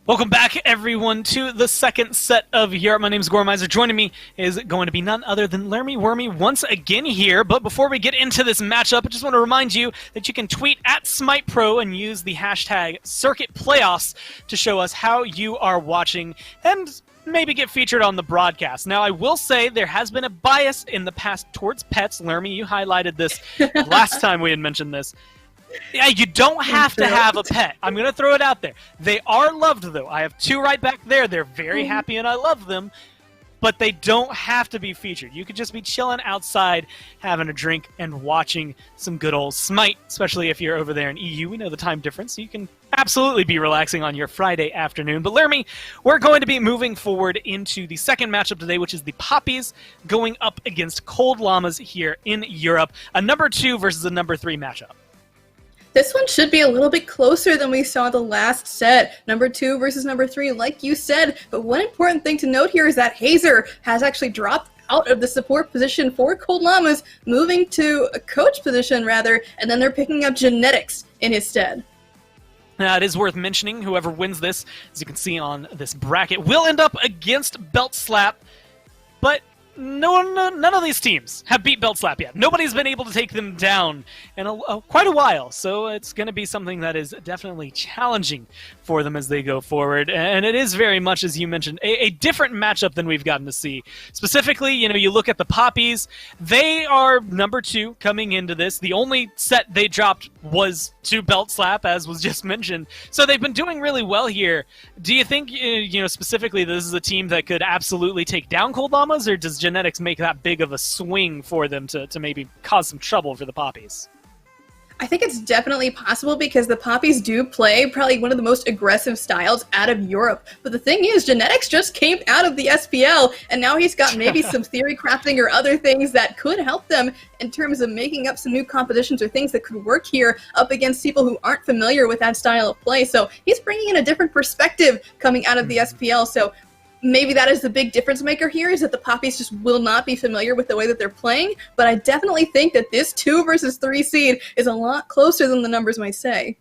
Welcome back, everyone, to the second set of Europe. My name is Gormizer. Joining me is going to be none other than Lermy Wormy once again here. But before we get into this matchup, I just want to remind you that you can tweet at SMITE Pro and use the hashtag CircuitPlayoffs to show us how you are watching and maybe get featured on the broadcast. Now, I will say there has been a bias in the past towards pets. Lermy, you highlighted this last time we had mentioned this. Yeah, you don't have to have a pet. I'm going to throw it out there. They are loved, though. I have two right back there. They're very happy, and I love them. But they don't have to be featured. You could just be chilling outside, having a drink, and watching some good old SMITE, especially if you're over there in EU. We know the time difference, so you can absolutely be relaxing on your Friday afternoon. But Lermy, we're going to be moving forward into the second matchup today, which is the Papis going up against Cold Llamas here in Europe. A number 2 versus a number 3 matchup. This one should be a little bit closer than we saw the last set. Number 2 versus number 3, like you said. But one important thing to note here is that hi-rez has actually dropped out of the support position for Cold Llamas, moving to a coach position, rather, and then they're picking up genetics in his stead. Now, it is worth mentioning, whoever wins this, as you can see on this bracket, will end up against Belt Slap, but none of these teams have beat Belt Slap yet. Nobody's been able to take them down in quite a while, so it's going to be something that is definitely challenging for them as they go forward. And it is very much, as you mentioned, a different matchup than we've gotten to see. Specifically, you look at the Papis. They are number 2 coming into this. The only set they dropped was to Belt Slap, as was just mentioned. So they've been doing really well here. Do you think, specifically, this is a team that could absolutely take down Cold Llamas, or does genetics make that big of a swing for them to maybe cause some trouble for the Papis? I think it's definitely possible because the Papis do play probably one of the most aggressive styles out of Europe. But the thing is, genetics just came out of the SPL, and now he's got maybe some theory crafting or other things that could help them in terms of making up some new compositions or things that could work here up against people who aren't familiar with that style of play. So he's bringing in a different perspective coming out of the SPL. So maybe that is the big difference maker here, is that the Papis just will not be familiar with the way that they're playing, but I definitely think that this 2 versus 3 seed is a lot closer than the numbers might say.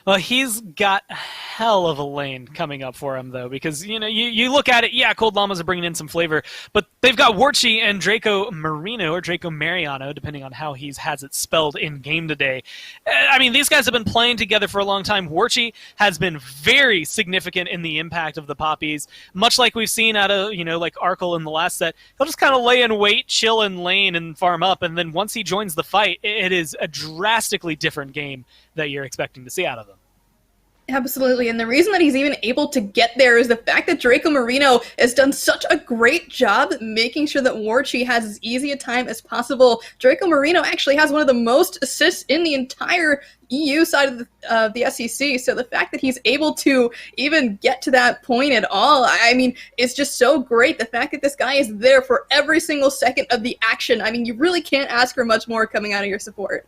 Well, he's got a hell of a lane coming up for him, though, because, you look at it, yeah, Cold Llamas are bringing in some flavor, but they've got Warchi and Draco Marino, or Draco Mariano, depending on how he has it spelled in-game today. I mean, these guys have been playing together for a long time. Warchi has been very significant in the impact of the Papis, much like we've seen out of, like Arkle in the last set. He'll just kind of lay in wait, chill in lane, and farm up, and then once he joins the fight, it is a drastically different game that you're expecting to see out of him. Absolutely, and the reason that he's even able to get there is the fact that Draco Marino has done such a great job making sure that Warchi has as easy a time as possible. Draco Marino actually has one of the most assists in the entire EU side of the SEC, so the fact that he's able to even get to that point at all, I mean, it's just so great. The fact that this guy is there for every single second of the action, I mean, you really can't ask for much more coming out of your support.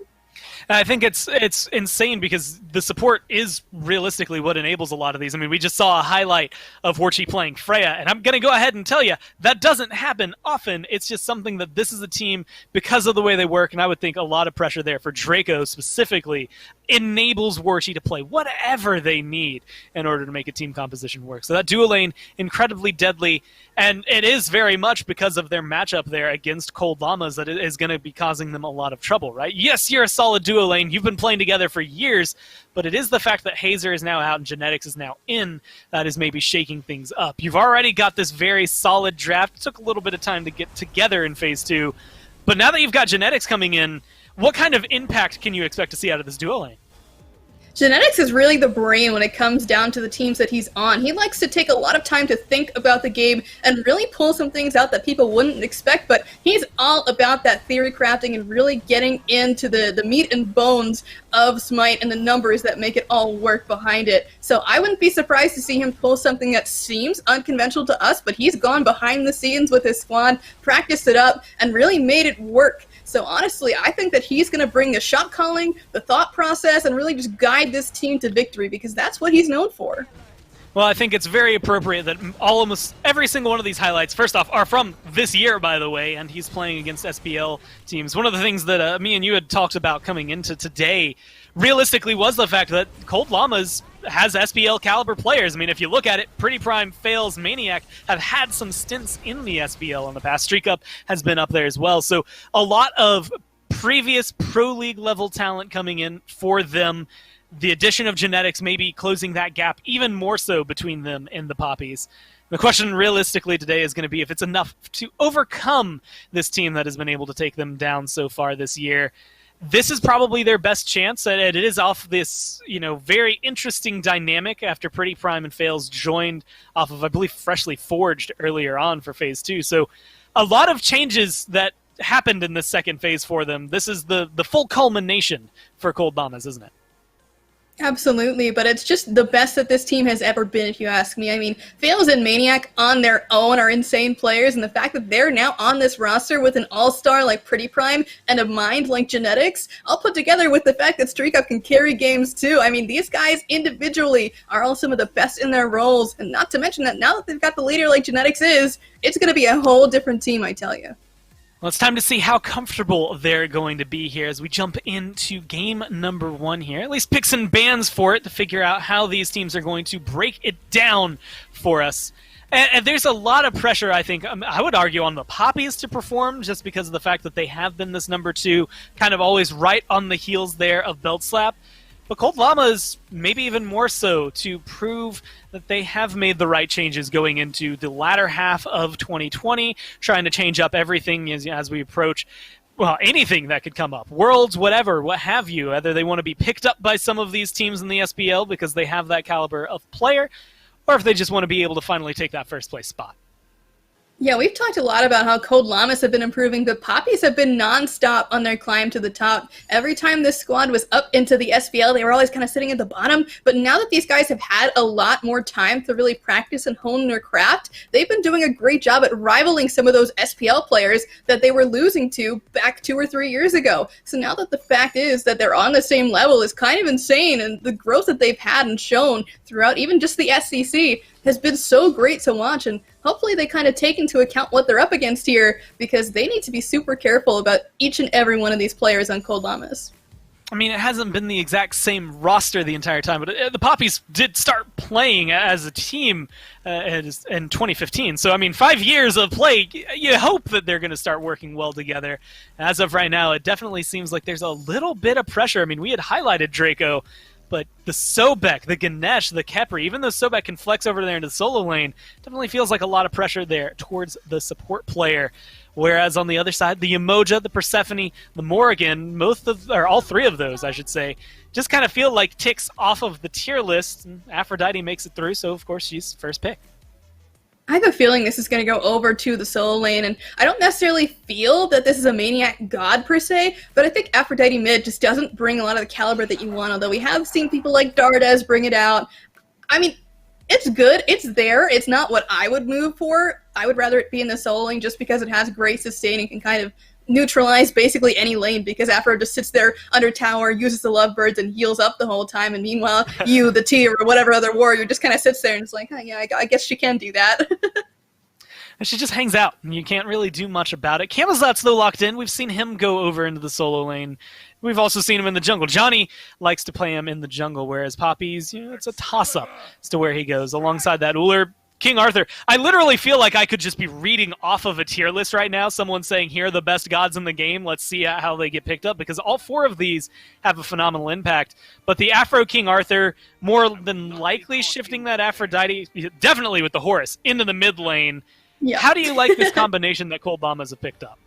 I think it's insane because the support is realistically what enables a lot of these. I mean, we just saw a highlight of Warchi playing Freya, and I'm going to go ahead and tell you, that doesn't happen often. It's just something that this is a team, because of the way they work, and I would think a lot of pressure there for Draco specifically, enables Warchi to play whatever they need in order to make a team composition work. So that dual lane, incredibly deadly, and it is very much because of their matchup there against Cold Llamas that it is going to be causing them a lot of trouble, right? Yes, you're a solid duo lane. You've been playing together for years, but it is the fact that hi-rez is now out and genetics is now in that is maybe shaking things up. You've already got this very solid draft. It took a little bit of time to get together in Phase 2, but now that you've got genetics coming in, what kind of impact can you expect to see out of this duo lane? Genetics is really the brain when it comes down to the teams that he's on. He likes to take a lot of time to think about the game and really pull some things out that people wouldn't expect, but he's all about that theory crafting and really getting into the meat and bones of SMITE and the numbers that make it all work behind it. So I wouldn't be surprised to see him pull something that seems unconventional to us, but he's gone behind the scenes with his squad, practiced it up, and really made it work. So honestly, I think that he's going to bring the shot calling, the thought process, and really just guide this team to victory because that's what he's known for. Well, I think it's very appropriate that almost every single one of these highlights, first off, are from this year, by the way, and he's playing against SPL teams. One of the things that me and you had talked about coming into today, realistically, was the fact that Cold Llamas has SPL caliber players. I mean, if you look at it, Pretty Prime, Fails, Maniac have had some stints in the SPL in the past. Streak Up has been up there as well. So a lot of previous Pro League level talent coming in for them. The addition of genetics maybe closing that gap even more so between them and the Papis. The question realistically today is going to be if it's enough to overcome this team that has been able to take them down so far this year. This is probably their best chance, and it is off this, very interesting dynamic after Pretty Prime and Fails joined off of, I believe, Freshly Forged earlier on for Phase 2. So a lot of changes that happened in this second phase for them. This is the full culmination for Cold Llamas, isn't it? Absolutely, but it's just the best that this team has ever been, if you ask me. I mean, Fails and Maniac on their own are insane players, and the fact that they're now on this roster with an all-star like Pretty Prime and a mind like Genetics, all put together with the fact that Streak Up can carry games too. I mean, these guys individually are all some of the best in their roles, and not to mention that now that they've got the leader like Genetics is, it's going to be a whole different team, I tell you. Well, it's time to see how comfortable they're going to be here as we jump into game number 1 here. At least pick some bands for it to figure out how these teams are going to break it down for us. And there's a lot of pressure, I think, I would argue, on the Papis to perform just because of the fact that they have been this number 2, kind of always right on the heels there of Belt Slap. But Cold Llamas, maybe even more so, to prove that they have made the right changes going into the latter half of 2020, trying to change up everything as we approach, well, anything that could come up. Worlds, whatever, what have you. Whether they want to be picked up by some of these teams in the SPL because they have that caliber of player, or if they just want to be able to finally take that first place spot. Yeah, we've talked a lot about how Cold Llamas have been improving, but Papis have been non-stop on their climb to the top. Every time this squad was up into the SPL, they were always kind of sitting at the bottom, but now that these guys have had a lot more time to really practice and hone their craft, they've been doing a great job at rivaling some of those SPL players that they were losing to back 2 or 3 years ago. So now that the fact is that they're on the same level is kind of insane, and the growth that they've had and shown throughout even just the SCC has been so great to watch, and hopefully they kind of take into account what they're up against here, because they need to be super careful about each and every one of these players on Cold Llamas. I mean, it hasn't been the exact same roster the entire time, but the Papis did start playing as a team in 2015. So, I mean, 5 years of play, you hope that they're going to start working well together. As of right now, it definitely seems like there's a little bit of pressure. I mean, we had highlighted Draco, but the Sobek, the Ganesh, the Kepri, even though Sobek can flex over there into the solo lane, definitely feels like a lot of pressure there towards the support player. Whereas on the other side, the Emoja, the Persephone, the Morrigan, all 3 of those, I should say, just kind of feel like ticks off of the tier list. And Aphrodite makes it through, so of course she's first pick. I have a feeling this is going to go over to the solo lane, and I don't necessarily feel that this is a Maniac god per se, but I think Aphrodite mid just doesn't bring a lot of the caliber that you want, although we have seen people like Dardes bring it out. I mean, it's good, it's there, it's not what I would move for. I would rather it be in the solo lane just because it has great sustain and can kind of neutralize basically any lane, because Aphro just sits there under tower, uses the lovebirds, and heals up the whole time, and meanwhile you, the T, or whatever other warrior, just kind of sits there and is like, oh, yeah, I guess she can do that. And she just hangs out, and you can't really do much about it. Camazot's though locked in. We've seen him go over into the solo lane. We've also seen him in the jungle. Johnny likes to play him in the jungle, whereas Papis, it's a toss-up as to where he goes. Alongside that, Uller, King Arthur. I literally feel like I could just be reading off of a tier list right now. Someone saying, here are the best gods in the game. Let's see how they get picked up, because all 4 of these have a phenomenal impact. But the Afro King Arthur, more than likely shifting that Aphrodite, definitely with the Horus, into the mid lane. Yeah. How do you like this combination that Cold Llamas have picked up?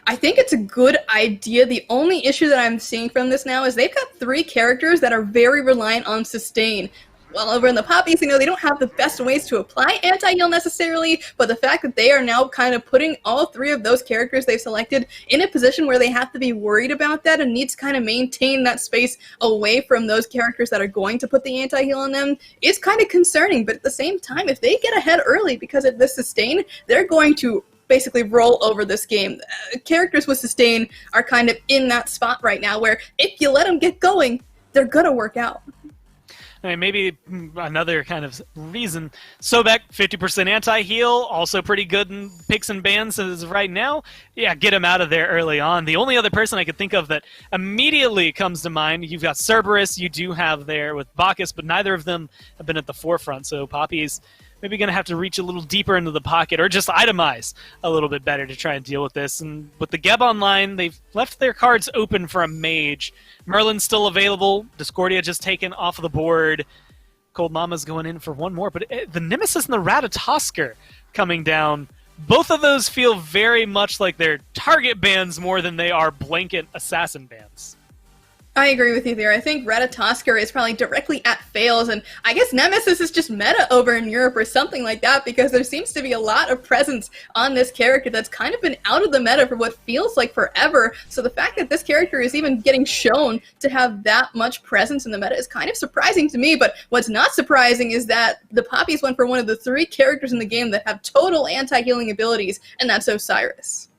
I think it's a good idea. The only issue that I'm seeing from this now is they've got 3 characters that are very reliant on sustain. Well, over in the Papis, they don't have the best ways to apply anti-heal necessarily, but the fact that they are now kind of putting all 3 of those characters they've selected in a position where they have to be worried about that and need to kind of maintain that space away from those characters that are going to put the anti-heal on them is kind of concerning. But at the same time, if they get ahead early because of the sustain, they're going to basically roll over this game. Characters with sustain are kind of in that spot right now where if you let them get going, they're going to work out. I mean, maybe another kind of reason. Sobek, 50% anti-heal, also pretty good in picks and bans as of right now. Yeah, get him out of there early on. The only other person I could think of that immediately comes to mind, you've got Cerberus, you do have there with Bacchus, but neither of them have been at the forefront, so Papis maybe going to have to reach a little deeper into the pocket or just itemize a little bit better to try and deal with this. And with the Geb online, they've left their cards open for a mage. Merlin's still available. Discordia just taken off of the board. Cold Llama's going in for one more. But the Nemesis and the Ratatosker coming down. Both of those feel very much like they're target bans more than they are blanket assassin bans. I agree with you there. I think Ratatosker is probably directly at fails, and I guess Nemesis is just meta over in Europe or something like that, because there seems to be a lot of presence on this character that's kind of been out of the meta for what feels like forever. So the fact that this character is even getting shown to have that much presence in the meta is kind of surprising to me, but what's not surprising is that the Papis went for one of the 3 characters in the game that have total anti-healing abilities, and that's Osiris.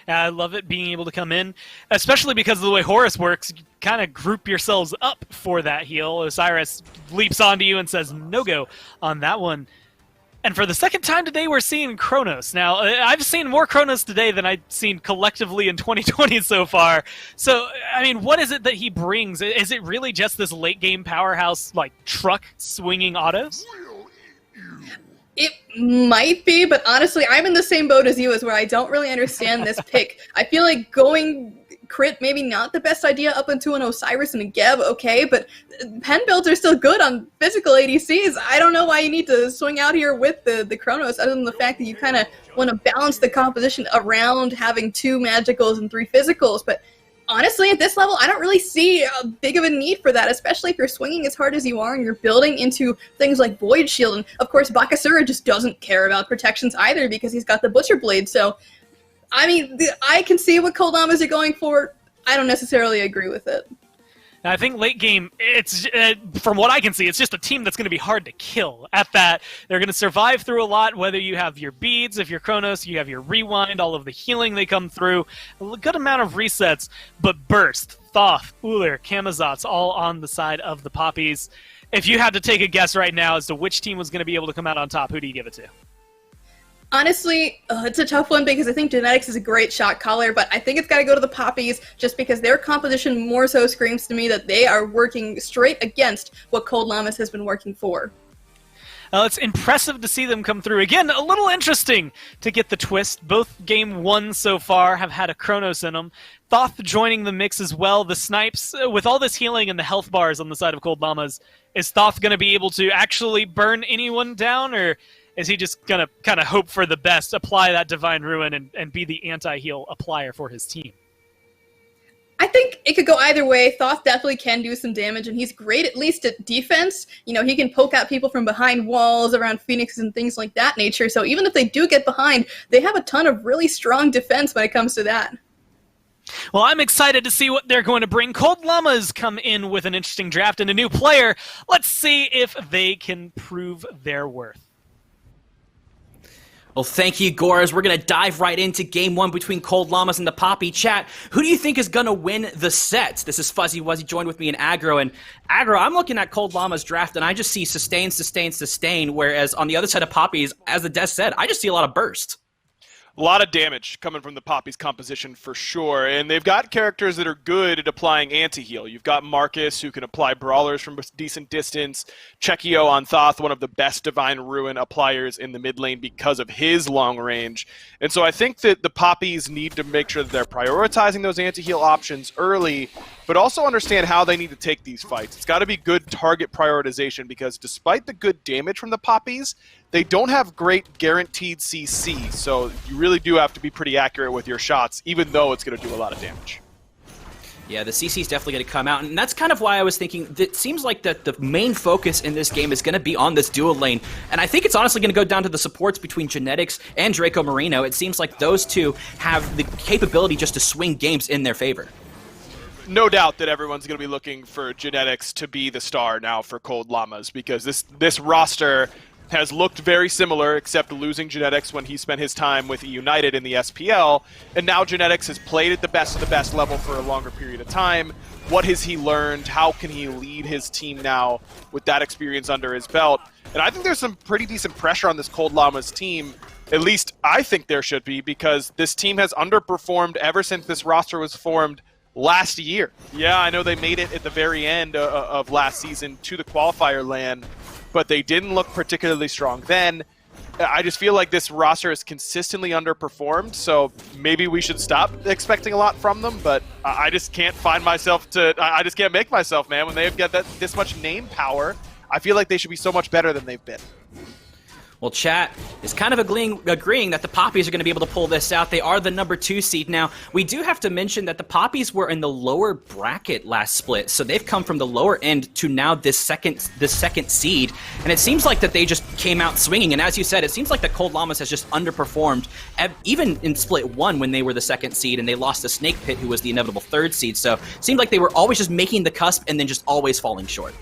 I love it being able to come in, especially because of the way Horus works. You kind of group yourselves up for that heal. Osiris leaps onto you and says no-go on that one. And for the second time today, we're seeing Kronos. Now, I've seen more Kronos today than I've seen collectively in 2020 so far. So, I mean, what is it that he brings? Is it really just this late-game powerhouse, like, truck swinging autos? It might be, but honestly, I'm in the same boat as you, as where I don't really understand this pick. I feel like going crit maybe not the best idea up into an Osiris and a Geb, okay, but pen builds are still good on physical ADCs. I don't know why you need to swing out here with the Kronos, other than the fact that you kind of want to balance the composition around having 2 magicals and 3 physicals, but honestly, at this level, I don't really see a big of a need for that, especially if you're swinging as hard as you are and you're building into things like Void Shield. And, of course, Bakasura just doesn't care about protections either because he's got the Butcher Blade. So, I mean, I can see what Cold Llamas are going for. I don't necessarily agree with it. I think late game, it's from what I can see, it's just a team that's going to be hard to kill. At that, they're going to survive through a lot, whether you have your beads, if you're Kronos, you have your rewind, all of the healing they come through, a good amount of resets, but Burst, Thoth, Uller, Camazotz, all on the side of the Papis. If you had to take a guess right now as to which team was going to be able to come out on top, who do you give it to? Honestly, it's a tough one because I think Genetics is a great shot caller, but I think it's got to go to the Papis just because their composition more so screams to me that they are working straight against what Cold Llamas has been working for. It's impressive to see them come through. Again, a little interesting to get the twist. Both game 1 so far have had a Kronos in them. Thoth joining the mix as well. The snipes, with all this healing and the health bars on the side of Cold Llamas, is Thoth going to be able to actually burn anyone down, or is he just going to kind of hope for the best, apply that Divine Ruin, and be the anti-heal applier for his team? I think it could go either way. Thoth definitely can do some damage, and he's great at least at defense. You know, he can poke out people from behind walls, around Phoenixes and things like that nature. So even if they do get behind, they have a ton of really strong defense when it comes to that. Well, I'm excited to see what they're going to bring. Cold Llamas come in with an interesting draft and a new player. Let's see if they can prove their worth. Well, thank you, Goras. We're going to dive right into Game 1 between Cold Llamas and the Papi chat. Who do you think is going to win the set? This is Fuzzy Wuzzy joined with me in Aggro. And Aggro, I'm looking at Cold Llamas draft, and I just see sustain, sustain, sustain, whereas on the other side of Papis, as the Des said, I just see a lot of burst. A lot of damage coming from the Papis composition for sure, and they've got characters that are good at applying anti-heal. You've got Marcus, who can apply brawlers from a decent distance. Chekio on Thoth, one of the best Divine Ruin appliers in the mid lane because of his long range. And so I think that the Papis need to make sure that they're prioritizing those anti-heal options early, but also understand how they need to take these fights. It's got to be good target prioritization because despite the good damage from the Papis, they don't have great guaranteed CC, so you really do have to be pretty accurate with your shots, even though it's going to do a lot of damage. Yeah, the CC is definitely going to come out, and that's kind of why I was thinking that it seems like that the main focus in this game is going to be on this dual lane, and I think it's honestly going to go down to the supports between Genetics and Draco Marino. It seems like those two have the capability just to swing games in their favor. No doubt that everyone's going to be looking for Genetics to be the star now for Cold Llamas, because this roster has looked very similar, except losing Genetics when he spent his time with United in the SPL, and now Genetics has played at the best of the best level for a longer period of time. What has he learned? How can he lead his team now with that experience under his belt? And I think there's some pretty decent pressure on this Cold Llamas team. At least I think there should be, because this team has underperformed ever since this roster was formed last year. Yeah, I know they made it at the very end of last season to the qualifier LAN, but they didn't look particularly strong then. I just feel like this roster is consistently underperformed, so maybe we should stop expecting a lot from them, but I just can't find myself to... I just can't make myself, man. When they've got this much name power, I feel like they should be so much better than they've been. Well, chat is kind of agreeing that the Papis are going to be able to pull this out. They are the number 2 seed now. We do have to mention that the Papis were in the lower bracket last split, so they've come from the lower end to now this second seed, and it seems like that they just came out swinging. And as you said, it seems like the Cold Llamas has just underperformed, even in split 1 when they were the 2nd seed, and they lost to Snake Pit, who was the inevitable 3rd seed. So it seemed like they were always just making the cusp and then just always falling short.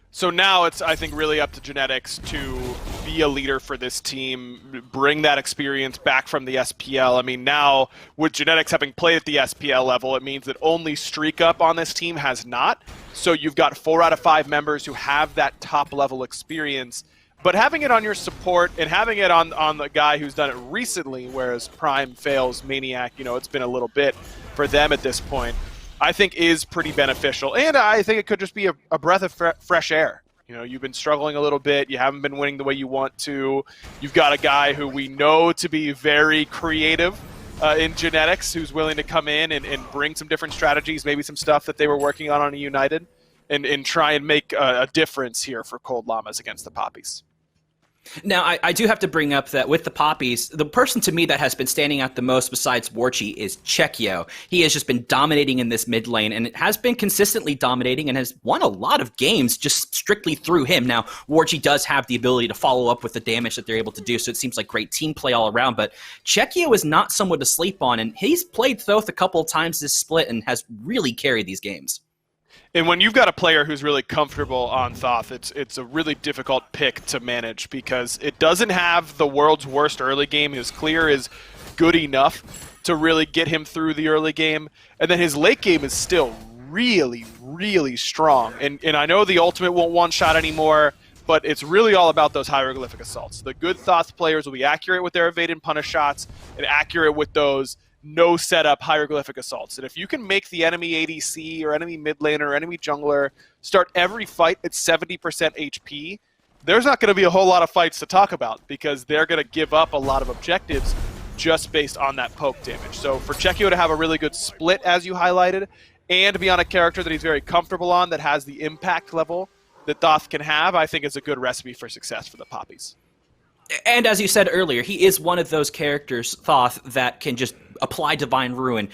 So now it's, I think, really up to Genetics to be a leader for this team, bring that experience back from the SPL. I mean, now with Genetics having played at the SPL level, it means that only Streak Up on this team has not. So you've got 4 out of 5 members who have that top-level experience. But having it on your support and having it on the guy who's done it recently, whereas Prime fails Maniac, you know, it's been a little bit for them at this point, I think is pretty beneficial. And I think it could just be a breath of fresh air. You know, you've been struggling a little bit. You haven't been winning the way you want to. You've got a guy who we know to be very creative in Genetics, who's willing to come in and bring some different strategies, maybe some stuff that they were working on a United, and try and make a difference here for Cold Llamas against the Papis. Now, I do have to bring up that with the Papis, the person to me that has been standing out the most besides Warchi is Chekio. He has just been dominating in this mid lane, and it has been consistently dominating and has won a lot of games just strictly through him. Now, Warchi does have the ability to follow up with the damage that they're able to do, so it seems like great team play all around, but Chekio is not someone to sleep on, and he's played Thoth a couple of times this split and has really carried these games. And when you've got a player who's really comfortable on Thoth, it's a really difficult pick to manage because it doesn't have the world's worst early game. His clear is good enough to really get him through the early game. And then his late game is still really, really strong. And I know the ultimate won't one-shot anymore, but it's really all about those hieroglyphic assaults. The good Thoth players will be accurate with their evade and punish shots and accurate with those no setup hieroglyphic assaults. And if you can make the enemy ADC or enemy mid laner or enemy jungler start every fight at 70% HP, there's not going to be a whole lot of fights to talk about because they're going to give up a lot of objectives just based on that poke damage. So for Chekio to have a really good split, as you highlighted, and be on a character that he's very comfortable on that has the impact level that Thoth can have, I think is a good recipe for success for the Papis. And as you said earlier, he is one of those characters, Thoth, that can just apply Divine Ruin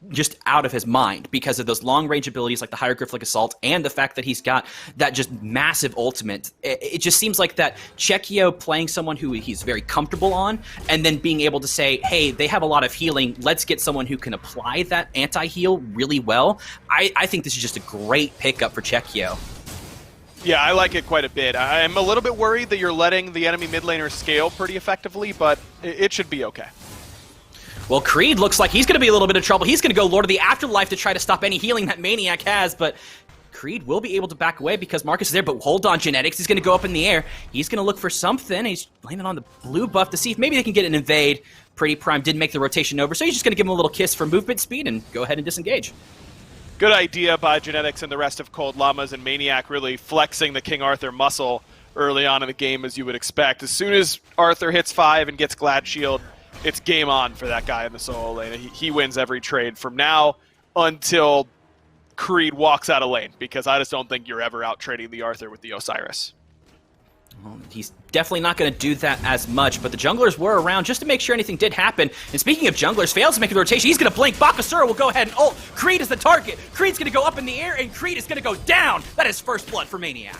just out of his mind because of those long-range abilities like the Hieroglyphic Assault and the fact that he's got that just massive ultimate. It just seems like that Chekio playing someone who he's very comfortable on and then being able to say, hey, they have a lot of healing, let's get someone who can apply that anti-heal really well. I think this is just a great pickup for Chekio. Yeah, I like it quite a bit. I'm a little bit worried that you're letting the enemy mid laner scale pretty effectively, but it should be okay. Well, Creed looks like he's going to be a little bit of trouble. He's going to go Lord of the Afterlife to try to stop any healing that Maniac has, but Creed will be able to back away because Marcus is there, but hold on, Genetics is going to go up in the air. He's going to look for something. He's landing on the blue buff to see if maybe they can get an invade. Pretty Prime didn't make the rotation over, so he's just going to give him a little kiss for movement speed and go ahead and disengage. Good idea by Genetics and the rest of Cold Llamas, and Maniac really flexing the King Arthur muscle early on in the game, as you would expect. As soon as Arthur hits 5 and gets Glad Shield, it's game on for that guy in the solo lane. He wins every trade from now until Creed walks out of lane, because I just don't think you're ever out trading the Arthur with the Osiris. Well, he's definitely not going to do that as much, but the junglers were around just to make sure anything did happen. And speaking of junglers, fails to make the rotation. He's going to blink. Bakasura will go ahead and ult. Creed is the target. Creed's going to go up in the air, and Creed is going to go down. That is first blood for Maniac.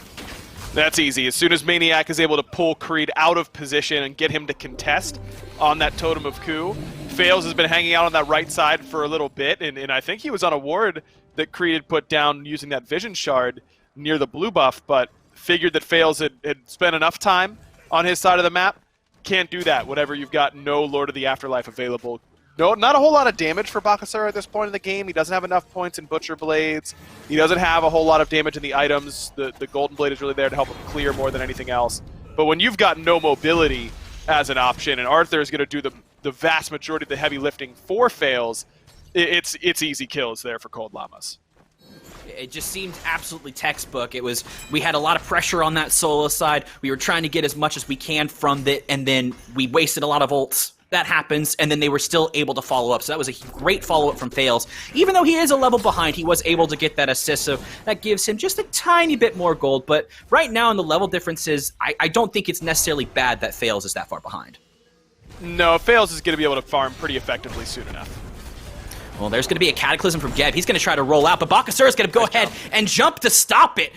That's easy. As soon as Maniac is able to pull Creed out of position and get him to contest on that Totem of Coup, Fails has been hanging out on that right side for a little bit, and I think he was on a ward that Creed had put down using that Vision Shard near the blue buff, but figured that Fails had spent enough time on his side of the map. Can't do that whenever you've got no Lord of the Afterlife available. No, not a whole lot of damage for Bakasura at this point in the game. He doesn't have enough points in Butcher Blades. He doesn't have a whole lot of damage in the items. The Golden Blade is really there to help him clear more than anything else. But when you've got no mobility as an option, and Arthur is going to do the vast majority of the heavy lifting for Fails, it's easy kills there for Cold Llamas. It just seemed absolutely textbook. We had a lot of pressure on that solo side. We were trying to get as much as we can from it, and then we wasted a lot of ults. That happens, and then they were still able to follow up. So that was a great follow-up from Fails. Even though he is a level behind, he was able to get that assist, so that gives him just a tiny bit more gold. But right now in the level differences, I don't think it's necessarily bad that Fails is that far behind. No, Fails is going to be able to farm pretty effectively soon enough. Well, there's going to be a Cataclysm from Geb. He's going to try to roll out, but Bakasura is going to go ahead and jump to stop it.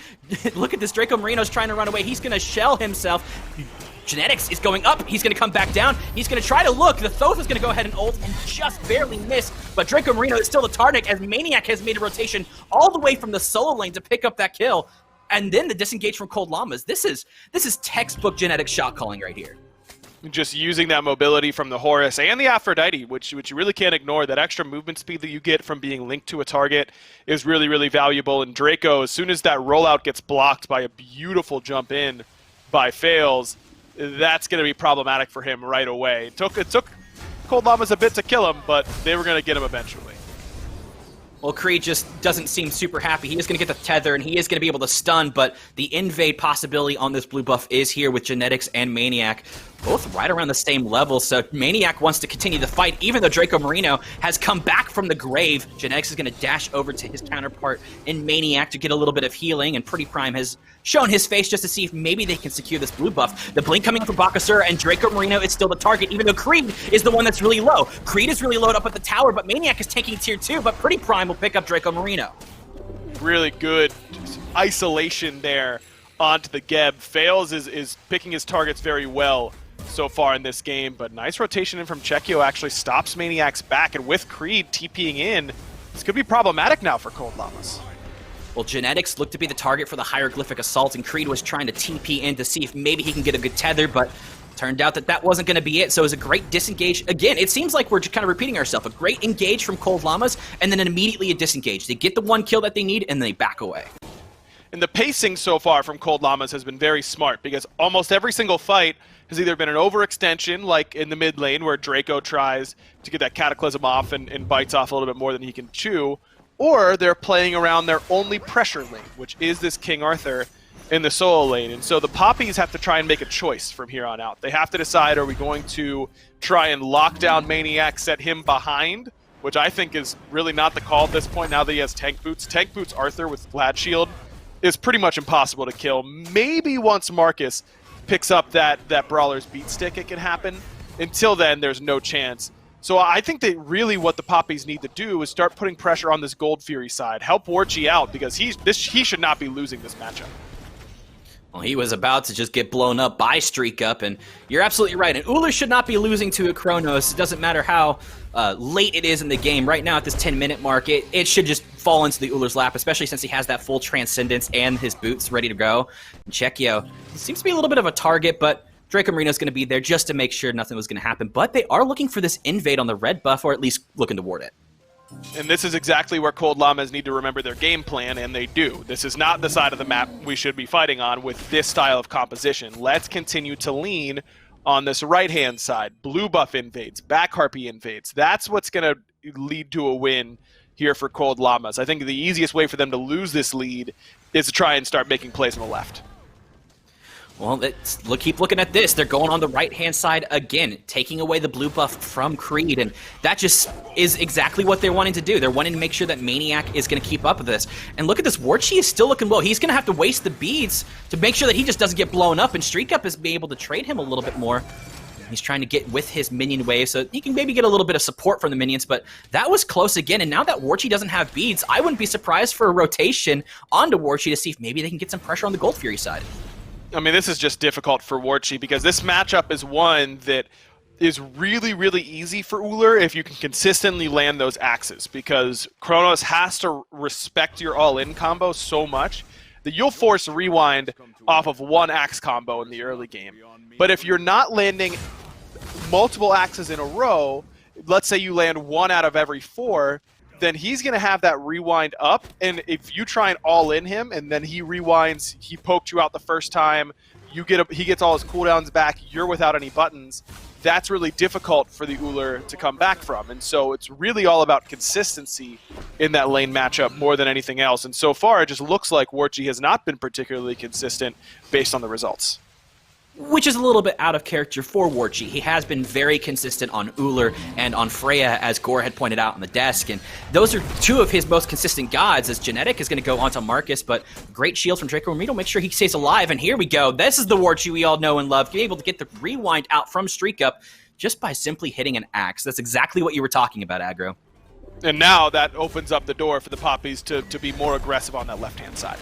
Look at this. Draco Marino's trying to run away. He's going to shell himself. Genetics is going up. He's going to come back down. He's going to try to look. The Thoth is going to go ahead and ult and just barely miss. But Draco Marino is still the target as Maniac has made a rotation all the way from the solo lane to pick up that kill. And then the disengage from Cold Llamas. This is textbook Genetics shot calling right here. Just using that mobility from the Horus and the Aphrodite, which you really can't ignore. That extra movement speed that you get from being linked to a target is really, really valuable. And Draco, as soon as that rollout gets blocked by a beautiful jump in by Fails, that's going to be problematic for him right away. It took Cold Llamas a bit to kill him, but they were going to get him eventually. Well, Creed just doesn't seem super happy. He is going to get the tether, and he is going to be able to stun, but the invade possibility on this blue buff is here with Genetics and Maniac, both right around the same level. So Maniac wants to continue the fight, even though Draco Marino has come back from the grave. Genetics is going to dash over to his counterpart in Maniac to get a little bit of healing, and Pretty Prime has shown his face just to see if maybe they can secure this blue buff. The blink coming from Bakasura, and Draco Marino is still the target, even though Creed is the one that's really low. Creed is really low up at the tower, but Maniac is taking tier 2, but Pretty Prime will pick up Draco Marino. Really good isolation there onto the Geb. Fails is picking his targets very well so far in this game, but nice rotation in from Chekio actually stops Maniac's back, and with Creed TPing in, this could be problematic now for Cold Llamas. Well, Genetics looked to be the target for the Hieroglyphic Assault, and Creed was trying to TP in to see if maybe he can get a good tether, but turned out that wasn't going to be it, so it was a great disengage. Again, it seems like we're just kind of repeating ourselves. A great engage from Cold Llamas, and then immediately a disengage. They get the one kill that they need, and they back away. And the pacing so far from Cold Llamas has been very smart, because almost every single fight has either been an overextension, like in the mid lane, where Draco tries to get that Cataclysm off and bites off a little bit more than he can chew, or they're playing around their only pressure lane, which is this King Arthur in the solo lane. And so the Papis have to try and make a choice from here on out. They have to decide, are we going to try and lock down Maniac, set him behind, which I think is really not the call at this point now that he has Tank Boots. Tank Boots Arthur with Glad Shield is pretty much impossible to kill. Maybe once Marcus picks up that Brawler's Beat Stick, it can happen. Until then, there's no chance. So I think that really what the Papis need to do is start putting pressure on this Gold Fury side. Help Warchi out, because he should not be losing this matchup. Well, he was about to just get blown up by Streak Up, and you're absolutely right. And Uller should not be losing to a Kronos. It doesn't matter how late it is in the game. Right now at this 10-minute mark, it should just fall into the Uller's lap, especially since he has that full Transcendence and his boots ready to go. And Chekio seems to be a little bit of a target, but Draco Marino's going to be there just to make sure nothing was going to happen. But they are looking for this invade on the red buff, or at least looking toward it. And this is exactly where Cold Llamas need to remember their game plan, and they do. This is not the side of the map we should be fighting on with this style of composition. Let's continue to lean on this right-hand side. Blue buff invades, back harpy invades. That's what's going to lead to a win here for Cold Llamas. I think the easiest way for them to lose this lead is to try and start making plays on the left. Well, keep looking at this. They're going on the right-hand side again, taking away the blue buff from Creed, and that just is exactly what they're wanting to do. They're wanting to make sure that Maniac is going to keep up with this. And look at this. Warchi is still looking low. He's going to have to waste the beads to make sure that he just doesn't get blown up, and Streak Up is being able to trade him a little bit more. He's trying to get with his minion wave so he can maybe get a little bit of support from the minions, but that was close again, and now that Warchi doesn't have beads, I wouldn't be surprised for a rotation onto Warchi to see if maybe they can get some pressure on the Gold Fury side. I mean, this is just difficult for Warchi because this matchup is one that is really, really easy for Uller if you can consistently land those axes, because Kronos has to respect your all-in combo so much that you'll force rewind off of one axe combo in the early game. But if you're not landing multiple axes in a row, let's say you land 1 out of every 4, then he's going to have that rewind up, and if you try and all-in him, and then he rewinds, he poked you out the first time, he gets all his cooldowns back, you're without any buttons, that's really difficult for the Uller to come back from. And so it's really all about consistency in that lane matchup more than anything else. And so far, it just looks like Warchi has not been particularly consistent based on the results. Which is a little bit out of character for Warchi. He has been very consistent on Uller and on Freya, as Gore had pointed out on the desk, and those are 2 of his most consistent gods, as Genetic is going to go onto Marcus, but great shield from Draco Marino, make sure he stays alive, and here we go. This is the Warchi we all know and love, being able to get the rewind out from Streak Up just by simply hitting an axe. That's exactly what you were talking about, Aggro. And now that opens up the door for the Papis to be more aggressive on that left-hand side.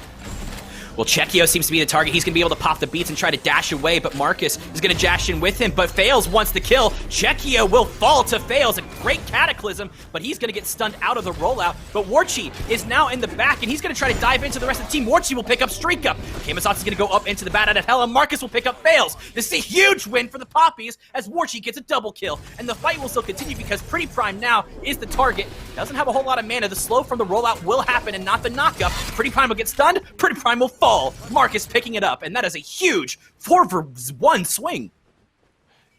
Well, Chekio seems to be the target. He's going to be able to pop the beats and try to dash away, but Marcus is going to dash in with him, but Fails wants the kill. Chekio will fall to Fails. A great Cataclysm, but he's going to get stunned out of the rollout. But Warchi is now in the back, and he's going to try to dive into the rest of the team. Warchi will pick up Streak Up. Kamisatsu is going to go up into the bat out of hell, and Marcus will pick up Fails. This is a huge win for the Papis as Warchi gets a double kill, and the fight will still continue because Pretty Prime now is the target. Doesn't have a whole lot of mana. The slow from the rollout will happen and not the knockup. Pretty Prime will get stunned. Pretty Prime will fall. Marcus picking it up, and that is a huge 4-for-1 swing.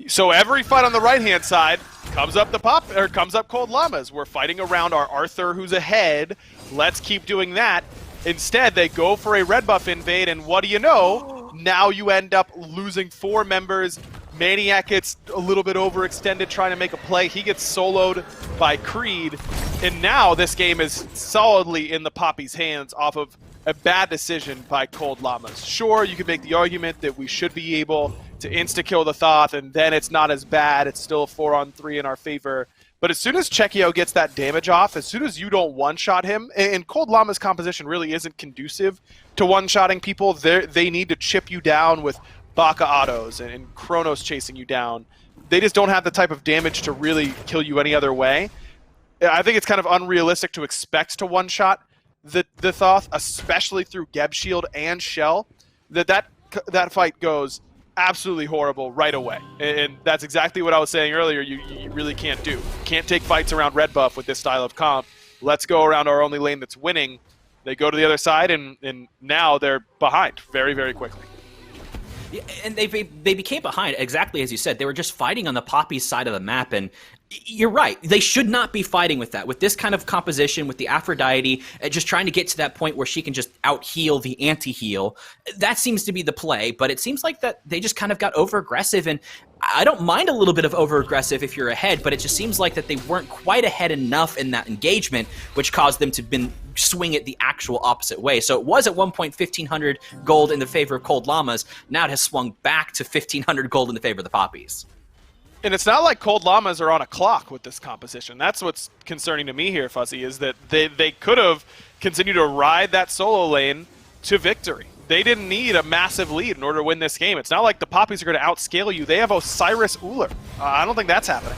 So every fight on the right-hand side comes up Cold Llamas. We're fighting around our Arthur who's ahead. Let's keep doing that. Instead, they go for a red buff invade, and what do you know? Now you end up losing 4 members. Maniac gets a little bit overextended trying to make a play. He gets soloed by Creed, and now this game is solidly in the Papis' hands off of a bad decision by Cold Llamas. Sure, you could make the argument that we should be able to insta-kill the Thoth, and then it's not as bad. It's still a 4-on-3 in our favor. But as soon as Chekio gets that damage off, as soon as you don't one-shot him, and Cold Llama's composition really isn't conducive to one-shotting people, they need to chip you down with Baka autos and Chronos chasing you down. They just don't have the type of damage to really kill you any other way. I think it's kind of unrealistic to expect to one-shot the Thoth, especially through Geb Shield and Shell, that fight goes absolutely horrible right away. And that's exactly what I was saying earlier you really can't do. Can't take fights around red buff with this style of comp. Let's go around our only lane that's winning. They go to the other side, and now they're behind very, very quickly. Yeah, and they became behind, exactly as you said. They were just fighting on the Poppy side of the map, and you're right. They should not be fighting with that. With this kind of composition, with the Aphrodite, just trying to get to that point where she can just out-heal the anti-heal, that seems to be the play, but it seems like that they just kind of got over-aggressive, and I don't mind a little bit of over-aggressive if you're ahead, but it just seems like that they weren't quite ahead enough in that engagement, which caused them to swing it the actual opposite way. So it was at one point 1,500 gold in the favor of Cold Llamas. Now it has swung back to 1,500 gold in the favor of the Poppies. And it's not like Cold Llamas are on a clock with this composition. That's what's concerning to me here, Fuzzy, is that they could have continued to ride that solo lane to victory. They didn't need a massive lead in order to win this game. It's not like the Poppies are going to outscale you. They have Osiris Uller. I don't think that's happening.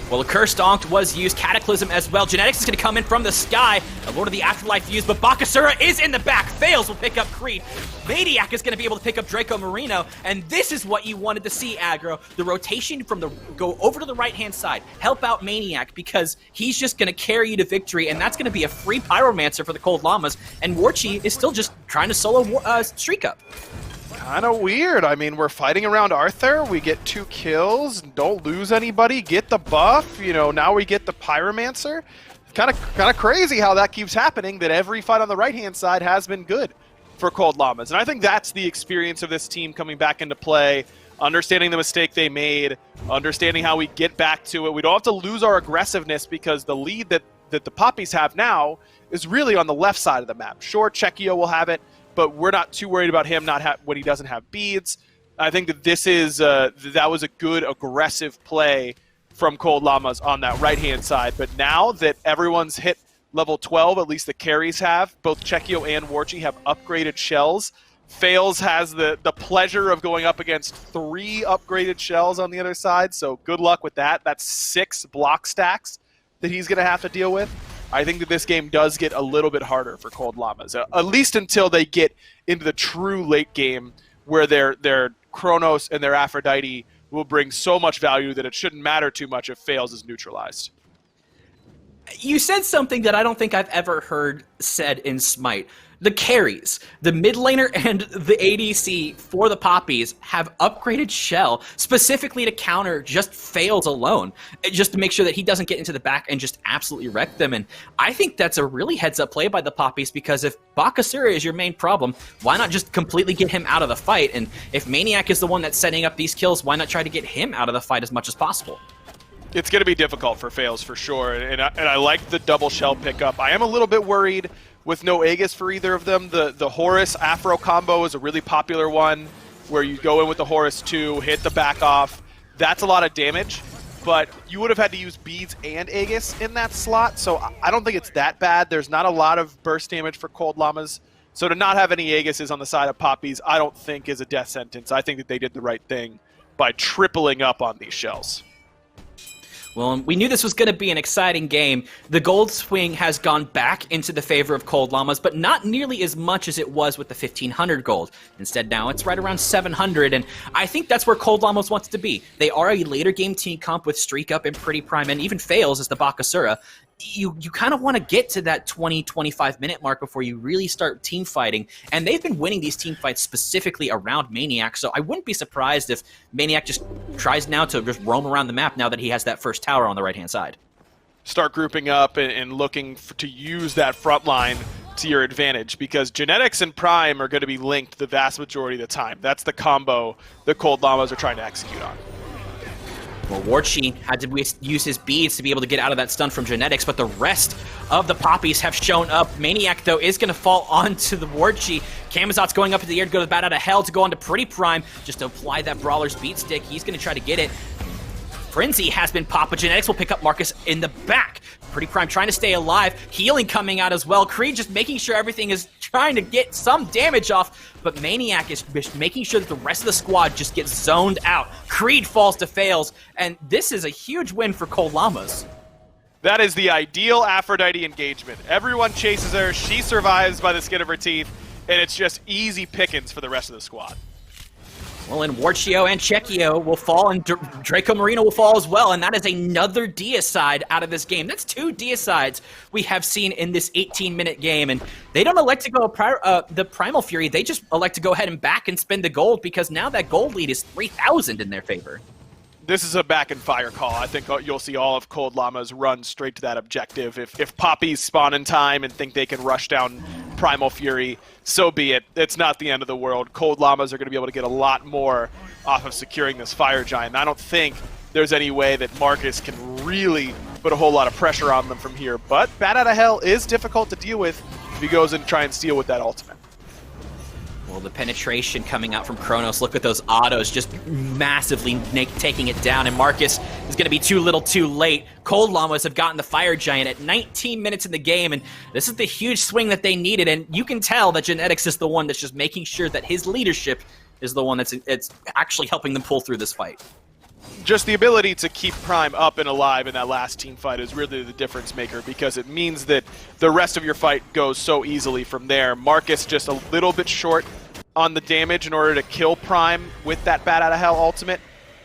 Well, a Cursed Onct was used, Cataclysm as well. Genetics is going to come in from the sky. The Lord of the Afterlife used, but Bakasura is in the back. Fails will pick up Creed. Maniac is going to be able to pick up Draco Marino, and this is what you wanted to see, Aggro. The rotation from go over to the right-hand side. Help out Maniac, because he's just going to carry you to victory, and that's going to be a free Pyromancer for the Cold Llamas, and Warchi is still just trying to solo Streak Up. Kind of weird. I mean, we're fighting around Arthur. We get 2 kills. Don't lose anybody. Get the buff. You know, now we get the Pyromancer. Kind of crazy how that keeps happening, that every fight on the right-hand side has been good for Cold Llamas. And I think that's the experience of this team coming back into play, understanding the mistake they made, understanding how we get back to it. We don't have to lose our aggressiveness, because the lead that the Poppies have now is really on the left side of the map. Sure, Chekio will have it, but we're not too worried about him when he doesn't have beads. I think that this is that was a good aggressive play from Cold Llamas on that right-hand side. But now that everyone's hit level 12, at least the carries have, both Chekio and Warchi have upgraded shells. Fails has the pleasure of going up against 3 upgraded shells on the other side, so good luck with that. That's 6 block stacks that he's going to have to deal with. I think that this game does get a little bit harder for Cold Llamas, at least until they get into the true late game where their Chronos and their Aphrodite will bring so much value that it shouldn't matter too much if Fails is neutralized. You said something that I don't think I've ever heard said in Smite. The carries, the mid laner and the ADC for the Papis have upgraded Shell specifically to counter just Fails alone, just to make sure that he doesn't get into the back and just absolutely wreck them. And I think that's a really heads-up play by the Papis, because if Bakasura is your main problem, why not just completely get him out of the fight? And if Maniac is the one that's setting up these kills, why not try to get him out of the fight as much as possible? It's going to be difficult for Fails for sure, and I like the double Shell pickup. I am a little bit worried with no Aegis for either of them. The Horus Afro combo is a really popular one where you go in with the Horus 2, hit the back off. That's a lot of damage, but you would have had to use beads and Aegis in that slot, so I don't think it's that bad. There's not a lot of burst damage for Cold Llamas, so to not have any Aegises on the side of Papis, I don't think is a death sentence. I think that they did the right thing by tripling up on these shells. Well, we knew this was going to be an exciting game. The gold swing has gone back into the favor of Cold Llamas, but not nearly as much as it was with the 1,500 gold. Instead, now it's right around 700, and I think that's where Cold Llamas wants to be. They are a later game team comp with Streak Up and Pretty Prime, and even Fails as the Bakasura. You kind of want to get to that 20-25 minute mark before you really start team fighting, and they've been winning these team fights specifically around Maniac, so I wouldn't be surprised if Maniac just tries now to just roam around the map now that he has that first tower on the right-hand side. Start grouping up and looking to use that front line to your advantage, because Genetics and Prime are going to be linked the vast majority of the time. That's the combo that Cold Llamas are trying to execute on. Well, Warchi had to use his beads to be able to get out of that stun from Genetics, but the rest of the Papis have shown up. Maniac, though, is going to fall onto the Warchi. Camazot's going up in the air to go to the bat out of hell to go onto Pretty Prime just to apply that Brawler's beat stick. He's going to try to get it. Frenzy has been popped, but Genetics will pick up Marcus in the back. Pretty Prime trying to stay alive. Healing coming out as well. Creed just making sure everything is trying to get some damage off, but Maniac is making sure that the rest of the squad just gets zoned out. Creed falls to Fails, and this is a huge win for Cold Llamas. That is the ideal Aphrodite engagement. Everyone chases her, she survives by the skin of her teeth, and it's just easy pickings for the rest of the squad. Well, and Warchio and Chekio will fall, and Draco Marino will fall as well, and that is another deicide out of this game. That's 2 deicides we have seen in this 18-minute game, and they don't elect to go the Primal Fury. They just elect to go ahead and back and spend the gold, because now that gold lead is 3,000 in their favor. This is a back and fire call. I think you'll see all of Cold Llamas run straight to that objective. If Papis spawn in time and think they can rush down Primal Fury, so be it. It's not the end of the world. Cold Llamas are going to be able to get a lot more off of securing this Fire Giant. I don't think there's any way that Marcus can really put a whole lot of pressure on them from here, but Bat Out of Hell is difficult to deal with if he goes in and try and steal with that ultimate. Well, the penetration coming out from Kronos. Look at those autos just massively taking it down, and Marcus is going to be too little too late. Cold Llamas have gotten the Fire Giant at 19 minutes in the game, and this is the huge swing that they needed, and you can tell that Genetics is the one that's just making sure that his leadership is the one that's actually helping them pull through this fight. Just the ability to keep Prime up and alive in that last team fight is really the difference maker, because it means that the rest of your fight goes so easily from there. Marcus just a little bit short on the damage in order to kill Prime with that Bat Out of Hell ultimate,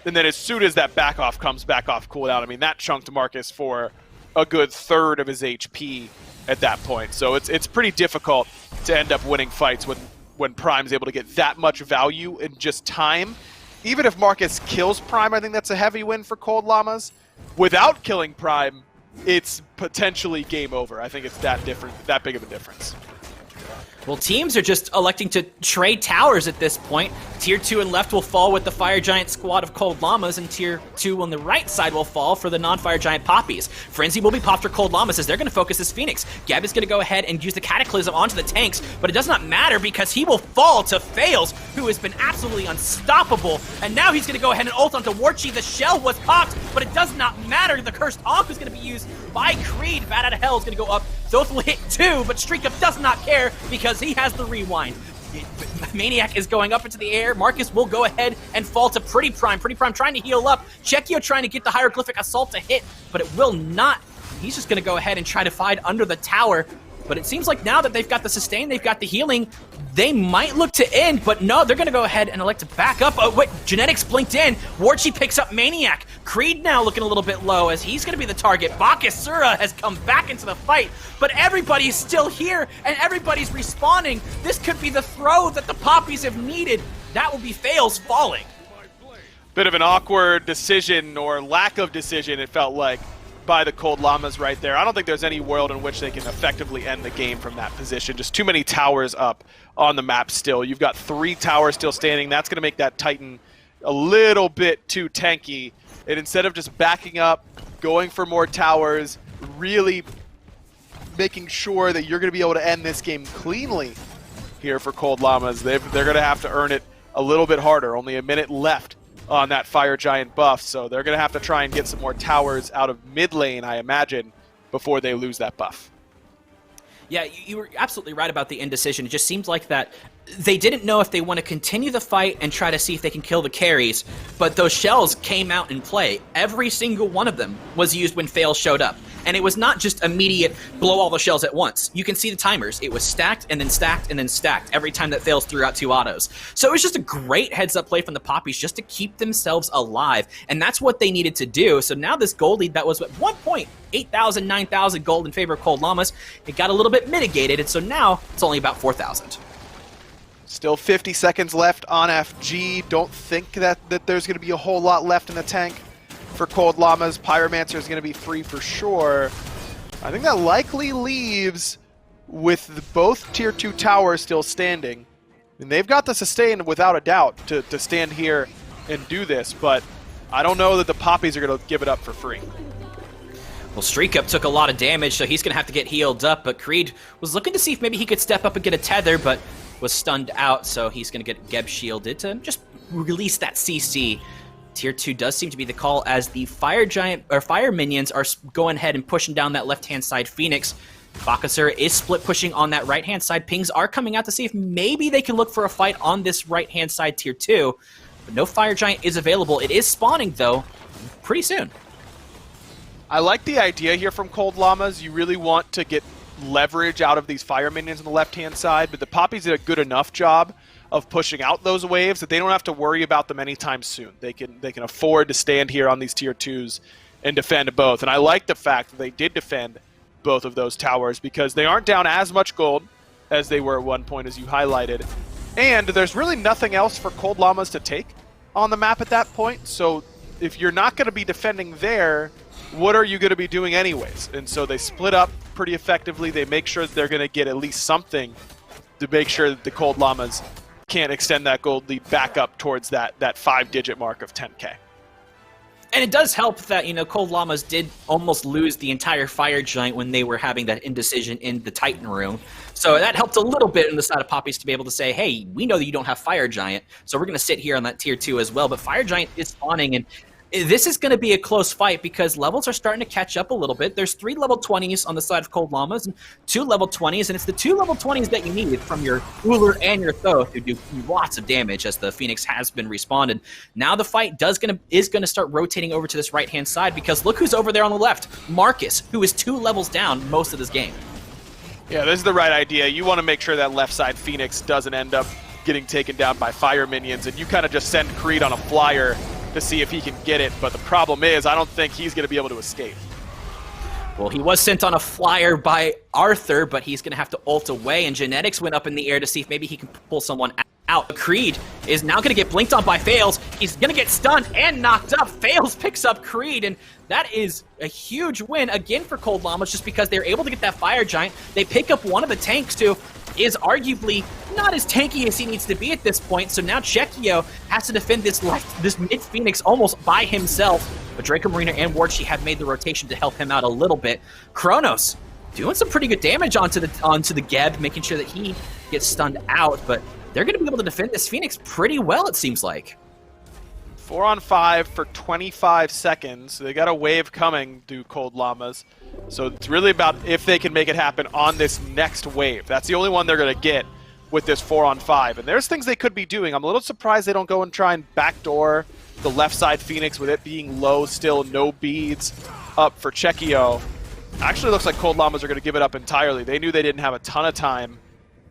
and then as soon as that back off comes back off cooldown, I mean, that chunked Marcus for a good third of his HP at that point. So it's pretty difficult to end up winning fights when Prime's able to get that much value in just time. Even if Marcus kills Prime, I think that's a heavy win for Cold Llamas. Without killing Prime, it's potentially game over. I think it's that big of a difference. Well, teams are just electing to trade towers at this point. Tier 2 and left will fall with the Fire Giant squad of Cold Llamas, and Tier 2 on the right side will fall for the non-Fire Giant Papis. Frenzy will be popped for Cold Llamas as they're going to focus as Phoenix. Gab is going to go ahead and use the Cataclysm onto the tanks, but it does not matter because he will fall to Fails, who has been absolutely unstoppable. And now he's going to go ahead and ult onto Warchi. The shell was popped, but it does not matter. The Cursed Ankh is going to be used by Creed. Bat Out of Hell is going to go up. Thoth will hit 2, but Streak Up does not care because he has the rewind. Maniac is going up into the air. Marcus will go ahead and fall to Pretty Prime. Pretty Prime trying to heal up. Chekio trying to get the Hieroglyphic Assault to hit, but it will not He's just going to go ahead and try to fight under the tower. But it seems like now that they've got the sustain, they've got the healing, they might look to end, but no, they're going to go ahead and elect to back up. Oh, wait, Genetics blinked in. Warchi picks up Maniac. Creed now looking a little bit low as he's going to be the target. Bakasura has come back into the fight, but everybody's still here, and everybody's respawning. This could be the throw that the Papis have needed. That will be Fails falling. Bit of an awkward decision, or lack of decision, it felt like, by the Cold Llamas right there. I don't think there's any world in which they can effectively end the game from that position. Just too many towers up on the map still. You've got 3 towers still standing. That's going to make that Titan a little bit too tanky. And instead of just backing up, going for more towers, really making sure that you're going to be able to end this game cleanly here for Cold Llamas, they're going to have to earn it a little bit harder. Only a minute left on that Fire Giant buff, so they're going to have to try and get some more towers out of mid lane, I imagine, before they lose that buff. Yeah, you were absolutely right about the indecision. It just seems like that they didn't know if they want to continue the fight and try to see if they can kill the carries, but those shells came out in play. Every single one of them was used when Fail showed up. And it was not just immediate blow all the shells at once. You can see the timers. It was stacked and then stacked and then stacked every time that Fails threw out 2 autos. So it was just a great heads-up play from the Papis just to keep themselves alive. And that's what they needed to do. So now this gold lead that was at 1 point, 8,000, 9,000 gold in favor of Cold Llamas, it got a little bit mitigated. And so now it's only about 4,000. Still 50 seconds left on FG. Don't think that there's going to be a whole lot left in the tank for Cold Llamas. Pyromancer is going to be free for sure. I think that likely leaves with both tier 2 towers still standing. And they've got the sustain without a doubt to stand here and do this, but I don't know that the Papis are going to give it up for free. Well, Streak Up took a lot of damage, so he's going to have to get healed up, but Creed was looking to see if maybe he could step up and get a tether, but was stunned out, so he's going to get Geb shielded to just release that CC. Tier 2 does seem to be the call as the Fire Giant or Fire Minions are going ahead and pushing down that left-hand side Phoenix. Bakasura is split pushing on that right-hand side. Pings are coming out to see if maybe they can look for a fight on this right-hand side Tier 2. But no Fire Giant is available. It is spawning, though, pretty soon. I like the idea here from Cold Llamas. You really want to get leverage out of these Fire Minions on the left-hand side, but the Papis did a good enough job of pushing out those waves that they don't have to worry about them anytime soon. They can afford to stand here on these tier 2s and defend both. And I like the fact that they did defend both of those towers because they aren't down as much gold as they were at one point, as you highlighted. And there's really nothing else for Cold Llamas to take on the map at that point. So if you're not going to be defending there, what are you going to be doing anyways? And so they split up pretty effectively. They make sure that they're going to get at least something to make sure that the Cold Llamas can't extend that gold lead back up towards that 5-digit mark of 10K. And it does help that, you know, Cold Llamas did almost lose the entire Fire Giant when they were having that indecision in the Titan room. So that helped a little bit in the side of Papis to be able to say, hey, we know that you don't have Fire Giant, so we're going to sit here on that tier 2 as well. But Fire Giant is spawning, and this is going to be a close fight because levels are starting to catch up a little bit. There's 3 level 20s on the side of Cold Llamas and 2 level 20s, and it's the 2 level 20s that you need from your Uller and your Thoth who do lots of damage as the Phoenix has been respawned. Now the fight is going to start rotating over to this right-hand side because look who's over there on the left. Marcus, who is 2 levels down most of this game. Yeah, this is the right idea. You want to make sure that left side Phoenix doesn't end up getting taken down by Fire Minions, and you kind of just send Creed on a flyer to see if he can get it, but the problem is I don't think he's going to be able to escape. Well, he was sent on a flyer by Arthur, but he's going to have to ult away, and Genetics went up in the air to see if maybe he can pull someone out. Creed is now going to get blinked on by Fails. He's going to get stunned and knocked up. Fails picks up Creed, and that is a huge win again for Cold Llamas just because they're able to get that Fire Giant. They pick up one of the tanks too. Is arguably not as tanky as he needs to be at this point, so now Chekio has to defend this mid-Phoenix almost by himself, but Draco Marina and Warchi have made the rotation to help him out a little bit. Kronos doing some pretty good damage onto the Geb, making sure that he gets stunned out, but they're going to be able to defend this Phoenix pretty well, it seems like. 4 on 5 for 25 seconds. They got a wave coming, do Cold Llamas. So it's really about if they can make it happen on this next wave. That's the only one they're going to get with this 4 on 5. And there's things they could be doing. I'm a little surprised they don't go and try and backdoor the left side Phoenix with it being low still, no beads up for Chekio. Actually, looks like Cold Llamas are going to give it up entirely. They knew they didn't have a ton of time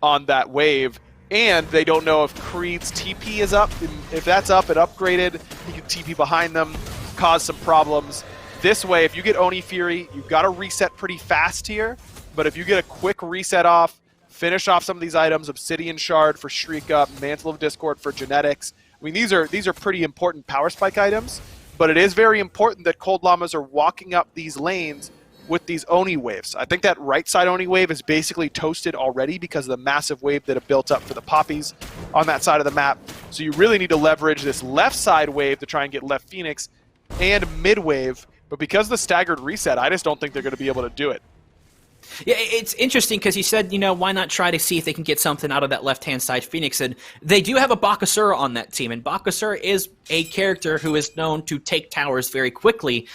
on that wave, and they don't know if Creed's TP is up. If that's up and upgraded, he can TP behind them, cause some problems. This way, if you get Oni Fury, you've got to reset pretty fast here, but if you get a quick reset off, finish off some of these items, Obsidian Shard for Shriek Up, Mantle of Discord for Genetics. I mean, these are pretty important power spike items, but it is very important that Cold Llamas are walking up these lanes with these Oni waves. I think that right side Oni wave is basically toasted already because of the massive wave that have built up for the Papis on that side of the map. So you really need to leverage this left side wave to try and get left Phoenix and mid wave, but because of the staggered reset, I just don't think they're going to be able to do it. Yeah, it's interesting because he said, why not try to see if they can get something out of that left-hand side Phoenix, and they do have a Bakasura on that team, and Bakasura is a character who is known to take towers very quickly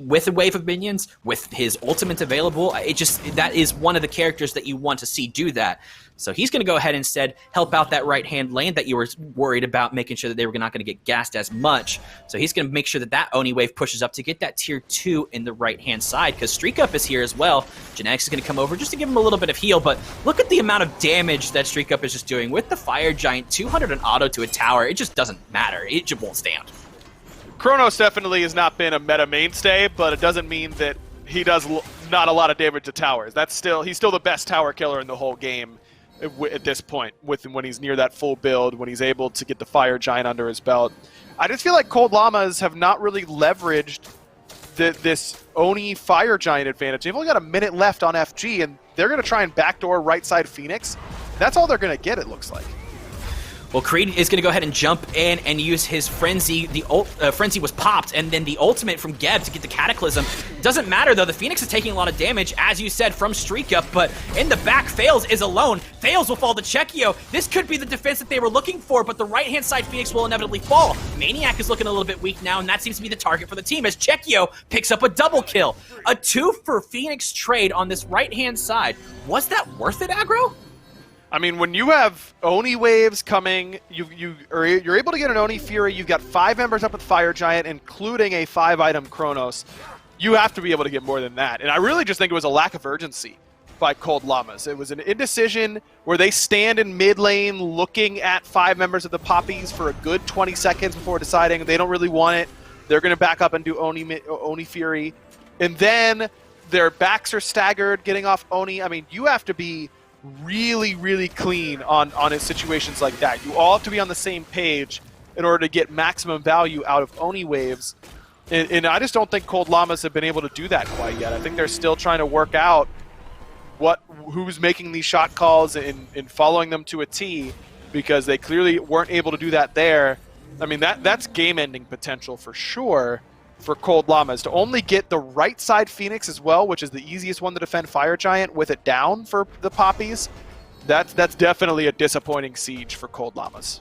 with a wave of minions, with his ultimate available. That is one of the characters that you want to see do that. So he's going to go ahead and instead help out that right-hand lane that you were worried about, making sure that they were not going to get gassed as much. So he's going to make sure that that Oni wave pushes up to get that tier 2 in the right-hand side, because Streak Up is here as well. Genetics is going to come over just to give him a little bit of heal, but look at the amount of damage that Streak Up is just doing. With the Fire Giant, 200 an auto to a tower, it just doesn't matter. It just won't stand. Kronos definitely has not been a meta mainstay, but it doesn't mean that he does not a lot of damage to towers. He's still the best tower killer in the whole game at this point, when he's near that full build, when he's able to get the Fire Giant under his belt. I just feel like Cold Llamas have not really leveraged this Oni Fire Giant advantage. They've only got a minute left on FG, and they're going to try and backdoor right side Phoenix. That's all they're going to get, it looks like. Well, Creed is going to go ahead and jump in and use his Frenzy. The Frenzy was popped, and then the ultimate from Geb to get the Cataclysm. Doesn't matter, though. The Phoenix is taking a lot of damage, as you said, from Streak Up, but in the back, Fails is alone. Fails will fall to Chekio. This could be the defense that they were looking for, but the right-hand side Phoenix will inevitably fall. Maniac is looking a little bit weak now, and that seems to be the target for the team, as Chekio picks up a double kill. A 2 for Phoenix trade on this right-hand side. Was that worth it, Aggro? I mean, when you have Oni waves coming, you're able to get an Oni Fury. You've got 5 members up with Fire Giant, including a 5-item Kronos. You have to be able to get more than that. And I really just think it was a lack of urgency by Cold Llamas. It was an indecision where they stand in mid lane looking at 5 members of the Papis for a good 20 seconds before deciding they don't really want it. They're going to back up and do Oni Fury. And then their backs are staggered, getting off Oni. I mean, you have to be really, really clean on situations like that. You all have to be on the same page in order to get maximum value out of Oni waves. And I just don't think Cold Llamas have been able to do that quite yet. I think they're still trying to work out who's making these shot calls and following them to a T, because they clearly weren't able to do that there. I mean, that's game-ending potential for sure for Cold Llamas. To only get the right side Phoenix as well, which is the easiest one to defend Fire Giant, with it down for the Papis, that's definitely a disappointing siege for Cold Llamas.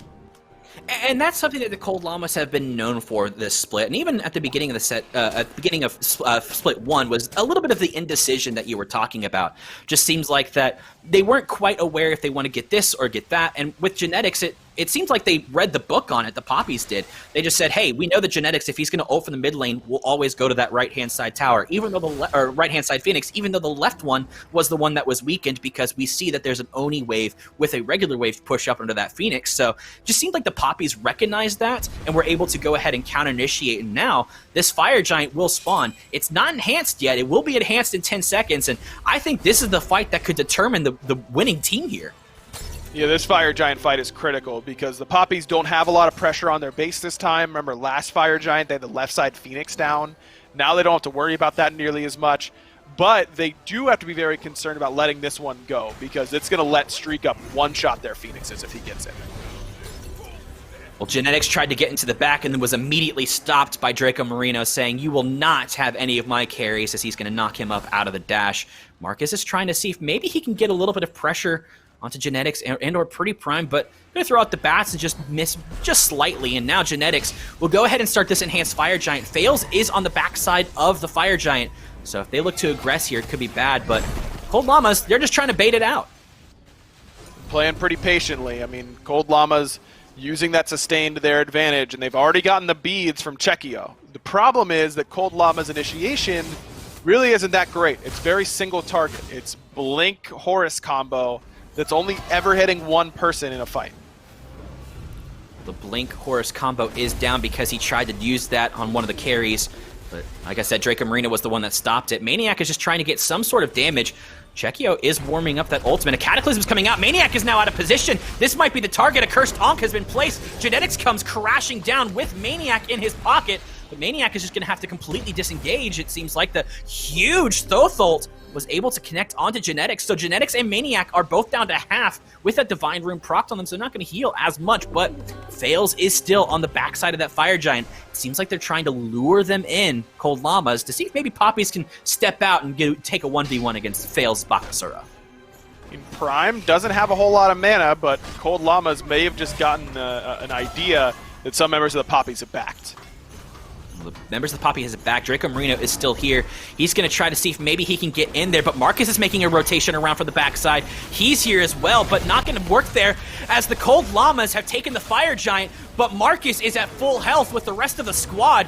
And that's something that the Cold Llamas have been known for this split, and even at the beginning of the set, at the beginning of Split 1, was a little bit of the indecision that you were talking about. Just seems like that they weren't quite aware if they want to get this or get that, and with Genetics, it seems like they read the book on it, the Papis did. They just said, hey, we know that Genetics, if he's going to ult from the mid lane, will always go to that right-hand side tower, even though or right-hand side Phoenix, even though the left one was the one that was weakened, because we see that there's an Oni wave with a regular wave push up under that Phoenix. So it just seemed like the Papis recognized that and were able to go ahead and counter-initiate. And now this Fire Giant will spawn. It's not enhanced yet. It will be enhanced in 10 seconds. And I think this is the fight that could determine the winning team here. Yeah, this Fire Giant fight is critical because the Papis don't have a lot of pressure on their base this time. Remember, last Fire Giant, they had the left side Phoenix down. Now they don't have to worry about that nearly as much. But they do have to be very concerned about letting this one go, because it's going to let Streak Up one-shot their Phoenixes if he gets in. Well, Genetics tried to get into the back and then was immediately stopped by Draco Marino, saying, you will not have any of my carries, as he's going to knock him up out of the dash. Marcus is trying to see if maybe he can get a little bit of pressure onto Genetics and or Pretty Prime, but going to throw out the bats and just miss just slightly. And now Genetics will go ahead and start this enhanced Fire Giant. Fails is on the backside of the Fire Giant, so if they look to aggress here, it could be bad, but Cold Llamas, they're just trying to bait it out. Playing pretty patiently. I mean, Cold Llamas using that sustain to their advantage, and they've already gotten the beads from Chekio. The problem is that Cold Llama's initiation really isn't that great. It's very single target. It's Blink Horus combo that's only ever hitting one person in a fight. The Blink Horus combo is down because he tried to use that on one of the carries. But like I said, Draco Marino was the one that stopped it. Maniac is just trying to get some sort of damage. Chekio is warming up that ultimate. A Cataclysm's coming out. Maniac is now out of position. This might be the target. A Cursed Ankh has been placed. Genetics comes crashing down with Maniac in his pocket. But Maniac is just going to have to completely disengage. It seems like the huge Thotholt was able to connect onto Genetics. So Genetics and Maniac are both down to half with that Divine Rune procced on them, so they're not going to heal as much. But Fails is still on the backside of that Fire Giant. It seems like they're trying to lure them in, Cold Llamas, to see if maybe Papis can step out and take a 1v1 against Fails Bakasura. Prime doesn't have a whole lot of mana, but Cold Llamas may have just gotten an idea that some members of the Papis have backed. The members of the Poppy has it back. Draco Marino is still here. He's going to try to see if maybe he can get in there, but Marcus is making a rotation around from the backside. He's here as well, but not going to work there as the Cold Llamas have taken the Fire Giant, but Marcus is at full health with the rest of the squad.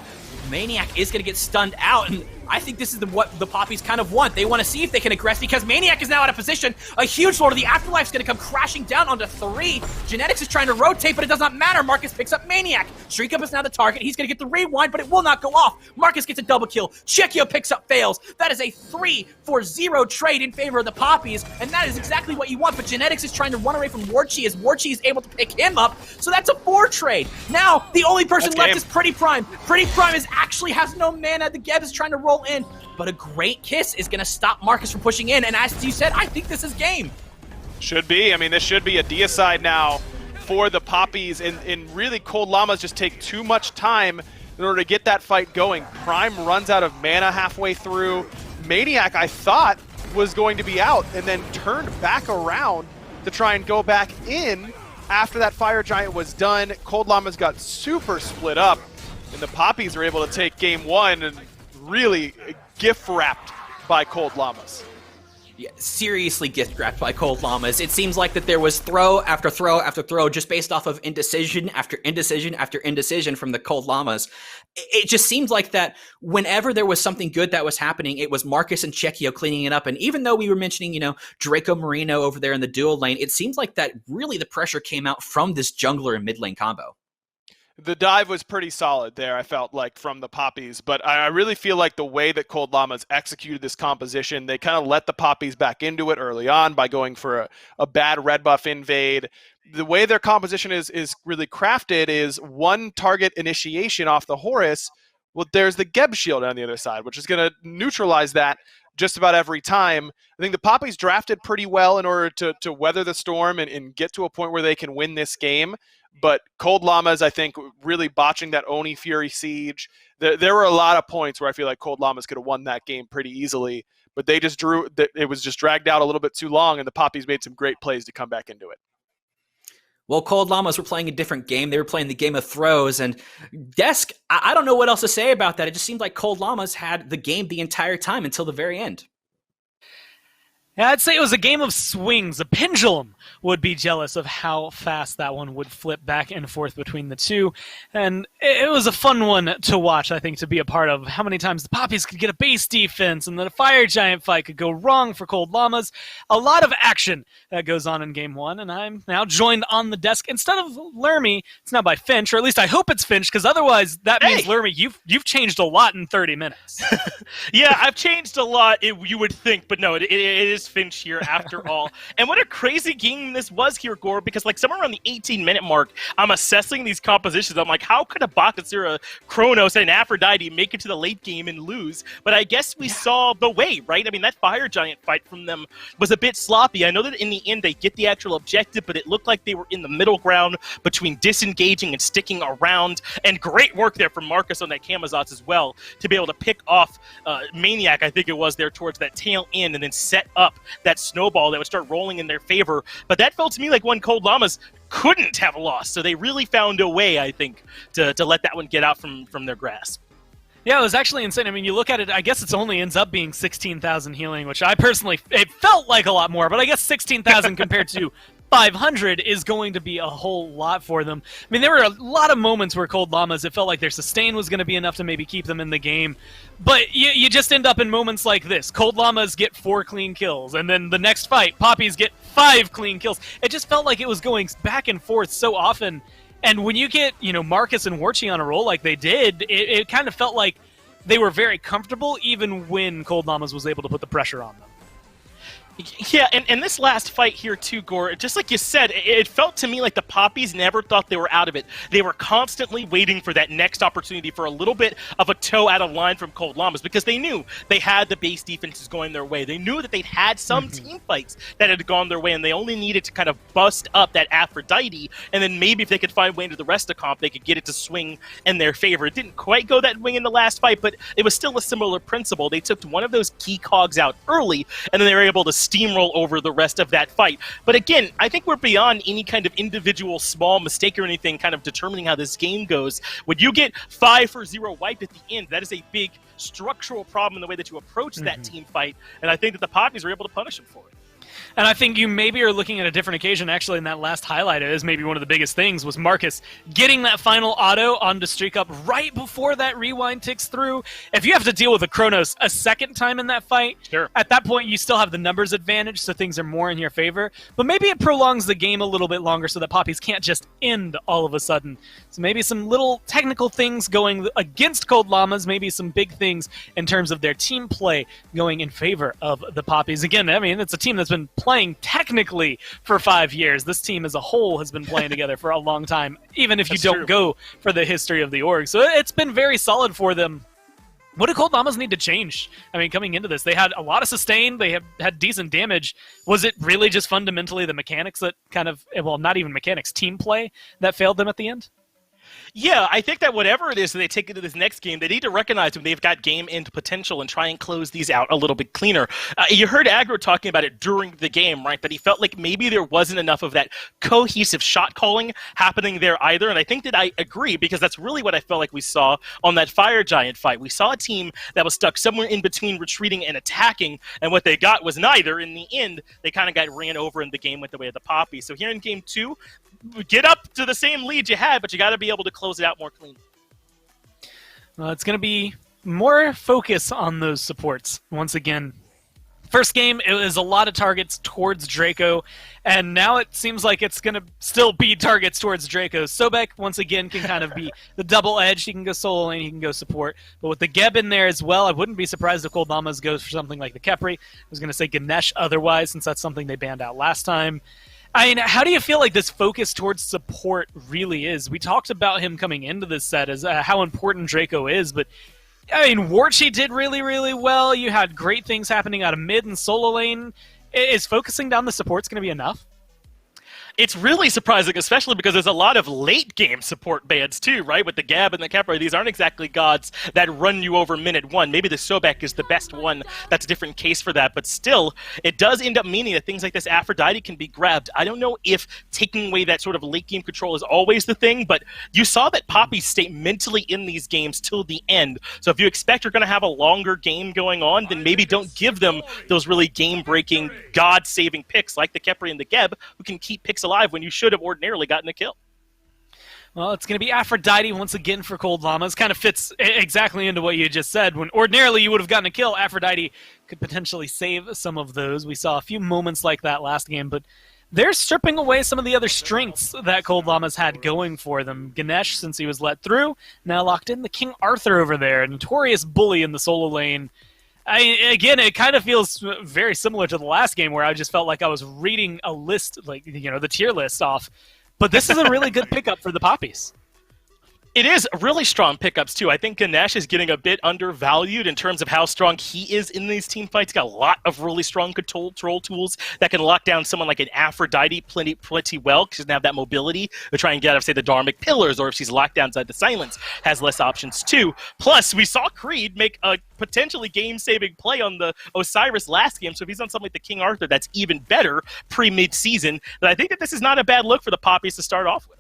Maniac is going to get stunned out, and I think this is what the Poppies kind of want. They want to see if they can aggress because Maniac is now out of position. A huge Lord of the Afterlife is going to come crashing down onto 3. Genetics is trying to rotate, but it does not matter. Marcus picks up Maniac. Shriek Up is now the target. He's going to get the rewind, but it will not go off. Marcus gets a double kill. Chekio picks up Fails. That is a 3-for-0 trade in favor of the Poppies, and that is exactly what you want, but Genetics is trying to run away from Warchi as Warchi is able to pick him up, so that's a 4 trade. Now, the only person left is Pretty Prime. Pretty Prime actually has no mana. The Geb is trying to roll in, but a Great Kiss is going to stop Marcus from pushing in, and as you said, I think this is game. Should be. I mean, this should be a deicide now for the Poppies, and really Cold Llamas just take too much time in order to get that fight going. Prime runs out of mana halfway through. Maniac, I thought, was going to be out, and then turned back around to try and go back in after that Fire Giant was done. Cold Llamas got super split up, and the Poppies were able to take game 1 and really gift-wrapped by Cold Llamas. Yeah, seriously gift-wrapped by Cold Llamas. It seems like that there was throw after throw after throw just based off of indecision after indecision after indecision from the Cold Llamas. It just seemed like that whenever there was something good that was happening, it was Marcus and Chekio cleaning it up. And even though we were mentioning, Draco Marino over there in the dual lane, it seems like that really the pressure came out from this jungler and mid lane combo. The dive was pretty solid there, I felt like, from the Poppies, but I really feel like the way that Cold Llamas executed this composition, they kind of let the Poppies back into it early on by going for a bad red buff invade. The way their composition is really crafted is one target initiation off the Horus. Well, there's the Geb shield on the other side, which is going to neutralize that just about every time. I think the Poppies drafted pretty well in order to weather the storm and get to a point where they can win this game. But Cold Llamas, I think, really botching that Oni Fury siege. There were a lot of points where I feel like Cold Llamas could have won that game pretty easily, but they just it was just dragged out a little bit too long, and the Poppies made some great plays to come back into it. Well, Cold Llamas were playing a different game. They were playing the game of throws, and Desk, I don't know what else to say about that. It just seemed like Cold Llamas had the game the entire time until the very end. Yeah, I'd say it was a game of swings. A pendulum would be jealous of how fast that one would flip back and forth between the two. And it was a fun one to watch, I think, to be a part of. How many times the Poppies could get a base defense and then a Fire Giant fight could go wrong for Cold Llamas. A lot of action that goes on in game 1, and I'm now joined on the desk. Instead of Lermy, it's now by Finch, or at least I hope it's Finch, because otherwise that means, Lermy, you've changed a lot in 30 minutes. Yeah, I've changed a lot, you would think, but no, it is Finch here after all. And what a crazy game this was here, Gore, because like somewhere around the 18-minute mark, I'm assessing these compositions. I'm like, how could a Bakasura, Kronos, and Aphrodite make it to the late game and lose? But I guess we saw the way, right? I mean, that Fire Giant fight from them was a bit sloppy. I know that in the end they get the actual objective, but it looked like they were in the middle ground between disengaging and sticking around. And great work there from Marcus on that Camazotz as well to be able to pick off Maniac, I think it was, there towards that tail end and then set up that snowball that would start rolling in their favor. But that felt to me like one Cold Llamas couldn't have lost. So they really found a way, I think, to let that one get out from their grasp. Yeah, it was actually insane. I mean, you look at it, I guess it only ends up being 16,000 healing, which I personally, it felt like a lot more, but I guess 16,000 compared to 500 is going to be a whole lot for them. I mean, there were a lot of moments where Cold Llamas, it felt like their sustain was going to be enough to maybe keep them in the game. But you just end up in moments like this. Cold Llamas get 4 clean kills, and then the next fight, Papis get 5 clean kills. It just felt like it was going back and forth so often. And when you get, Marcus and Warchi on a roll like they did, it kind of felt like they were very comfortable even when Cold Llamas was able to put the pressure on them. Yeah, and this last fight here too, Gore, just like you said, it felt to me like the Papis never thought they were out of it. They were constantly waiting for that next opportunity for a little bit of a toe out of line from Cold Llamas, because they knew they had the base defenses going their way. They knew that they'd had some team fights that had gone their way, and they only needed to kind of bust up that Aphrodite, and then maybe if they could find way into the rest of comp, they could get it to swing in their favor. It didn't quite go that way in the last fight, but it was still a similar principle. They took one of those key cogs out early, and then they were able to steamroll over the rest of that fight. But again, I think we're beyond any kind of individual small mistake or anything kind of determining how this game goes. When you get 5-for-0 wiped at the end, that is a big structural problem in the way that you approach that team fight, and I think that the Papis were able to punish them for it. And I think you maybe are looking at a different occasion, actually, in that last highlight. It is maybe one of the biggest things was Marcus getting that final auto onto Streak Up right before that rewind ticks through. If you have to deal with a Chronos a second time in that fight, sure, at that point you still have the numbers advantage, so things are more in your favor. But maybe it prolongs the game a little bit longer so that Papis can't just end all of a sudden. So maybe some little technical things going against Cold Llamas, maybe some big things in terms of their team play going in favor of the Papis. Again, I mean, it's a team that's been playing technically for 5 years. This team as a whole has been playing together for a long time, even if you don't go for the history of the org. So it's been very solid for them. What do Cold Llamas need to change? I mean, coming into this, they had a lot of sustain. They had decent damage. Was it really just fundamentally the mechanics that kind of, well, not even mechanics, team play that failed them at the end? Yeah, I think that whatever it is that they take into this next game, they need to recognize when they've got game end potential and try and close these out a little bit cleaner. You heard Aggro talking about it during the game, right? That he felt like maybe there wasn't enough of that cohesive shot calling happening there either. And I think that I agree, because that's really what I felt like we saw on that Fire Giant fight. We saw a team that was stuck somewhere in between retreating and attacking, and what they got was neither. In the end, they kind of got ran over and the game went the way of the Poppy. So here in game 2, get up to the same lead you had, but you got to be able to close it out more clean. It's going to be more focus on those supports once again. First game, it was a lot of targets towards Draco, and now it seems like it's going to still be targets towards Draco. Sobek, once again, can kind of be the double edge. He can go solo lane, he can go support. But with the Geb in there as well, I wouldn't be surprised if Cold Llamas goes for something like the Kepri. I was going to say Ganesh otherwise, since that's something they banned out last time. I mean, how do you feel like this focus towards support really is? We talked about him coming into this set as how important Draco is, but I mean, Warchi did really, really well. You had great things happening out of mid and solo lane. Is focusing down the supports going to be enough? It's really surprising, especially because there's a lot of late-game support bans, too, right? With the Gab and the Kepler, these aren't exactly gods that run you over minute 1. Maybe the Sobek is the best one. That's a different case for that. But still, it does end up meaning that things like this Aphrodite can be grabbed. I don't know if taking away that sort of late-game control is always the thing, but you saw that Papis stay mentally in these games till the end. So if you expect you're going to have a longer game going on, then maybe don't give them those really game-breaking, god-saving picks like the Kepri and the Geb, who can keep picks alive when you should have ordinarily gotten a kill. Well, it's going to be Aphrodite once again for Cold Llamas. Kind of fits exactly into what you just said. When ordinarily you would have gotten a kill, Aphrodite could potentially save some of those. We saw a few moments like that last game, but they're stripping away some of the other strengths that Cold Llamas had going for them. Ganesh, since he was let through, now locked in. The King Arthur over there, a notorious bully in the solo lane. Again, it kind of feels very similar to the last game where I just felt like I was reading a list, like, you know, the tier list off. But this is a really good pickup for the Papis. It is really strong pickups, too. I think Ganesh is getting a bit undervalued in terms of how strong he is in these team fights. He's got a lot of really strong control tools that can lock down someone like an Aphrodite plenty well, because she doesn't have that mobility to try and get out of, say, the Dharmic Pillars, or if she's locked down inside the Silence, has less options, too. Plus, we saw Creed make a potentially game-saving play on the Osiris last game, so if he's on something like the King Arthur, that's even better pre-mid-season. But I think that this is not a bad look for the Papis to start off with.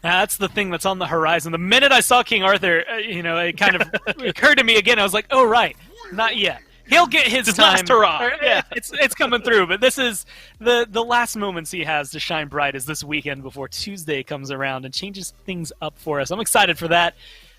That's the thing that's on the horizon. The minute I saw King Arthur, it kind of occurred to me again. I was like, oh, right, not yet. He'll get his His time. last hurrah. Yeah. It's coming through, but this is the last moments he has to shine bright is this weekend before Tuesday comes around and changes things up for us. I'm excited for that.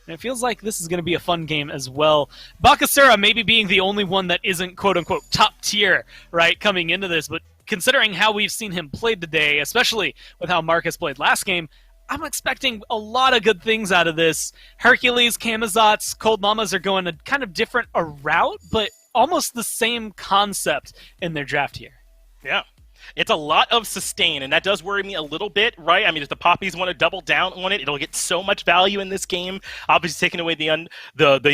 And it feels like this is going to be a fun game as well. Bakasura maybe being the only one that isn't quote-unquote top tier, right, coming into this, but considering how we've seen him play today, especially with how Marcus played last game, I'm expecting a lot of good things out of this. Hercules, Camazotz, Cold Llamas are going a kind of different a route, but almost the same concept in their draft here. Yeah. It's a lot of sustain, and that does worry me a little bit, right? I mean, if the Papis want to double down on it, it'll get so much value in this game. Obviously, taking away the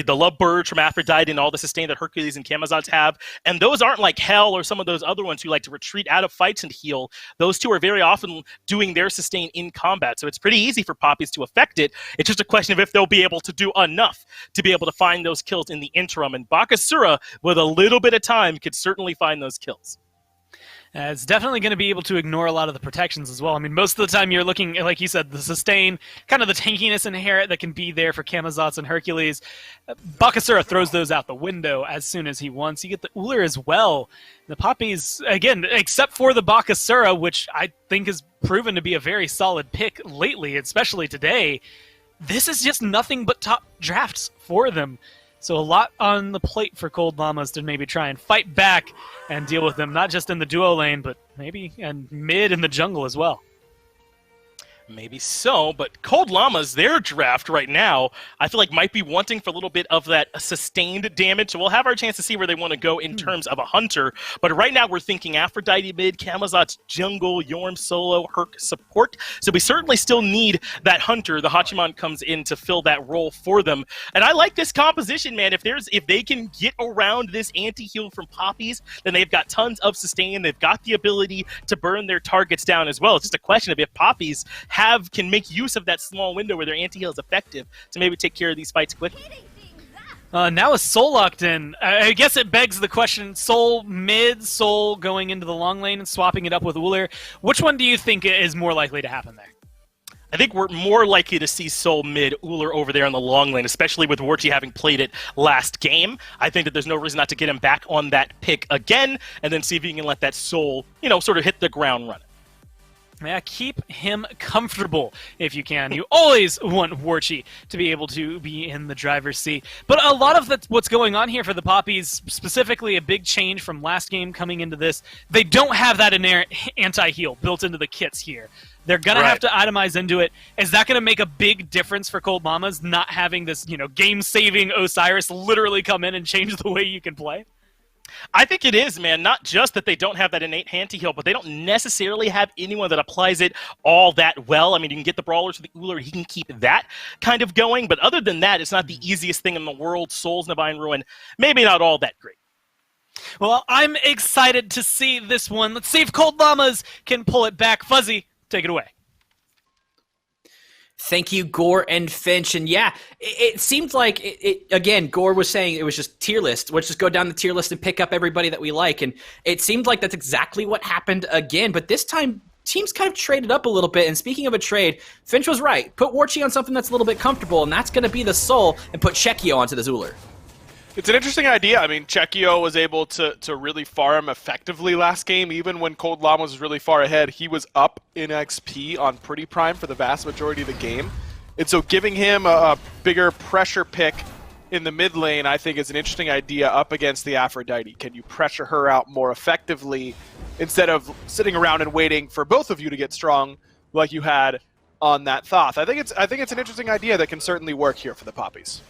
Love Bird from Aphrodite and all the sustain that Hercules and Camazotz have. And those aren't like Hell or some of those other ones who like to retreat out of fights and heal. Those two are very often doing their sustain in combat, so it's pretty easy for Papis to affect it. It's just a question of if they'll be able to do enough to be able to find those kills in the interim. And Bakasura, with a little bit of time, could certainly find those kills. It's definitely going to be able to ignore a lot of the protections as well. I mean, most of the time you're looking, like you said, the sustain, kind of the tankiness inherent that can be there for Camazotz and Hercules. Bakasura throws those out the window as soon as he wants. You get the Uller as well. The Papis, again, except for the Bakasura, which I think has proven to be a very solid pick lately, especially today, this is just nothing but top drafts for them. So a lot on the plate for Cold Llamas to maybe try and fight back and deal with them, not just in the duo lane, but maybe and mid in the jungle as well. Maybe so, but Cold Llamas, their draft right now, I feel like might be wanting for a little bit of that sustained damage. So we'll have our chance to see where they want to go in terms of a hunter. But right now we're thinking Aphrodite mid, Camazotz jungle, Yorm solo, Herc support. So we certainly still need that hunter. The Hachiman comes in to fill that role for them. And I like this composition, man. If they can get around this anti-heal from Papis, then they've got tons of sustain. They've got the ability to burn their targets down as well. It's just a question of if Papis can make use of that small window where their anti-heal is effective to maybe take care of these fights quickly. Now is Soul locked in. I guess it begs the question, Soul mid, Soul going into the long lane and swapping it up with Uller. Which one do you think is more likely to happen there? I think we're more likely to see Soul mid, Uller over there in the long lane, especially with Warchi having played it last game. I think that there's no reason not to get him back on that pick again, and then see if he can let that Soul, sort of hit the ground running. Yeah, keep him comfortable if you can. You always want Warchi to be able to be in the driver's seat. But a lot of what's going on here for the Papis, specifically a big change from last game coming into this, they don't have that inherent anti-heal built into the kits here. They're going to have to itemize into it. Is that going to make a big difference for Cold Llamas, not having this, game-saving Osiris literally come in and change the way you can play? I think it is, man. Not just that they don't have that innate anti-heal, but they don't necessarily have anyone that applies it all that well. I mean, you can get the Brawlers with the Uller, he can keep that kind of going, but other than that, it's not the easiest thing in the world. Souls, Divine Ruin, maybe not all that great. Well, I'm excited to see this one. Let's see if Cold Llamas can pull it back. Fuzzy, take it away. Thank you, Gore and Finch. And yeah, it seemed like, again, Gore was saying it was just tier list. Let's just go down the tier list and pick up everybody that we like. And it seemed like that's exactly what happened again. But this time, teams kind of traded up a little bit. And speaking of a trade, Finch was right. Put Warchi on something that's a little bit comfortable, and that's going to be the Soul, and put Chekio onto the Zuler. It's an interesting idea. I mean, Chekio was able to really farm effectively last game. Even when Cold Llamas was really far ahead, he was up in XP on Pretty Prime for the vast majority of the game. And so giving him a bigger pressure pick in the mid lane, I think, is an interesting idea up against the Aphrodite. Can you pressure her out more effectively instead of sitting around and waiting for both of you to get strong like you had on that Thoth? I think it's an interesting idea that can certainly work here for the Papis.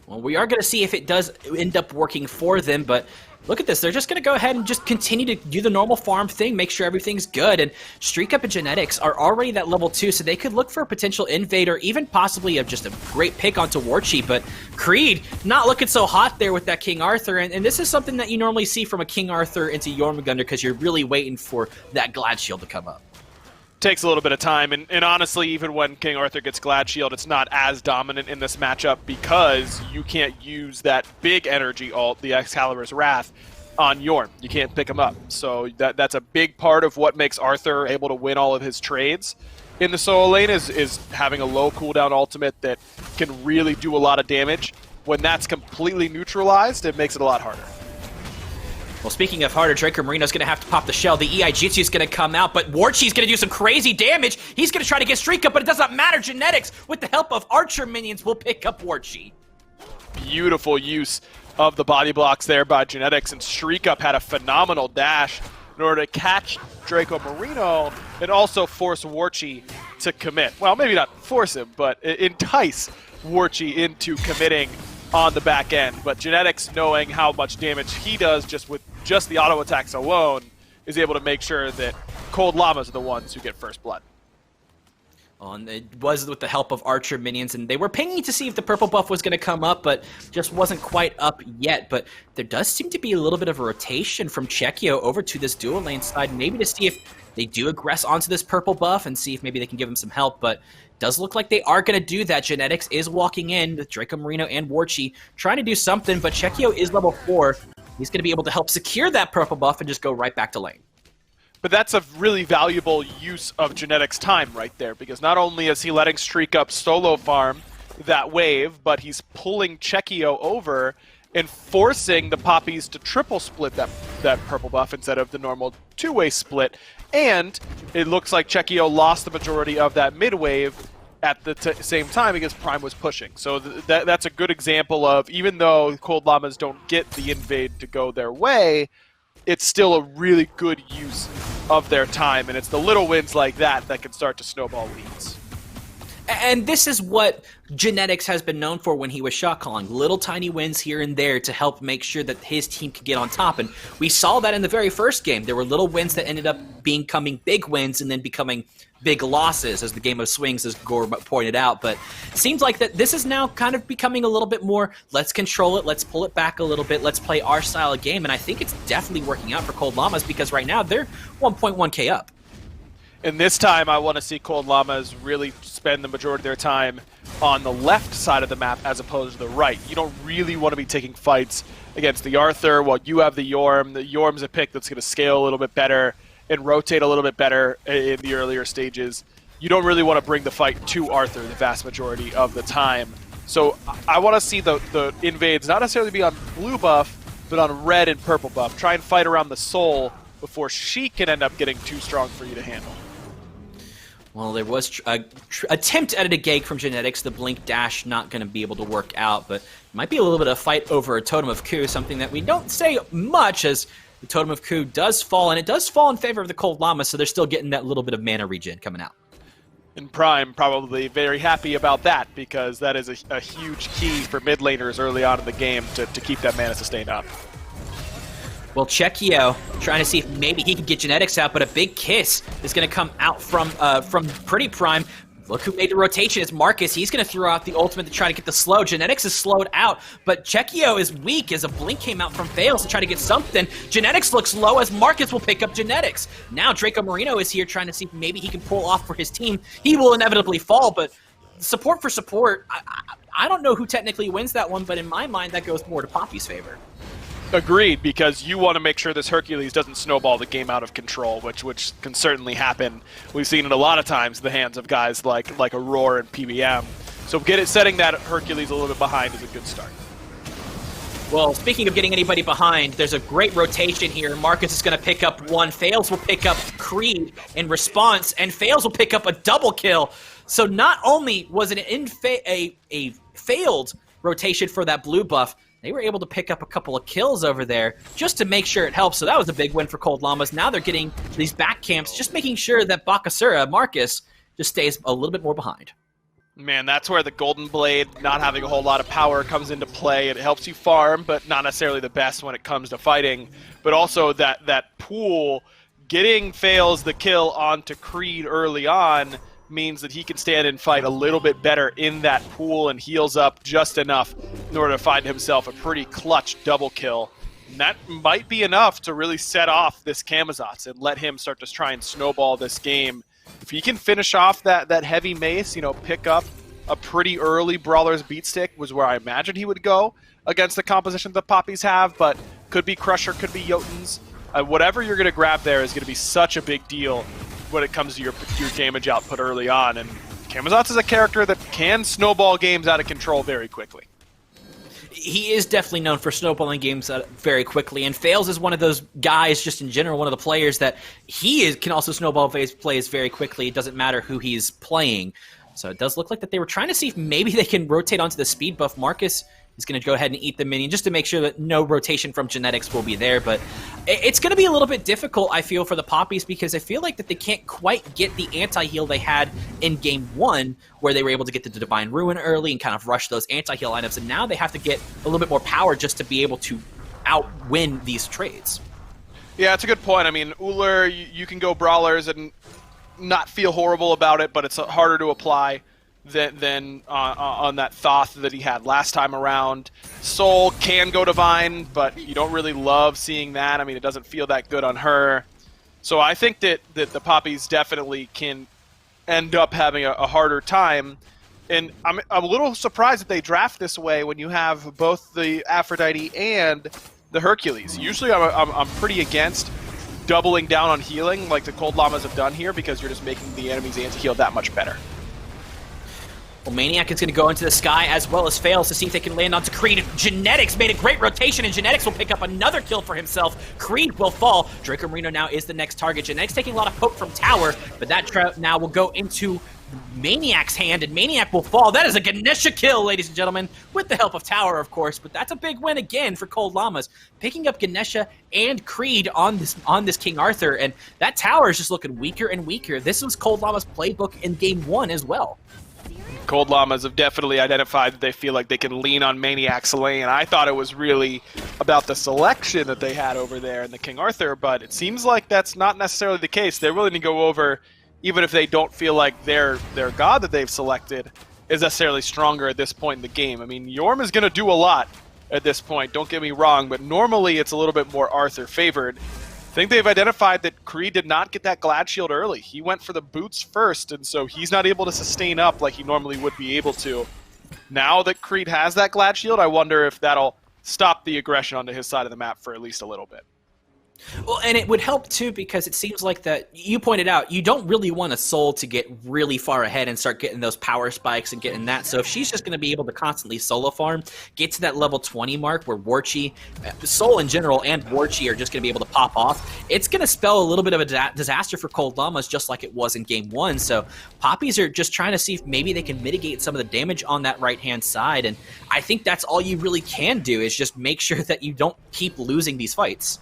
Well, we are going to see if it does end up working for them, but look at this. They're just going to go ahead and just continue to do the normal farm thing, make sure everything's good, and Streak Up and Genetics are already that level 2, so they could look for a potential invade or even possibly just a great pick onto Warchi, but Creed not looking so hot there with that King Arthur, and this is something that you normally see from a King Arthur into Jormungandr because you're really waiting for that Glad Shield to come up. Takes a little bit of time, and honestly, even when King Arthur gets Glad Shield, it's not as dominant in this matchup because you can't use that big energy ult, the Excalibur's Wrath, on Yorm. You can't pick him up. So that's a big part of what makes Arthur able to win all of his trades in the solo lane is having a low cooldown ultimate that can really do a lot of damage when that's completely neutralized, it makes it a lot harder. Well, speaking of harder, Draco Marino's going to have to pop the shell. The EI Jitsu is going to come out, but Warchi's going to do some crazy damage. He's going to try to get Streak up, but it does not matter. Genetics, with the help of Archer minions, will pick up Warchi. Beautiful use of the body blocks there by Genetics, and Shriek Up had a phenomenal dash in order to catch Draco Marino and also force Warchi to commit. Well, maybe not force him, but entice Warchi into committing on the back end. But Genetics, knowing how much damage he does just with just the auto attacks alone, is able to make sure that Cold Llamas are the ones who get first blood. And it was with the help of Archer minions, and they were pinging to see if the purple buff was going to come up, but just wasn't quite up yet. But there does seem to be a little bit of a rotation from Chekio over to this dual lane side, maybe to see if they do aggress onto this purple buff and see if maybe they can give him some help. But it does look like they are going to do that. Genetics is walking in with Draco Marino and Warchi trying to do something, but Chekio is level 4. He's going to be able to help secure that purple buff and just go right back to lane. But that's a really valuable use of Genetics' time right there, because not only is he letting Streak Up solo farm that wave, but he's pulling Chekio over and forcing the Papis to triple split that purple buff instead of the normal two-way split. And it looks like Chekio lost the majority of that mid wave at the same time because Prime was pushing. So that's a good example of, even though Cold Llamas don't get the invade to go their way, it's still a really good use of their time, and it's the little wins like that that can start to snowball leads. And this is what Genetics has been known for when he was shot calling. Little tiny wins here and there to help make sure that his team could get on top. And we saw that in the very first game. There were little wins that ended up becoming big wins and then becoming big losses as the game of swings, as Gore pointed out. But it seems like that this is now kind of becoming a little bit more, let's control it, let's pull it back a little bit, let's play our style of game. And I think it's definitely working out for Cold Llamas, because right now they're 1.1k up. And this time I want to see Cold Llamas really spend the majority of their time on the left side of the map as opposed to the right. You don't really want to be taking fights against the Arthur while you have the Yorm. The Yorm's a pick that's going to scale a little bit better and rotate a little bit better in the earlier stages. You don't really want to bring the fight to Arthur the vast majority of the time. So I want to see the invades not necessarily be on blue buff, but on red and purple buff. Try and fight around the soul before she can end up getting too strong for you to handle. Well, there was a attempt at a gag from Genetics. The blink dash not going to be able to work out, but it might be a little bit of a fight over a Totem of Ku, something that we don't say much, as the Totem of Ku does fall, and it does fall in favor of the Cold Llama, so they're still getting that little bit of mana regen coming out. And Prime probably very happy about that, because that is a huge key for mid laners early on in the game to keep that mana sustain up. Well, Chekio trying to see if maybe he can get Genetics out, but a big kiss is going to come out from Pretty Prime. Look who made the rotation. It's Marcus. He's going to throw out the ultimate to try to get the slow. Genetics is slowed out, but Chekio is weak as a blink came out from Fails to try to get something. Genetics looks low as Marcus will pick up Genetics. Now Draco Marino is here trying to see if maybe he can pull off for his team. He will inevitably fall, but support for support, I don't know who technically wins that one, but in my mind that goes more to Poppy's favor. Agreed, because you want to make sure this Hercules doesn't snowball the game out of control, which can certainly happen. We've seen it a lot of times in the hands of guys like Aurora and PBM. So setting that Hercules a little bit behind is a good start. Well, speaking of getting anybody behind, there's a great rotation here. Marcus is going to pick up one. Fails will pick up Creed in response, and Fails will pick up a double kill. So not only was it a failed rotation for that blue buff, they were able to pick up a couple of kills over there just to make sure it helps. So that was a big win for Cold Llamas. Now they're getting these back camps, just making sure that Bakasura, Marcus, just stays a little bit more behind. Man, that's where the Golden Blade, not having a whole lot of power, comes into play. It helps you farm, but not necessarily the best when it comes to fighting. But also that pool, getting Fails the kill onto Creed early on means that he can stand and fight a little bit better in that pool and heals up just enough in order to find himself a pretty clutch double kill. And that might be enough to really set off this Camazotz and let him start to try and snowball this game. If he can finish off that heavy mace, pick up a pretty early Brawler's Beat Stick was where I imagined he would go against the composition the Poppies have, but could be Crusher, could be Jotuns. Whatever you're going to grab there is going to be such a big deal when it comes to your damage output early on. And Camazotz is a character that can snowball games out of control very quickly. he is definitely known for snowballing games very quickly, and Fails is one of those guys, just in general, one of the players that can also snowball plays very quickly. It doesn't matter who he's playing. So it does look like that they were trying to see if maybe they can rotate onto the speed buff. Marcus is going to go ahead and eat the minion just to make sure that no rotation from genetics will be there. But it's going to be a little bit difficult, I feel, for the Papis, because I feel like that they can't quite get the anti-heal they had in Game 1, where they were able to get the Divine Ruin early and kind of rush those anti-heal items. And now they have to get a little bit more power just to be able to outwin these trades. Yeah, it's a good point. I mean, Uller, you can go Brawlers and not feel horrible about it, but it's harder to apply than on that Thoth that he had last time around. Soul can go Divine, but you don't really love seeing that. I mean, it doesn't feel that good on her. So I think that the Papis definitely can end up having a harder time. And I'm a little surprised that they draft this way when you have both the Aphrodite and the Hercules. Usually I'm pretty against doubling down on healing like the Cold Llamas have done here, because you're just making the enemy's anti-heal that much better. Well, Maniac is going to go into the sky as well as Fails to see if they can land onto Creed. Genetics made a great rotation, and Genetics will pick up another kill for himself. Creed will fall. Draco Marino now is the next target. Genetics taking a lot of poke from Tower, but that now will go into Maniac's hand, and Maniac will fall. That is a Ganesha kill, ladies and gentlemen, with the help of Tower, of course, but that's a big win again for Cold Llamas, picking up Ganesha and Creed on this King Arthur, and that Tower is just looking weaker and weaker. This was Cold Llamas' playbook in Game 1 as well. Cold Llamas have definitely identified that they feel like they can lean on Maniac's lane. I thought it was really about the selection that they had over there in the King Arthur, but it seems like that's not necessarily the case. They're willing to go over, even if they don't feel like their god that they've selected is necessarily stronger at this point in the game. I mean, Yorm is going to do a lot at this point, don't get me wrong, but normally it's a little bit more Arthur favored. I think they've identified that Creed did not get that Glad Shield early. He went for the boots first, and so he's not able to sustain up like he normally would be able to. Now that Creed has that Glad Shield, I wonder if that'll stop the aggression onto his side of the map for at least a little bit. Well, and it would help too, because it seems like that you pointed out, you don't really want a Soul to get really far ahead and start getting those power spikes and getting that. So if she's just going to be able to constantly solo farm, get to that level 20 mark where Warchi, Soul in general and Warchi are just going to be able to pop off, it's going to spell a little bit of a disaster for Cold Llamas, just like it was in Game 1. So Papis are just trying to see if maybe they can mitigate some of the damage on that right-hand side. And I think that's all you really can do, is just make sure that you don't keep losing these fights.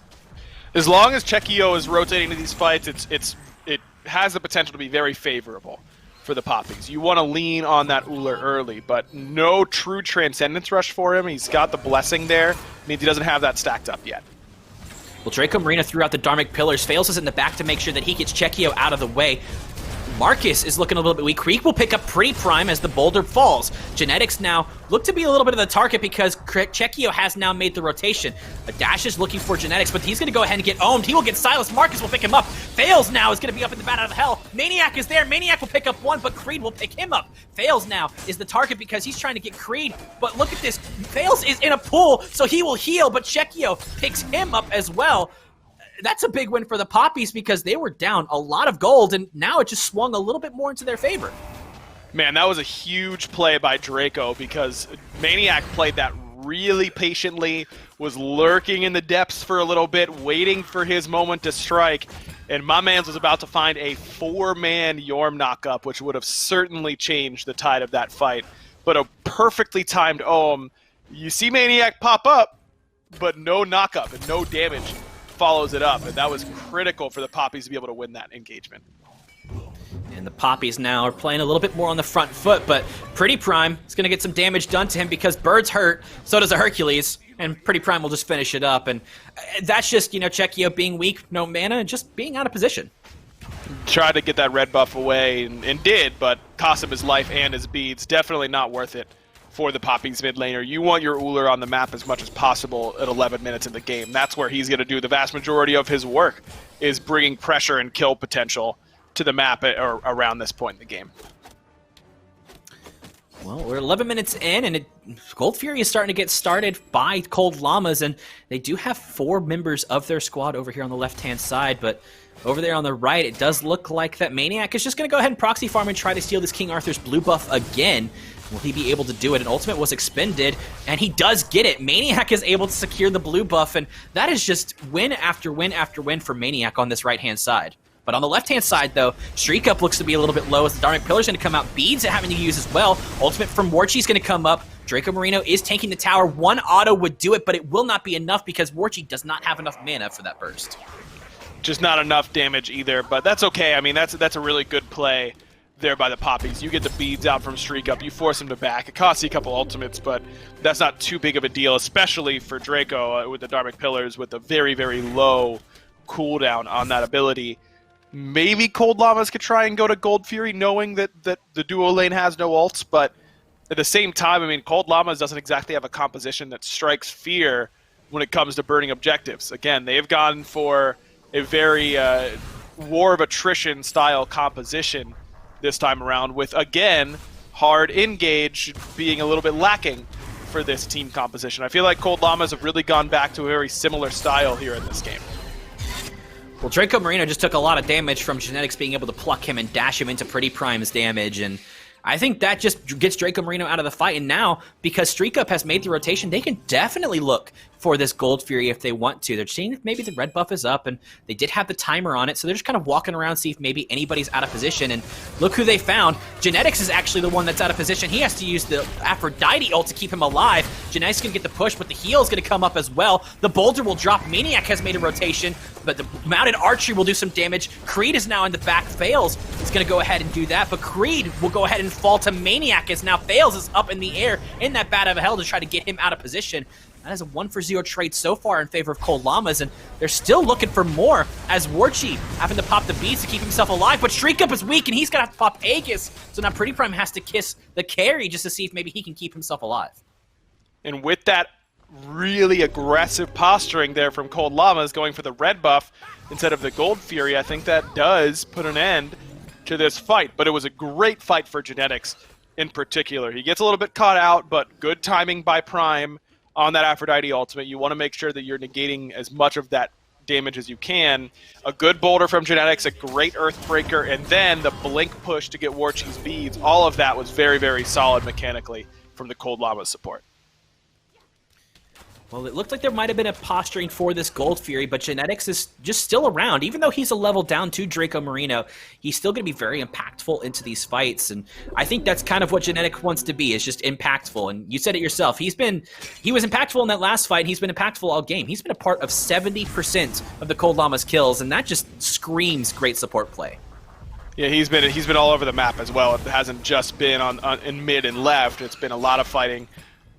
As long as Chekio is rotating to these fights, it has the potential to be very favorable for the Papis. You want to lean on that Uller early, but no true Transcendence Rush for him. He's got the Blessing there. Means he doesn't have that stacked up yet. Well, Draco Marino threw out the Dharmic Pillars. Fails us in the back to make sure that he gets Chekio out of the way. Marcus is looking a little bit weak. Creek will pick up Pretty Prime as the boulder falls. Genetics now look to be a little bit of the target because Chekio has now made the rotation. A Dash is looking for Genetics, but he's going to go ahead and get owned. He will get silenced. Marcus will pick him up. Fails now is going to be up in the bat out of hell. Maniac is there. Maniac will pick up one, but Creed will pick him up. Fails now is the target because he's trying to get Creed, but look at this. Fails is in a pool, so he will heal, but Chekio picks him up as well. That's a big win for the Papis because they were down a lot of gold, and now it just swung a little bit more into their favor. Man, that was a huge play by Draco because Maniac played that really patiently, was lurking in the depths for a little bit, waiting for his moment to strike, and my man's was about to find a 4-man Yorm knockup, which would have certainly changed the tide of that fight. But a perfectly timed Ohm. You see Maniac pop up, but no knockup and no damage follows it up, and that was critical for the Papis to be able to win that engagement. And the Papis now are playing a little bit more on the front foot, but Pretty Prime is going to get some damage done to him because Bird's hurt, so does the Hercules, and Pretty Prime will just finish it up. And that's just, Chekio being weak, no mana, and just being out of position. Tried to get that red buff away, and did, but cost him his life and his beads. Definitely not worth it for the Papis mid laner. You want your Uller on the map as much as possible at 11 minutes in the game. That's where he's going to do the vast majority of his work, is bringing pressure and kill potential to the map or around this point in the game. Well, we're 11 minutes in, and Gold Fury is starting to get started by Cold Llamas, and they do have 4 members of their squad over here on the left-hand side, but over there on the right, it does look like that Maniac is just going to go ahead and proxy farm and try to steal this King Arthur's blue buff again. Will he be able to do it? An ultimate was expended, and he does get it. Maniac is able to secure the blue buff, and that is just win after win after win for Maniac on this right-hand side. But on the left-hand side, though, Streak Up looks to be a little bit low as the Dharmic Pillar's going to come out. Beads having to use as well. Ultimate from Warchi's going to come up. Draco Marino is tanking the tower. 1 auto would do it, but it will not be enough because Warchi does not have enough mana for that burst. Just not enough damage either, but that's okay. I mean, that's a really good play there by the Papis. You get the beads out from Streak Up, you force him to back. It costs you a couple ultimates, but that's not too big of a deal, especially for Draco with the Dharmic Pillars with a very, very low cooldown on that ability. Maybe Cold Llamas could try and go to Gold Fury knowing that the duo lane has no ults, but at the same time, I mean, Cold Llamas doesn't exactly have a composition that strikes fear when it comes to burning objectives. Again, they've gone for a very war of attrition style composition this time around with, again, hard engage being a little bit lacking for this team composition. I feel like Cold Llamas have really gone back to a very similar style here in this game. Well, Draco Marino just took a lot of damage from Genetics being able to pluck him and dash him into Pretty Prime's damage, and I think that just gets Draco Marino out of the fight, and now, because Streak Up has made the rotation, they can definitely look for this Gold Fury if they want to. They're seeing if maybe the red buff is up, and they did have the timer on it, so they're just kind of walking around see if maybe anybody's out of position, and look who they found. Genetics is actually the one that's out of position. He has to use the Aphrodite ult to keep him alive. Genetics can get the push, but the heal is going to come up as well. The boulder will drop. Maniac has made a rotation, but the mounted archery will do some damage. Creed is now in the back. Fails is going to go ahead and do that, but Creed will go ahead and fall to Maniac as now Fails is up in the air in that bat of hell to try to get him out of position. That is a 1-for-0 trade so far in favor of Cold Llamas, and they're still looking for more as Warchi having to pop the beads to keep himself alive, but Streak Up is weak and he's going to have to pop Aegis, so now Pretty Prime has to kiss the carry just to see if maybe he can keep himself alive. And with that really aggressive posturing there from Cold Llamas going for the red buff instead of the Gold Fury, I think that does put an end to this fight, but it was a great fight for Genetics in particular. He gets a little bit caught out, but good timing by Prime on that Aphrodite ultimate. You want to make sure that you're negating as much of that damage as you can. A good boulder from Genetics, a great Earthbreaker, and then the blink push to get Warchi's beads. All of that was very, very solid mechanically from the Cold Llamas support. Well, it looked like there might have been a posturing for this Gold Fury, but Genetics is just still around. Even though he's a level down to Draco Marino, he's still going to be very impactful into these fights, and I think that's kind of what Genetics wants to be, is just impactful. And you said it yourself, he was impactful in that last fight, and he's been impactful all game. He's been a part of 70% of the Cold Llamas kills, and that just screams great support play. Yeah, he's been all over the map as well. It hasn't just been in mid and left. It's been a lot of fighting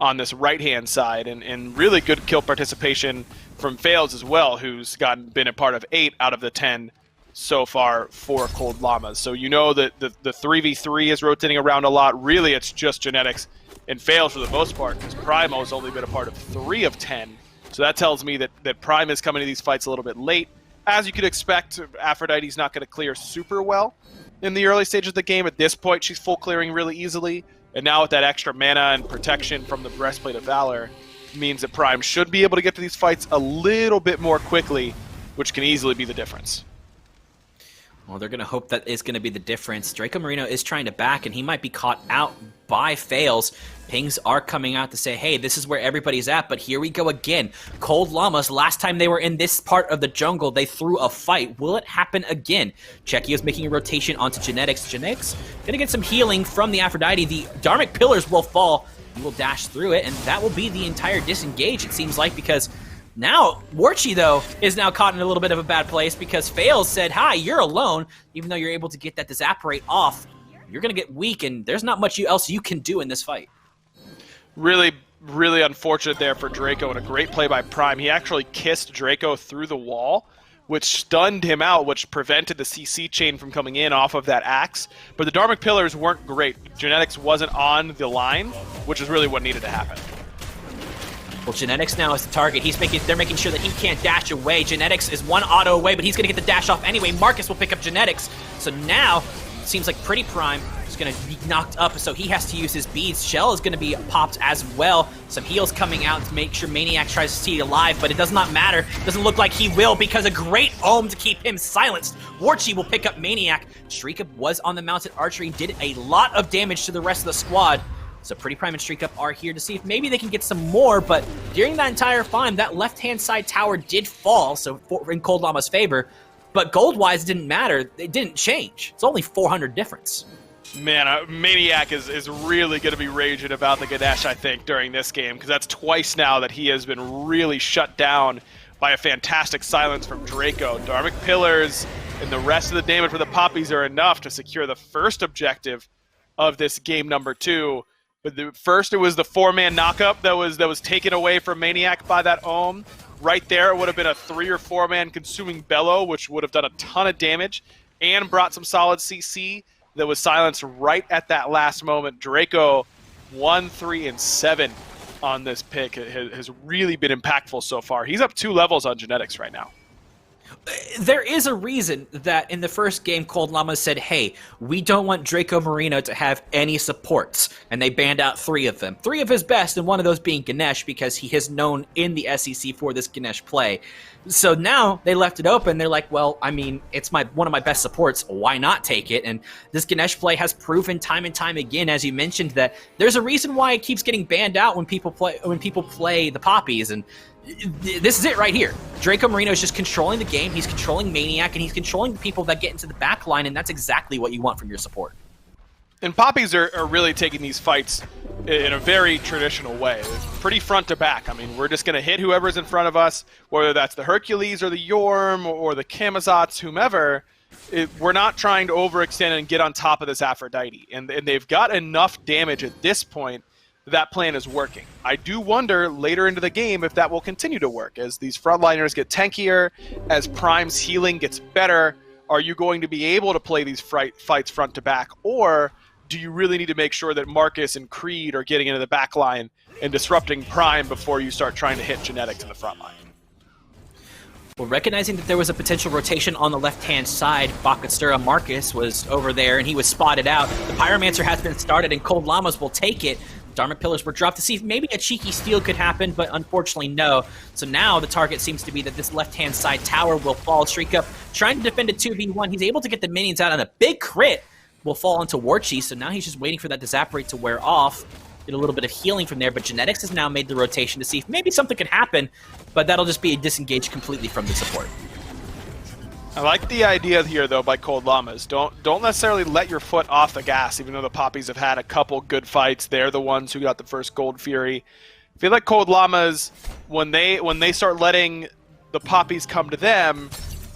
on this right-hand side, and really good kill participation from Fails as well, who's been a part of 8 out of the 10 so far for Cold Llamas. So you know that the 3v3 is rotating around a lot. Really, it's just Genetics and Fails for the most part, because Primo has only been a part of 3 of 10. So that tells me that Prime is coming to these fights a little bit late. As you could expect, Aphrodite's not going to clear super well in the early stages of the game. At this point, she's full clearing really easily. And now with that extra mana and protection from the Breastplate of Valor, means that Prime should be able to get to these fights a little bit more quickly, which can easily be the difference. Well, they're going to hope that is going to be the difference. Draco Marino is trying to back, and he might be caught out by Fails. Pings are coming out to say, hey, this is where everybody's at, but here we go again. Cold Llamas, last time they were in this part of the jungle, they threw a fight. Will it happen again? Checky is making a rotation onto Genetics. Genetics going to get some healing from the Aphrodite. The Dharmic Pillars will fall. He will dash through it, and that will be the entire disengage, it seems like, because now, Warchi, though, is now caught in a little bit of a bad place because Fails said, hi, you're alone. Even though you're able to get that Disaparate off, you're going to get weak, and there's not much else you can do in this fight. Really, really unfortunate there for Draco, and a great play by Prime. He actually kissed Draco through the wall, which stunned him out, which prevented the CC chain from coming in off of that axe. But the Dharmic Pillars weren't great. Genetics wasn't on the line, which is really what needed to happen. Well, Genetics now is the target. They're making sure that he can't dash away. Genetics is 1 auto away, but he's going to get the dash off anyway. Marcus will pick up Genetics. So now, it seems like Pretty Prime is going to be knocked up, so he has to use his beads. Shell is going to be popped as well. Some heals coming out to make sure Maniac tries to stay alive, but it does not matter. Doesn't look like he will, because a great ohm to keep him silenced. Warchi will pick up Maniac. Streak Up was on the mounted archery, did a lot of damage to the rest of the squad. So Pretty Prime and Streak Up are here to see if maybe they can get some more, but during that entire time, that left-hand side tower did fall, so in Cold Llama's favor. But gold-wise, it didn't matter. It didn't change. It's only 400 difference. Man, Maniac is really going to be raging about the Ganesh, I think, during this game, because that's twice now that he has been really shut down by a fantastic silence from Draco. Dharmic Pillars and the rest of the damage for the Poppies are enough to secure the first objective of this game number 2. But first, it was the 4-man knockup that was taken away from Maniac by that ohm. Right there, it would have been a 3 or 4-man consuming bellow, which would have done a ton of damage and brought some solid CC that was silenced right at that last moment. Draco 1, 3, and 7 on this pick has really been impactful so far. He's up 2 levels on genetics right now. There is a reason that in the first game, Cold Llama said, hey, we don't want Draco Marino to have any supports. And they banned out 3 of them. 3 of his best, and one of those being Ganesh, because he is known in the SEC for this Ganesh play. So now they left it open. They're like, well, I mean, it's one of my best supports. Why not take it? And this Ganesh play has proven time and time again, as you mentioned, that there's a reason why it keeps getting banned out when people play the Poppies. And this is it right here. Draco Marino is just controlling the game. He's controlling Maniac, and he's controlling the people that get into the back line, and that's exactly what you want from your support. And Poppies are really taking these fights in a very traditional way. Pretty front to back. I mean, we're just going to hit whoever's in front of us, whether that's the Hercules or the Yorm or the Camazotz, whomever. We're not trying to overextend and get on top of this Aphrodite. And they've got enough damage at this point that plan is working. I do wonder later into the game if that will continue to work. As these frontliners get tankier, as Prime's healing gets better, are you going to be able to play these fights front to back? Or do you really need to make sure that Marcus and Creed are getting into the back line and disrupting Prime before you start trying to hit genetics in the front line? Well, recognizing that there was a potential rotation on the left-hand side, Bakatsura Marcus was over there, and he was spotted out. The Pyromancer has been started, and Cold Llamas will take it. Dharmic Pillars were dropped to see if maybe a cheeky steal could happen, but unfortunately no. So now the target seems to be that this left-hand side tower will fall. Streak Up trying to defend a 2v1. He's able to get the minions out, and a big crit will fall into Warchi, so now he's just waiting for that Disaparate to wear off. Get a little bit of healing from there, but Genetics has now made the rotation to see if maybe something could happen, but that'll just be disengaged completely from the support. I like the idea here, though, by Cold Llamas. Don't necessarily let your foot off the gas, even though the Poppies have had a couple good fights. They're the ones who got the first Gold Fury. I feel like Cold Llamas, when they start letting the Poppies come to them,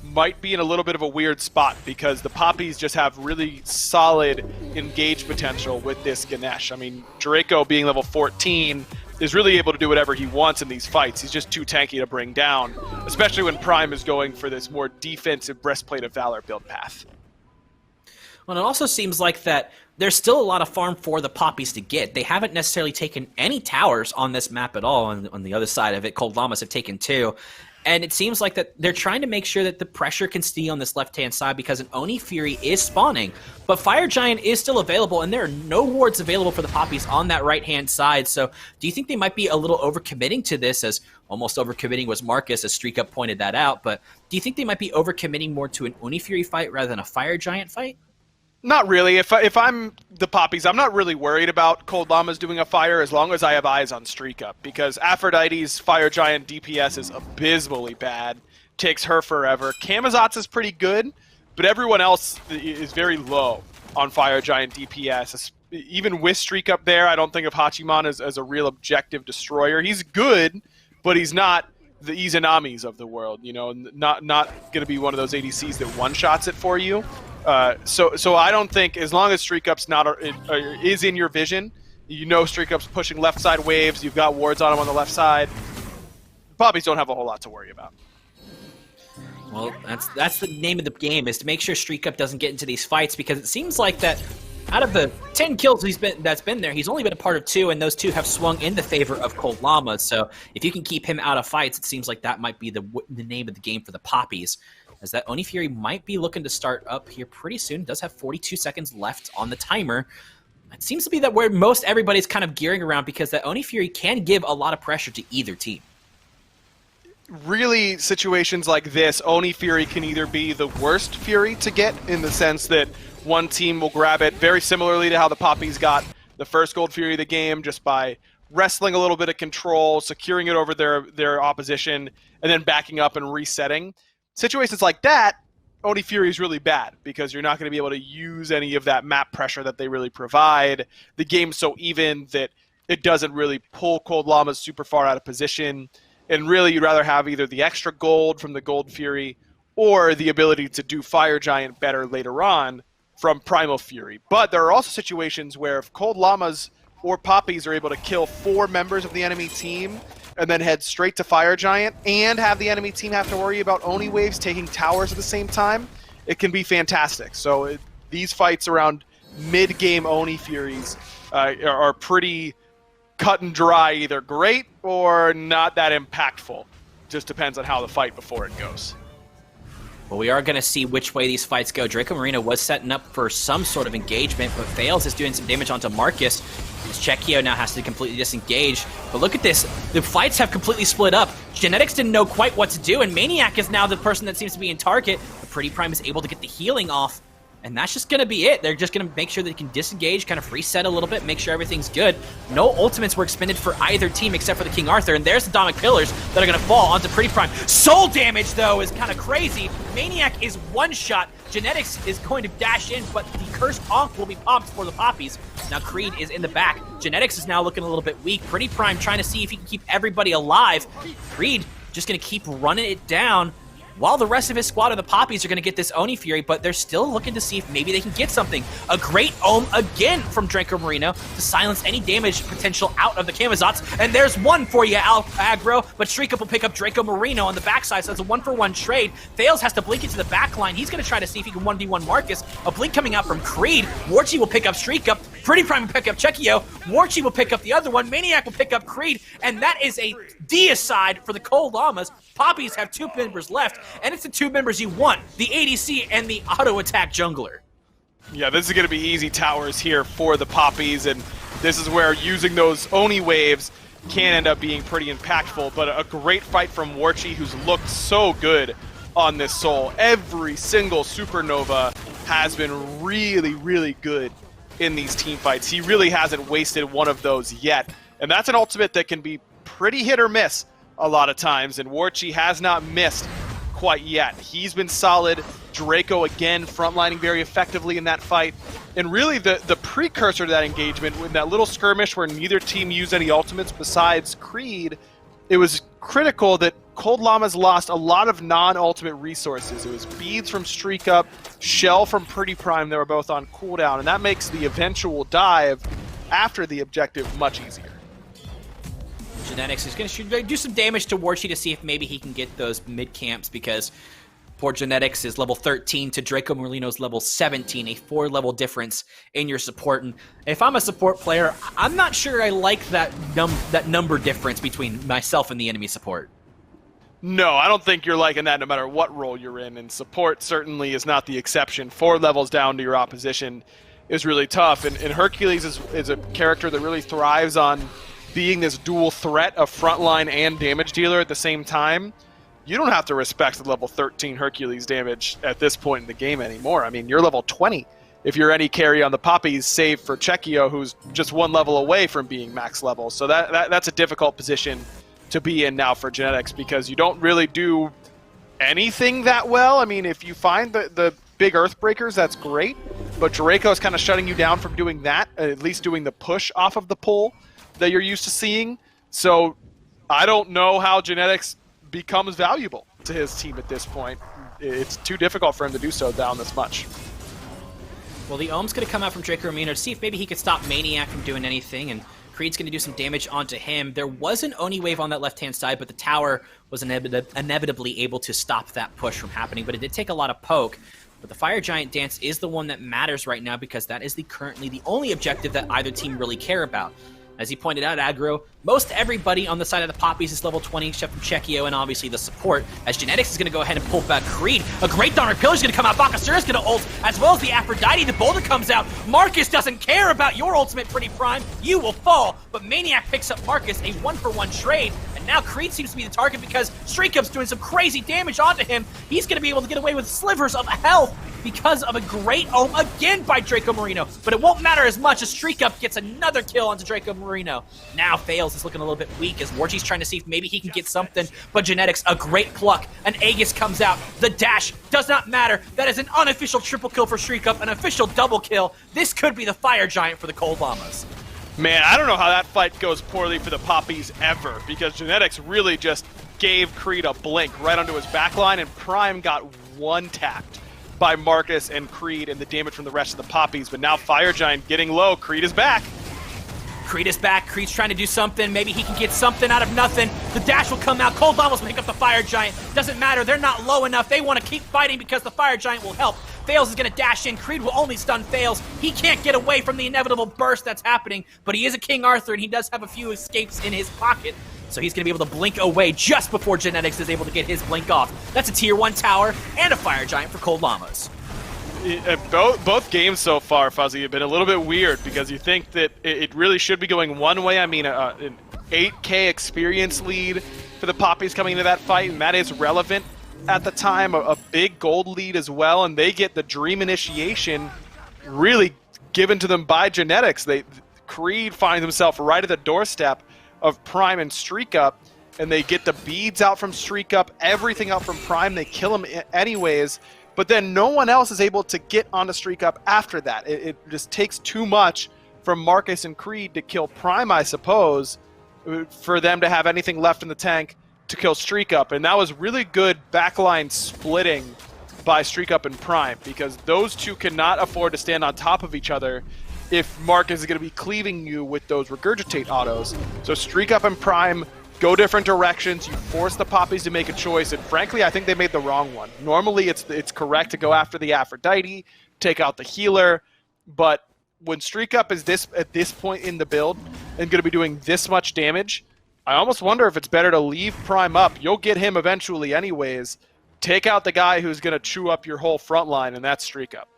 might be in a little bit of a weird spot, because the Poppies just have really solid engage potential with this Ganesh. I mean, Draco being level 14 is really able to do whatever he wants in these fights. He's just too tanky to bring down, especially when Prime is going for this more defensive Breastplate of Valor build path. Well, it also seems like that there's still a lot of farm for the Poppies to get. They haven't necessarily taken any towers on this map at all. On the other side of it, Cold Llamas have taken 2. And it seems like that they're trying to make sure that the pressure can stay on this left-hand side, because an Oni Fury is spawning. But Fire Giant is still available, and there are no wards available for the Poppies on that right-hand side. So do you think they might be a little overcommitting to this, as almost overcommitting was Marcus, as Streak Up pointed that out? But do you think they might be overcommitting more to an Oni Fury fight rather than a Fire Giant fight? Not really. If I'm the Poppies, I'm not really worried about Cold Llamas doing a fire as long as I have eyes on Streak Up, because Aphrodite's Fire Giant DPS is abysmally bad. Takes her forever. Camazotz is pretty good, but everyone else is very low on Fire Giant DPS. Even with Streak Up there, I don't think of Hachiman as a real objective destroyer. He's good, but he's not the Izanamis of the world. You know, not going to be one of those ADCs that one-shots it for you. So I don't think, as long as Streak Up's is in your vision, you know Streak Up's pushing left side waves, you've got wards on him on the left side, Poppies don't have a whole lot to worry about. Well, that's the name of the game, is to make sure Streak Up doesn't get into these fights, because it seems like that out of the 10 kills that's been there, he's only been a part of 2, and those 2 have swung in the favor of Cold Llama. So if you can keep him out of fights, it seems like that might be the name of the game for the Poppies. as that Oni Fury might be looking to start up here pretty soon. Does have 42 seconds left on the timer. It seems to be that where most everybody's kind of gearing around, because that Oni Fury can give a lot of pressure to either team. Really, situations like this, Oni Fury can either be the worst Fury to get, in the sense that one team will grab it very similarly to how the Papis got the first Gold Fury of the game, just by wrestling a little bit of control, securing it over their opposition, and then backing up and resetting. Situations like that, Oni Fury is really bad, because you're not going to be able to use any of that map pressure that they really provide. The game's so even that it doesn't really pull Cold Llamas super far out of position. And really, you'd rather have either the extra gold from the Gold Fury or the ability to do Fire Giant better later on from Primal Fury. But there are also situations where if Cold Llamas or Papis are able to kill 4 members of the enemy team and then head straight to Fire Giant and have the enemy team have to worry about Oni waves taking towers at the same time, it can be fantastic. So these fights around mid-game Oni Furies are pretty cut and dry, either great or not that impactful. Just depends on how the fight before it goes. Well, we are going to see which way these fights go. Draco Marino was setting up for some sort of engagement, but fails, is doing some damage onto Marcus. As Chekio now has to completely disengage. But look at this. The fights have completely split up. Genetics didn't know quite what to do, and Maniac is now the person that seems to be in target. But Pretty Prime is able to get the healing off. And that's just going to be it. They're just going to make sure they can disengage, kind of reset a little bit, make sure everything's good. No ultimates were expended for either team except for the King Arthur. And there's the Atomic Pillars that are going to fall onto Pretty Prime. Soul damage, though, is kind of crazy. Maniac is one shot. Genetics is going to dash in, but the Cursed Ankh will be popped for the Papis. Now Creed is in the back. Genetics is now looking a little bit weak. Pretty Prime trying to see if he can keep everybody alive. Creed just going to keep running it down, while the rest of his squad of the Papis are going to get this Oni Fury, but they're still looking to see if maybe they can get something. A great Ohm again from Draco Marino to silence any damage potential out of the Camazotz. And there's one for you, Aggro, but Shriek Up will pick up Draco Marino on the backside, so it's a 1-for-1 trade. Fails has to blink into the back line. He's going to try to see if he can 1v1 Marcus. A blink coming out from Creed. Warchi will pick up Shriek Up. Pretty Prime will pick up Chekio. Warchi will pick up the other one. Maniac will pick up Creed. And that is a deicide for the Cold Llamas. Papis have 2 members left, and it's the 2 members you want, the ADC and the auto-attack jungler. Yeah, this is going to be easy towers here for the Papis, and this is where using those Oni waves can end up being pretty impactful. But a great fight from Warchi, who's looked so good on this Soul. Every single Supernova has been really, really good in these team fights. He really hasn't wasted one of those yet, and that's an ultimate that can be pretty hit or miss a lot of times, and Warchi has not missed quite yet. He's been solid. Draco again frontlining very effectively in that fight, and really the precursor to that engagement, with that little skirmish where neither team used any ultimates besides Creed, it was critical that Cold Llamas lost a lot of non-ultimate resources. It was beads from Streak Up, Shell from Pretty Prime that were both on cooldown, and that makes the eventual dive after the objective much easier. Genetics is going to do some damage to Warchi to see if maybe he can get those mid-camps, because poor Genetics is level 13 to Draco Marino's level 17, a 4-level difference in your support. And if I'm a support player, I'm not sure I like that number difference between myself and the enemy support. No, I don't think you're liking that no matter what role you're in, and support certainly is not the exception. 4 levels down to your opposition is really tough, and Hercules is a character that really thrives on being this dual threat of frontline and damage dealer at the same time. You don't have to respect the level 13 Hercules damage at this point in the game anymore. I mean, you're level 20 if you're any carry on the Papis, save for Chekio, who's just 1 level away from being max level. So that's a difficult position to be in now for Genetics, because you don't really do anything that well. I mean, if you find the big Earthbreakers, that's great, but Draco's kind of shutting you down from doing that, at least doing the push off of the pull that you're used to seeing. So I don't know how Genetics becomes valuable to his team at this point. It's too difficult for him to do so down this much. Well, the Ohm's going to come out from Draco Marino to see if maybe he could stop Maniac from doing anything, and Creed's going to do some damage onto him. There was an Oni wave on that left-hand side, but the tower was inevitably able to stop that push from happening, but it did take a lot of poke. But the Fire Giant dance is the one that matters right now, because that is currently the only objective that either team really care about. As he pointed out, Aggro, most everybody on the side of the Poppies is level 20, except for Chekio and obviously the support, as Genetics is going to go ahead and pull back Creed. A great Donner Pillar is going to come out, Bakasura is going to ult, as well as the Aphrodite. The boulder comes out. Marcus doesn't care about your ultimate, Pretty Prime. You will fall, but Maniac picks up Marcus, a 1-for-1 trade. And now Creed seems to be the target because Streak Up's doing some crazy damage onto him. He's going to be able to get away with slivers of health because of a great ult again by Draco Marino. But it won't matter as much as Streak Up gets another kill onto Draco Marino. Now Fails is looking a little bit weak as Wargy's trying to see if maybe he can get something. But Genetics, a great pluck. An Aegis comes out. The dash does not matter. That is an unofficial triple kill for Streak Up, an official double kill. This could be the Fire Giant for the Cold Llamas. Man, I don't know how that fight goes poorly for the Poppies ever, because Genetics really just gave Creed a blink right onto his backline, and Prime got one-tapped by Marcus and Creed and the damage from the rest of the Poppies. But now Fire Giant getting low. Creed is back. Creed is back. Creed's trying to do something. Maybe he can get something out of nothing. The dash will come out. Cold Llamas will pick up the Fire Giant. Doesn't matter. They're not low enough. They want to keep fighting because the Fire Giant will help. Fails is going to dash in. Creed will only stun Fails. He can't get away from the inevitable burst that's happening, but he is a King Arthur, and he does have a few escapes in his pocket. So he's going to be able to blink away just before Genetics is able to get his blink off. That's a Tier 1 tower and a Fire Giant for Cold Llamas. Both games so far, Fuzzy, have been a little bit weird because you think that it really should be going one way. I mean, an 8K experience lead for the Poppies coming into that fight, and that is relevant at the time. A big gold lead as well, and they get the Dream Initiation really given to them by Genetics. Creed finds himself right at the doorstep of Prime and Streak Up, and they get the beads out from Streak Up, everything out from Prime. They kill him anyways. But then no one else is able to get onto Streak Up after that. It just takes too much from Marcus and Creed to kill Prime, I suppose, for them to have anything left in the tank to kill Streak Up. And that was really good backline splitting by Streak Up and Prime, because those two cannot afford to stand on top of each other if Marcus is going to be cleaving you with those regurgitate autos. So Streak Up and Prime go different directions. You force the Poppies to make a choice, and frankly, I think they made the wrong one. Normally, it's correct to go after the Aphrodite, take out the healer, but when Streak Up is at this point in the build and going to be doing this much damage, I almost wonder if it's better to leave Prime up. You'll get him eventually anyways. Take out the guy who's going to chew up your whole front line, and that's Streak Up.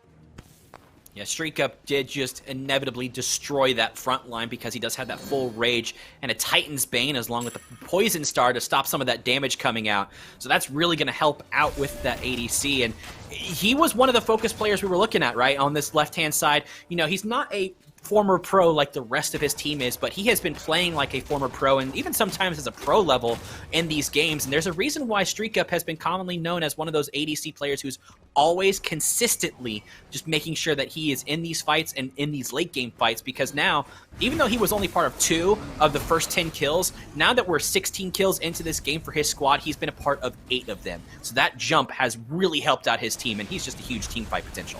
Yeah, Streak Up did just inevitably destroy that front line because he does have that full rage and a Titan's Bane along with the Poison Star to stop some of that damage coming out. So that's really going to help out with that ADC. And he was one of the focus players we were looking at, right, on this left-hand side. You know, he's not a former pro like the rest of his team is, but he has been playing like a former pro and even sometimes as a pro level in these games. And there's a reason why Streak Up has been commonly known as one of those ADC players who's always consistently just making sure that he is in these fights and in these late game fights, because now, even though he was only part of 2 of the first 10 kills, now that we're 16 kills into this game for his squad, he's been a part of 8 of them. So that jump has really helped out his team, and he's just a huge team fight potential.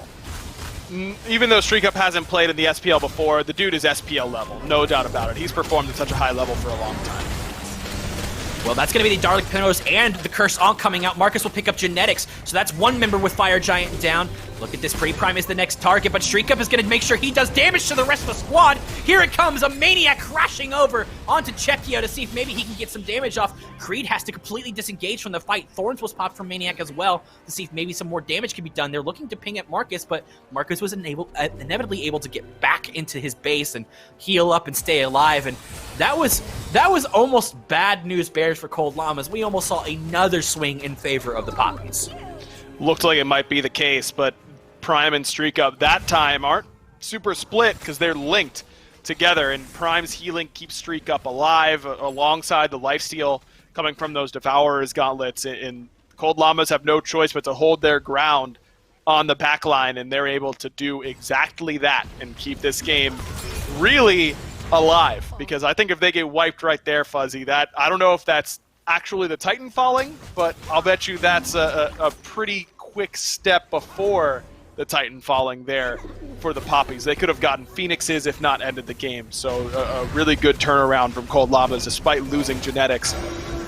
Even though Streak Up hasn't played in the SPL before, the dude is SPL level, no doubt about it. He's performed at such a high level for a long time. Well, that's going to be the Darlic Pinnos and the Curse Ankh coming out. Marcus will pick up Genetics, so that's one member with Fire Giant down. Look at this, Pretty Prime is the next target, but Streak Up is going to make sure he does damage to the rest of the squad. Here it comes, a Maniac crashing over onto Chekio to see if maybe he can get some damage off. Creed has to completely disengage from the fight. Thorns was popped from Maniac as well to see if maybe some more damage can be done. They're looking to ping at Marcus, but Marcus was inevitably able to get back into his base and heal up and stay alive. And that was almost bad news bears for Cold Llamas. We almost saw another swing in favor of the Poppies. Looked like it might be the case, but Prime and Streak Up that time aren't super split because they're linked together, and Prime's healing keeps Streak Up alive alongside the lifesteal coming from those Devourer's gauntlets, and Cold Llamas have no choice but to hold their ground on the backline, and they're able to do exactly that and keep this game really alive, because I think if they get wiped right there, Fuzzy, that I don't know if that's actually the Titan falling, but I'll bet you that's a pretty quick step before the Titan falling there for the Poppies. They could have gotten Phoenixes if not ended the game. So a really good turnaround from Cold Llamas despite losing Genetics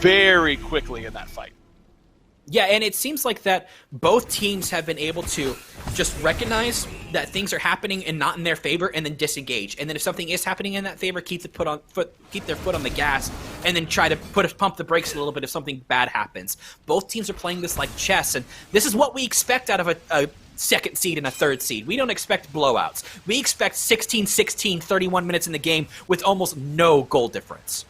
very quickly in that fight. Yeah, and it seems like that both teams have been able to just recognize that things are happening and not in their favor, and then disengage. And then if something is happening in that favor, keep their foot on the gas, and then try to pump the brakes a little bit if something bad happens. Both teams are playing this like chess, and this is what we expect out of a second seed and a third seed. We don't expect blowouts. We expect 16-16, 31 minutes in the game with almost no goal difference.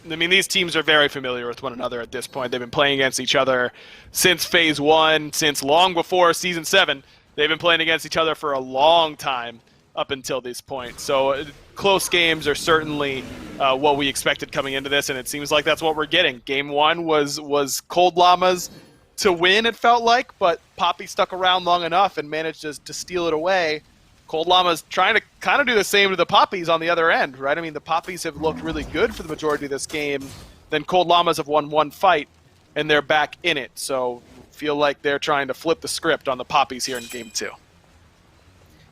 I mean, these teams are very familiar with one another at this point. They've been playing against each other since Phase 1, since long before Season 7. They've been playing against each other for a long time up until this point. So close games are certainly what we expected coming into this, and it seems like that's what we're getting. Game 1 was Cold Llamas to win, it felt like, but Poppy stuck around long enough and managed to steal it away. Cold Llamas trying to kind of do the same to the Poppies on the other end, right? I mean, the Poppies have looked really good for the majority of this game. Then Cold Llamas have won one fight, and they're back in it. So feel like they're trying to flip the script on the Poppies here in Game 2.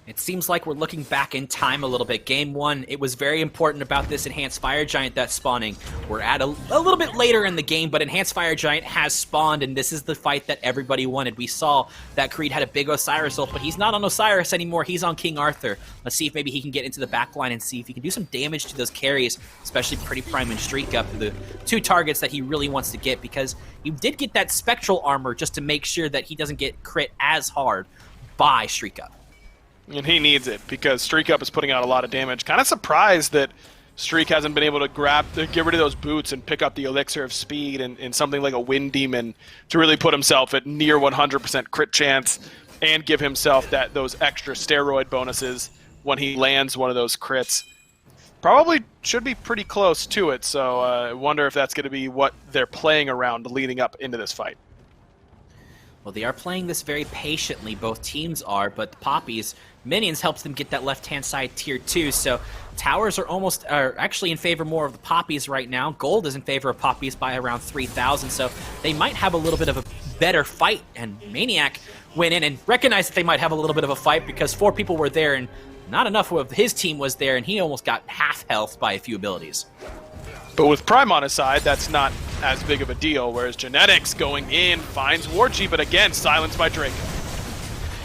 It seems like we're looking back in time a little bit. Game 1, it was very important about this Enhanced Fire Giant that's spawning. We're at a little bit later in the game, but Enhanced Fire Giant has spawned, and this is the fight that everybody wanted. We saw that Creed had a big Osiris ult, but he's not on Osiris anymore. He's on King Arthur. Let's see if maybe he can get into the backline and see if he can do some damage to those carries, especially Pretty Prime and Streak Up, the two targets that he really wants to get, because he did get that Spectral Armor just to make sure that he doesn't get crit as hard by Streak Up. And he needs it because Streak Up is putting out a lot of damage. Kind of surprised that Streak hasn't been able to get rid of those boots and pick up the Elixir of Speed and something like a Wind Demon to really put himself at near 100% crit chance and give himself those extra steroid bonuses when he lands one of those crits. Probably should be pretty close to it, so I wonder if that's going to be what they're playing around leading up into this fight. Well, they are playing this very patiently, both teams are, but the Poppies, minions helps them get that left-hand side tier 2, so towers are actually in favor more of the Poppies right now. Gold is in favor of Poppies by around 3,000, so they might have a little bit of a better fight, and Maniac went in and recognized that they might have a little bit of a fight because 4 people were there and not enough of his team was there, and he almost got half health by a few abilities. But with Prime on his side, that's not as big of a deal, whereas Genetics going in finds Warchi, but again, silenced by Drake.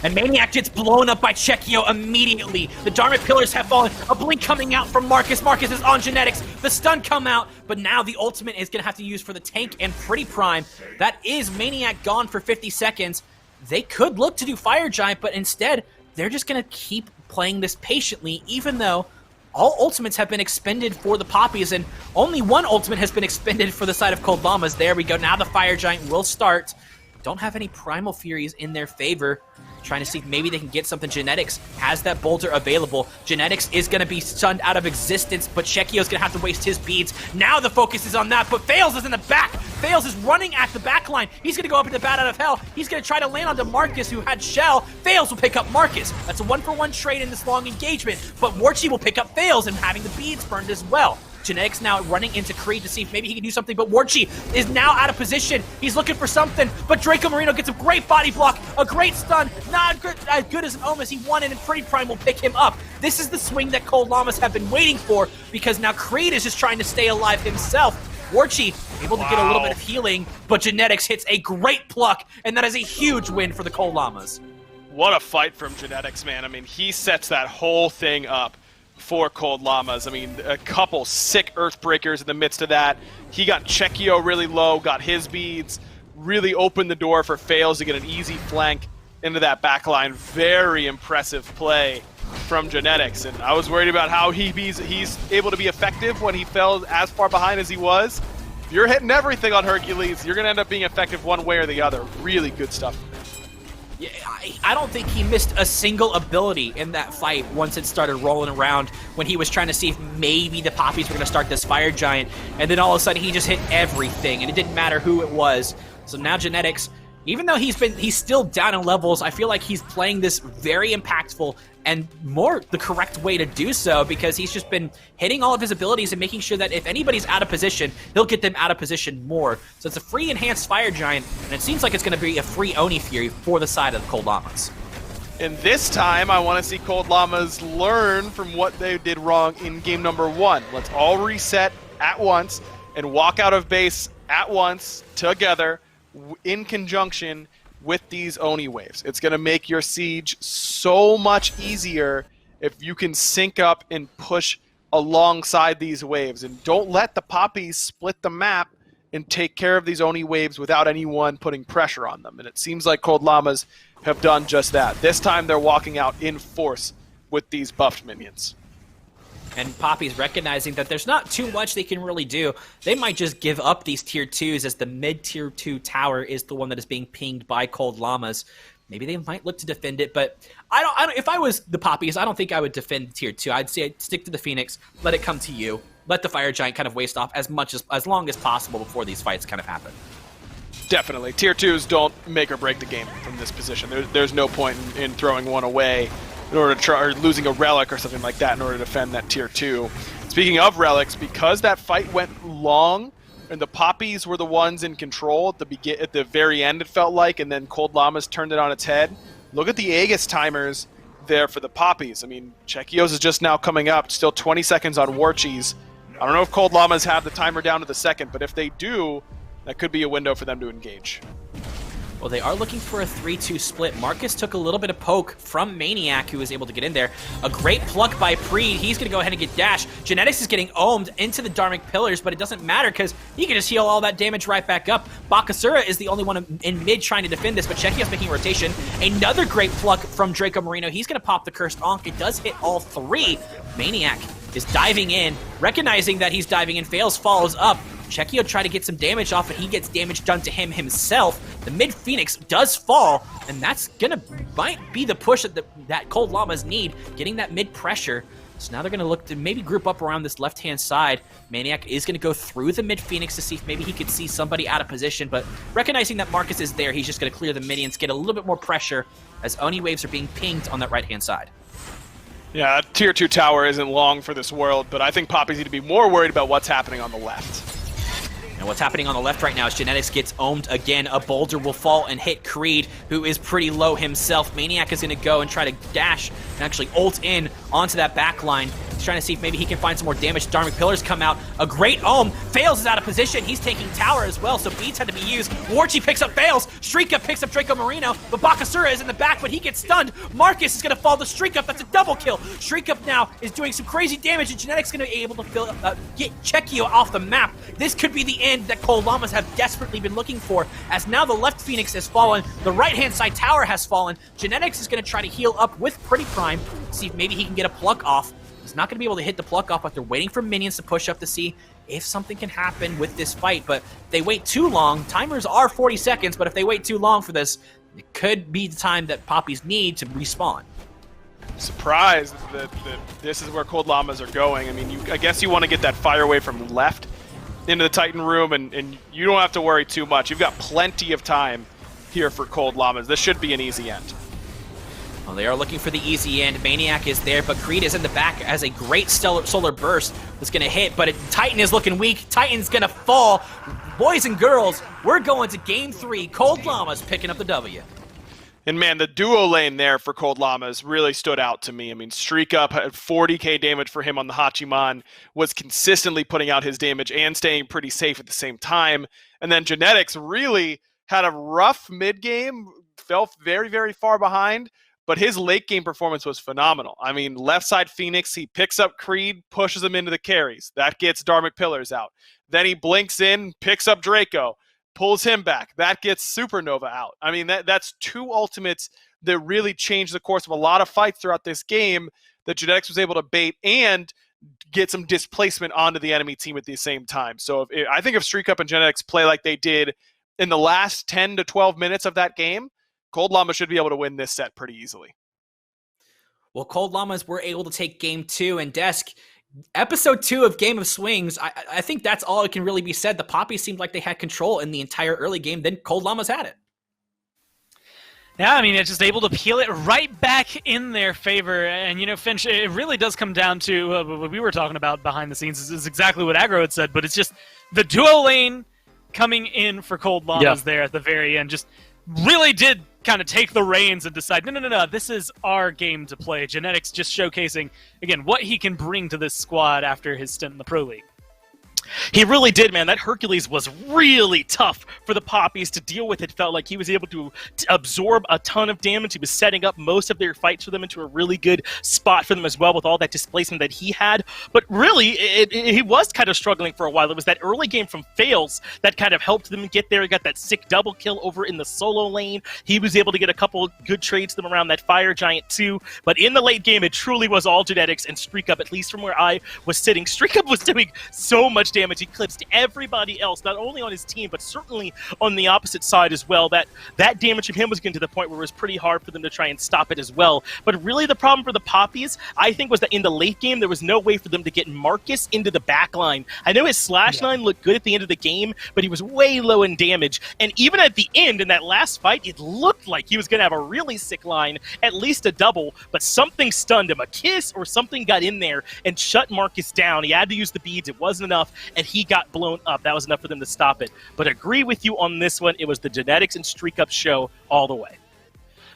And Maniac gets blown up by Chekio immediately. The Dharma Pillars have fallen. A blink coming out from Marcus. Marcus is on Genetics. The stun come out, but now the ultimate is going to have to use for the tank and Pretty Prime. That is Maniac gone for 50 seconds. They could look to do Fire Giant, but instead, they're just going to keep playing this patiently, even though all ultimates have been expended for the Poppies, and only one ultimate has been expended for the side of Cold Llamas. There we go. Now the Fire Giant will start. Don't have any Primal Furies in their favor. Trying to see if maybe they can get something. Genetics has that boulder available. Genetics is going to be stunned out of existence, but Chekio's going to have to waste his beads. Now the focus is on that, but Fails is in the back. Fails is running at the back line. He's going to go up into Bat Out of Hell. He's going to try to land onto Marcus, who had Shell. Fails will pick up Marcus. That's a 1-for-1 trade in this long engagement, but Warchi will pick up Fails and having the beads burned as well. Genetics now running into Creed to see if maybe he can do something, but Warchi is now out of position. He's looking for something, but Draco Marino gets a great body block, a great stun, not as good as an Ohm as he wanted, and Pretty Prime will pick him up. This is the swing that Cold Llamas have been waiting for, because now Creed is just trying to stay alive himself. Warchi able to get a little bit of healing, but Genetics hits a great pluck, and that is a huge win for the Cold Llamas. What a fight from Genetics, man. I mean, he sets that whole thing up for Cold Llamas. I mean, a couple sick Earthbreakers in the midst of that. He got Chekio really low, got his beads, really opened the door for Fails to get an easy flank into that backline. Very impressive play from Genetics, and I was worried about how he's able to be effective when he fell as far behind as he was. If you're hitting everything on Hercules, you're going to end up being effective one way or the other. Really good stuff. Yeah, I don't think he missed a single ability in that fight once it started rolling around when he was trying to see if maybe the Poppies were going to start this Fire Giant, and then all of a sudden he just hit everything, and it didn't matter who it was. So now Genetics, even though he's still down in levels, I feel like he's playing this very impactful and more the correct way to do so, because he's just been hitting all of his abilities and making sure that if anybody's out of position, he'll get them out of position more. So it's a free Enhanced Fire Giant, and it seems like it's going to be a free Oni Fury for the side of the Cold Llamas. And this time, I want to see Cold Llamas learn from what they did wrong in game number 1. Let's all reset at once and walk out of base at once, together, in conjunction with these Oni waves. It's going to make your siege so much easier if you can sync up and push alongside these waves. And don't let the Papis split the map and take care of these Oni waves without anyone putting pressure on them. And it seems like Cold Llamas have done just that. This time they're walking out in force with these buffed minions. And Papis recognizing that there's not too much they can really do. They might just give up these tier 2s as the mid-tier 2 tower is the one that is being pinged by Cold Llamas. Maybe they might look to defend it, but I don't. If I was the Papis, I don't think I would defend tier 2. I'd say I'd stick to the Phoenix, let it come to you, let the Fire Giant kind of waste off as long as possible before these fights kind of happen. Definitely. Tier 2s don't make or break the game from this position. There's no point in throwing one away in order to try, or losing a relic or something like that in order to defend that tier 2. Speaking of relics, because that fight went long and the Papis were the ones in control at the very end, it felt like, and then Cold Llamas turned it on its head. Look at the Aegis timers there for the Papis. I mean, Chekios is just now coming up, still 20 seconds on War Cheese. I don't know if Cold Llamas have the timer down to the second, but if they do, that could be a window for them to engage. Well, they are looking for a 3-2 split. Marcus took a little bit of poke from Maniac, who was able to get in there. A great pluck by Preed. He's going to go ahead and get dash. Genetics is getting ohmed into the Dharmic Pillars, but it doesn't matter because he can just heal all that damage right back up. Bakasura is the only one in mid trying to defend this, but Chekio's making a rotation. Another great pluck from Draco Marino. He's going to pop the Cursed Ankh. It does hit all three. Maniac is diving in, recognizing that he's diving in, fails, follows up. Chekio tried to get some damage off, and he gets damage done to him himself. The mid Phoenix does fall, and that's might be the push that Cold Llamas need, getting that mid pressure. So now they're gonna look to maybe group up around this left-hand side. Maniac is gonna go through the mid Phoenix to see if maybe he could see somebody out of position, but recognizing that Marcus is there, he's just gonna clear the minions, get a little bit more pressure as Oni waves are being pinged on that right-hand side. Yeah, tier 2 tower isn't long for this world, but I think Papis need to be more worried about what's happening on the left. And what's happening on the left right now is Genetics gets ohmed again. A boulder will fall and hit Creed, who is pretty low himself. Maniac is going to go and try to dash and actually ult in onto that back line. He's trying to see if maybe he can find some more damage. Dharmic Pillars come out. A great ohm. Fails is out of position. He's taking tower as well, so beats had to be used. Warchi picks up Fails. Shrika picks up Draco Marino, but Bakasura is in the back, but he gets stunned. Marcus is going to fall to Shrika. That's a double kill. Shrika now is doing some crazy damage, and Genetics going to be able to get Chekio off the map. This could be the end that Cold Llamas have desperately been looking for, as now the left Phoenix has fallen, the right-hand side tower has fallen. Genetics is going to try to heal up with Pretty Prime, see if maybe he can get a pluck off. He's not going to be able to hit the pluck off, but they're waiting for minions to push up to see if something can happen with this fight. But if they wait too long, timers are 40 seconds, but if they wait too long for this, it could be the time that Papis need to respawn. Surprised that this is where Cold Llamas are going. I mean, I guess you want to get that fire wave from left into the Titan room, and you don't have to worry too much. You've got plenty of time here for Cold Llamas. This should be an easy end. Well, they are looking for the easy end. Maniac is there, but Creed is in the back as a great solar burst was going to hit, but Titan is looking weak. Titan's going to fall. Boys and girls, we're going to Game 3. Cold Llamas picking up the W. And man, the duo lane there for Cold Llamas really stood out to me. I mean, Streak Up had 40k damage for him on the Hachiman, was consistently putting out his damage and staying pretty safe at the same time. And then Genetics really had a rough mid-game, fell very, very far behind, but his late game performance was phenomenal. I mean, left side Phoenix, he picks up Creed, pushes him into the carries. That gets Dharmic Pillars out. Then he blinks in, picks up Draco, pulls him back. That gets Supernova out. I mean, that's two ultimates that really changed the course of a lot of fights throughout this game that Genetics was able to bait and get some displacement onto the enemy team at the same time. So I think if Streak Up and Genetics play like they did in the last 10 to 12 minutes of that game, Cold Llamas should be able to win this set pretty easily. Well, Cold Llamas were able to take Game 2, and Desk, Episode 2 of Game of Swings, I think that's all it can really be said. The Papis seemed like they had control in the entire early game, then Cold Llamas had it. Yeah, I mean, it's just able to peel it right back in their favor. And, you know, Finch, it really does come down to what we were talking about behind the scenes is exactly what Aggro had said, but it's just the duo lane coming in for Cold Llamas there at the very end just really did kind of take the reins and decide, no, this is our game to play. Genetics just showcasing, again, what he can bring to this squad after his stint in the Pro League. He really did, man. That Hercules was really tough for the Poppies to deal with. It felt like he was able to absorb a ton of damage. He was setting up most of their fights for them into a really good spot for them as well with all that displacement that he had. But really, he was kind of struggling for a while. It was that early game from Fails that kind of helped them get there. He got that sick double kill over in the solo lane. He was able to get a couple good trades to them around that Fire Giant too. But in the late game, it truly was all genetics and Streak Up, at least from where I was sitting. Streak Up was doing so much damage. He eclipsed everybody else, not only on his team, but certainly on the opposite side as well. That damage from him was getting to the point where it was pretty hard for them to try and stop it as well. But really the problem for the Poppies, I think, was that in the late game, there was no way for them to get Marcus into the back line. I know his slash line looked good at the end of the game, but he was way low in damage. And even at the end, in that last fight, it looked like he was going to have a really sick line, at least a double, but something stunned him. A kiss or something got in there and shut Marcus down. He had to use the beads. It wasn't enough, and he got blown up. That was enough for them to stop it. But agree with you on this one. It was the genetics and Streak Up show all the way.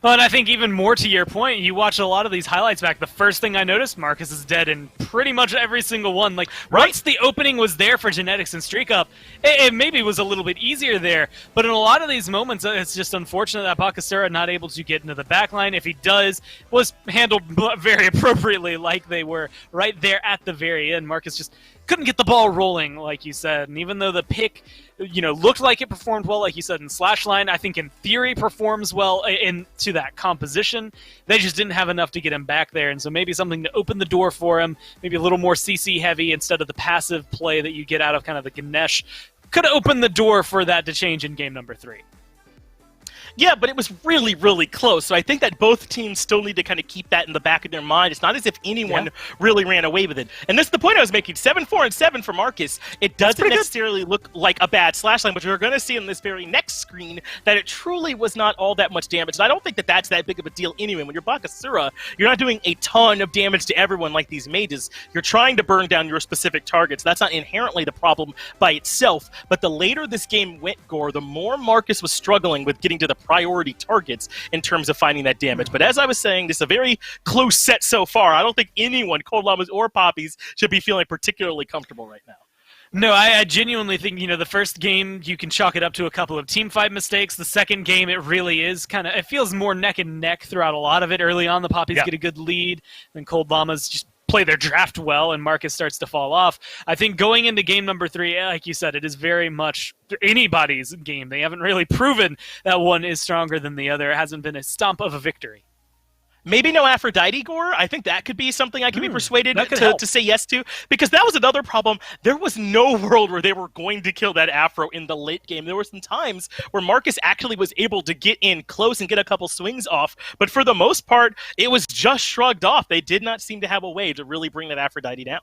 Well, and I think even more to your point, you watch a lot of these highlights back. The first thing I noticed, Marcus is dead in pretty much every single one. Like, once the opening was there for genetics and Streak Up, it maybe was a little bit easier there. But in a lot of these moments, it's just unfortunate that Bakasura not able to get into the back line. If he does, was handled very appropriately, like they were right there at the very end. Marcus just couldn't get the ball rolling, like you said. And even though the pick, looked like it performed well, like you said, in Slashline, I think in theory performs well into that composition. They just didn't have enough to get him back there. And so maybe something to open the door for him, maybe a little more CC heavy instead of the passive play that you get out of kind of the Ganesh, could open the door for that to change in game number 3. Yeah, but it was really, really close. So I think that both teams still need to kind of keep that in the back of their mind. It's not as if anyone really ran away with it. And that's the point I was making. 7-4 and 7 for Marcus. It doesn't necessarily look like a bad slash line, but you're going to see in this very next screen that it truly was not all that much damage. And I don't think that that's that big of a deal anyway. When you're Bakasura, you're not doing a ton of damage to everyone like these mages. You're trying to burn down your specific targets. That's not inherently the problem by itself. But the later this game went, Gore, the more Marcus was struggling with getting to the priority targets in terms of finding that damage. But as I was saying, this is a very close set so far. I don't think anyone, Cold Llamas or Papis, should be feeling particularly comfortable right now. No, I genuinely think, the first game, you can chalk it up to a couple of team fight mistakes. The second game, it really is it feels more neck and neck throughout a lot of it. Early on, the Poppies get a good lead, then Cold Llamas just play their draft well, and Marcus starts to fall off. I think going into game number 3, like you said, it is very much anybody's game. They haven't really proven that one is stronger than the other. It hasn't been a stomp of a victory. Maybe no Aphrodite, Gore. I think that could be something I could be persuaded to say yes to, because that was another problem. There was no world where they were going to kill that Afro in the late game. There were some times where Marcus actually was able to get in close and get a couple swings off, but for the most part, it was just shrugged off. They did not seem to have a way to really bring that Aphrodite down.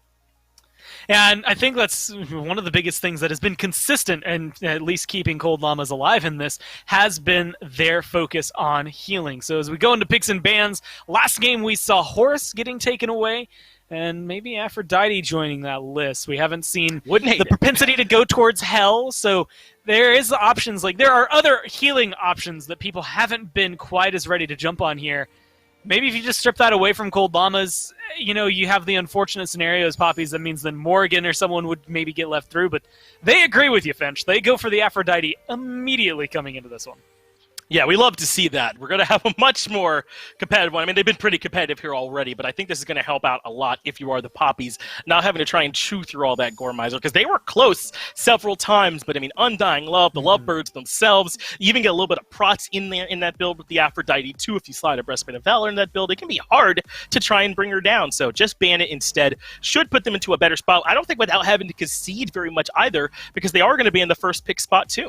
And I think that's one of the biggest things that has been consistent and at least keeping Cold Llamas alive in this has been their focus on healing. So as we go into picks and bans, last game we saw Horus getting taken away and maybe Aphrodite joining that list. We haven't seen the propensity to go towards hell, so there is options. Like, there are other healing options that people haven't been quite as ready to jump on here. Maybe if you just strip that away from Cold Llamas, you have the unfortunate scenario as Poppies. That means then Morgan or someone would maybe get left through. But they agree with you, Finch. They go for the Aphrodite immediately coming into this one. Yeah, we love to see that. We're going to have a much more competitive one. I mean, they've been pretty competitive here already, but I think this is going to help out a lot if you are the Poppies, not having to try and chew through all that Gore Miser, because they were close several times, but I mean, Undying Love, the Lovebirds themselves, you even get a little bit of prots in there in that build with the Aphrodite too. If you slide a Breastplate of Valor in that build, it can be hard to try and bring her down, so just ban it instead. Should put them into a better spot. I don't think without having to concede very much either, because they are going to be in the first pick spot too.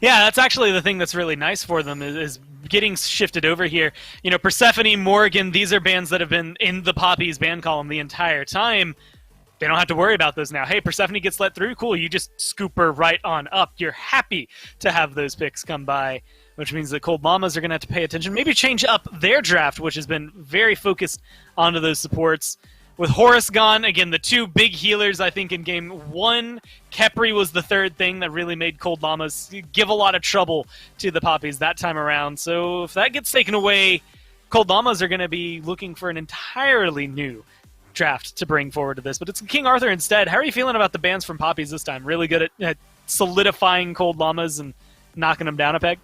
Yeah, that's actually the thing that's really nice for them is getting shifted over here. Persephone, Morgan, these are bands that have been in the Poppies ban column the entire time. They don't have to worry about those now. Hey, Persephone gets let through. Cool, you just scoop her right on up. You're happy to have those picks come by, which means the Cold Llamas are going to have to pay attention. Maybe change up their draft, which has been very focused onto those supports. With Horus gone, again, the two big healers, I think, in game 1, Khepri was the third thing that really made Cold Llamas give a lot of trouble to the Poppies that time around. So if that gets taken away, Cold Llamas are going to be looking for an entirely new draft to bring forward to this, but it's King Arthur instead. How are you feeling about the bans from Papis this time? Really good at solidifying Cold Llamas and knocking them down a peg?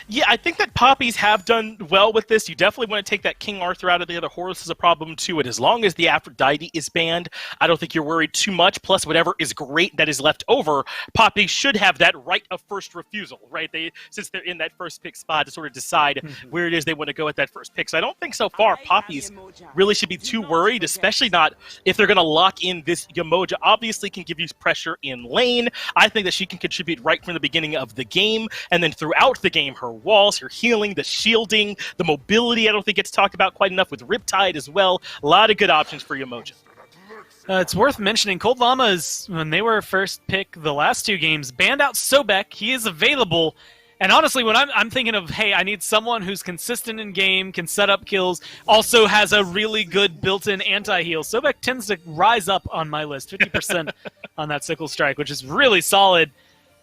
Yeah, I think that Papis have done well with this. You definitely want to take that King Arthur out of the other. Horus is a problem too, and as long as the Aphrodite is banned, I don't think you're worried too much. Plus, whatever is great that is left over, Papis should have that right of first refusal, right? Since they're in that first pick spot to sort of decide where it is they want to go at that first pick. So I don't think so far Papis really should be too worried, especially not if they're going to lock in this Yamoja. Obviously can give you pressure in lane. I think that she can contribute right from the beginning of the game, and then throughout the game, her walls, her healing, the shielding, the mobility, I don't think it's talked about quite enough with Riptide as well. A lot of good options for Yamoja. It's worth mentioning, Cold Llamas, when they were first pick the last 2 games, banned out Sobek. He is available. And honestly, when I'm thinking of, hey, I need someone who's consistent in game, can set up kills, also has a really good built-in anti-heal, Sobek tends to rise up on my list, 50% on that Sickle Strike, which is really solid.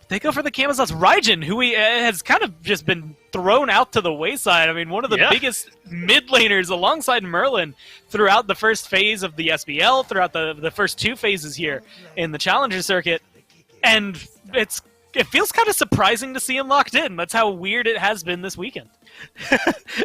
They go for the Camazotz Raijin, who has kind of just been thrown out to the wayside. I mean, one of the biggest mid laners alongside Merlin throughout the first phase of the SBL, throughout the first 2 phases here in the Challenger Circuit. And it feels kind of surprising to see him locked in. That's how weird it has been this weekend.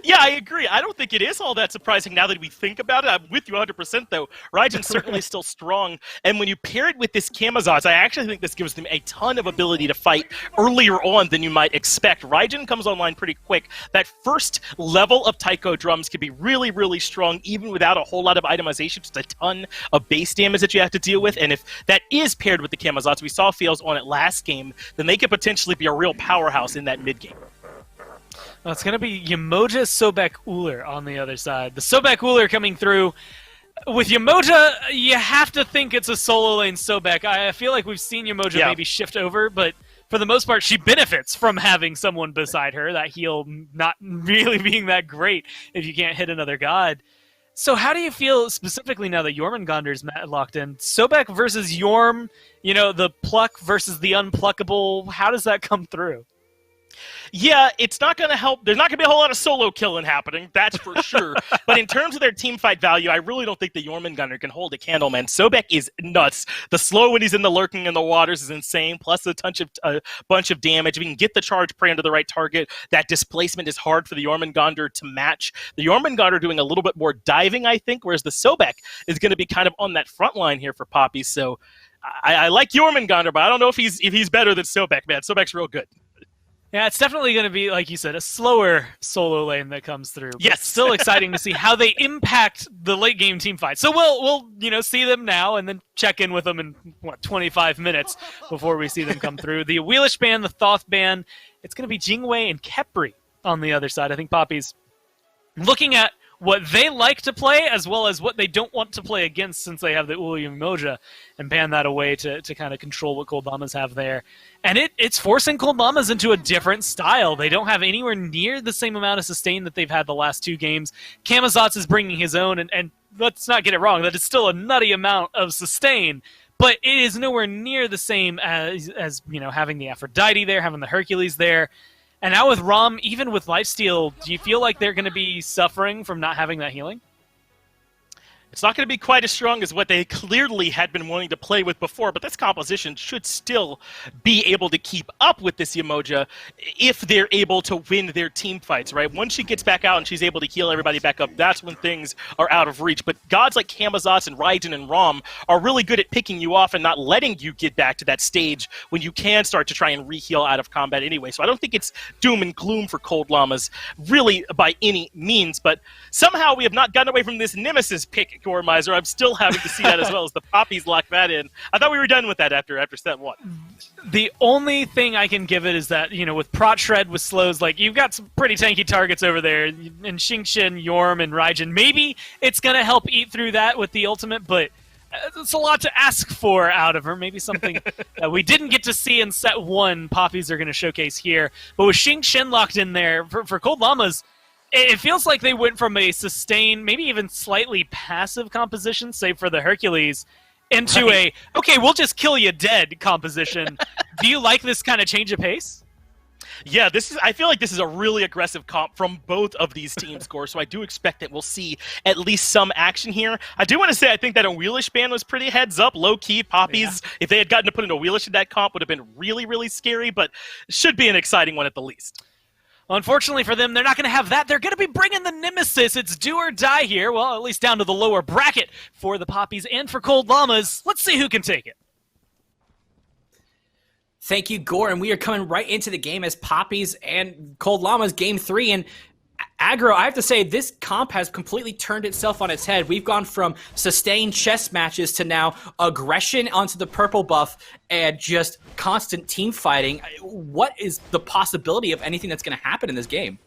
Yeah, I agree. I don't think it is all that surprising now that we think about it. I'm with you 100%, though. Raijin's certainly still strong. And when you pair it with this Camazotz, I actually think this gives them a ton of ability to fight earlier on than you might expect. Raijin comes online pretty quick. That first level of Taiko drums can be really, really strong, even without a whole lot of itemization. Just a ton of base damage that you have to deal with. And if that is paired with the Camazotz, we saw Fails on it last game, then they could potentially be a real powerhouse in that mid game. Well, it's going to be Yamoja, Sobek, Uller on the other side. The Sobek Uller coming through. With Yamoja, you have to think it's a solo lane Sobek. I feel like we've seen Yamoja maybe shift over, but for the most part, she benefits from having someone beside her. That heal not really being that great if you can't hit another god. So how do you feel specifically now that Jormungandr's locked in? Sobek versus Yorm, the pluck versus the unpluckable. How does that come through? Yeah, it's not going to help. There's not going to be a whole lot of solo killing happening, that's for sure. But in terms of their team fight value, I really don't think the Jormungandr can hold a candle, man. Sobek is nuts. The slow when he's in the lurking in the waters is insane, plus a bunch of damage. If you can get the charge prey under the right target, that displacement is hard for the Jormungandr to match. The Jormungandr doing a little bit more diving, I think, whereas the Sobek is going to be kind of on that front line here for Papis. So I like Jormungandr, but I don't know if he's better than Sobek, man. Sobek's real good. Yeah, it's definitely going to be, like you said, a slower solo lane that comes through. But yes, still exciting to see how they impact the late game team fight. So we'll see them now and then check in with them in 25 minutes before we see them come through. The Wheelish ban, the Thoth ban, it's going to be Jingwei and Khepri on the other side. I think Papis looking at what they like to play as well as what they don't want to play against, since they have the Ulyumoja, and ban that away to kind of control what Cold Llamas have there. And it's forcing Cold Llamas into a different style. They don't have anywhere near the same amount of sustain that they've had the last 2 games. Camazotz is bringing his own, and let's not get it wrong, that is still a nutty amount of sustain, but it is nowhere near the same as having the Aphrodite there, having the Hercules there. And now with Rom, even with lifesteal, do you feel like they're going to be suffering from not having that healing? It's not going to be quite as strong as what they clearly had been wanting to play with before, but this composition should still be able to keep up with this Yamoja if they're able to win their team fights, right? Once she gets back out and she's able to heal everybody back up, that's when things are out of reach. But gods like Camazotz and Raijin and Rom are really good at picking you off and not letting you get back to that stage when you can start to try and re-heal out of combat anyway. So I don't think it's doom and gloom for Cold Llamas, really, by any means. But somehow we have not gotten away from this Nemesis pick, Gormizer. I'm still having to see that as well as the Papis lock that in. I thought we were done with that after set 1. The only thing I can give it is that, with Prot Shred, with slows, like, you've got some pretty tanky targets over there, and Xingqian, Yorm, and Raijin. Maybe it's going to help eat through that with the ultimate, but it's a lot to ask for out of her. Maybe something that we didn't get to see in set 1, Papis are going to showcase here. But with Xingqian locked in there, for Cold Llamas, it feels like they went from a sustained, maybe even slightly passive composition, save for the Hercules, into okay, we'll just kill you dead composition. Do you like this kind of change of pace? Yeah, I feel like this is a really aggressive comp from both of these teams, Gore. So I do expect that we'll see at least some action here. I do want to say I think that a wheelish ban was pretty heads up, low key. Poppies, if they had gotten to put in a wheelish in that comp, would have been really, really scary, but should be an exciting one at the least. Unfortunately for them, they're not going to have that. They're going to be bringing the Nemesis. It's do or die here. Well, at least down to the lower bracket for the Poppies and for Cold Llamas. Let's see who can take it. Thank you, Gore, and we are coming right into the game as Poppies and Cold Llamas Game 3, and Aggro, I have to say, this comp has completely turned itself on its head. We've gone from sustained chess matches to now aggression onto the purple buff and just constant team fighting. What is the possibility of anything that's going to happen in this game?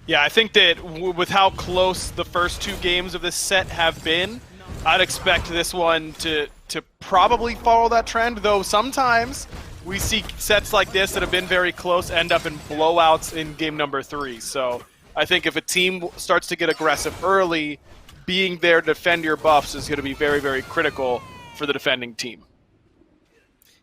Yeah, I think that with how close the first 2 games of this set have been, I'd expect this one to probably follow that trend, though sometimes we see sets like this that have been very close end up in blowouts in game number 3. So I think if a team starts to get aggressive early, being there to defend your buffs is going to be very, very critical for the defending team.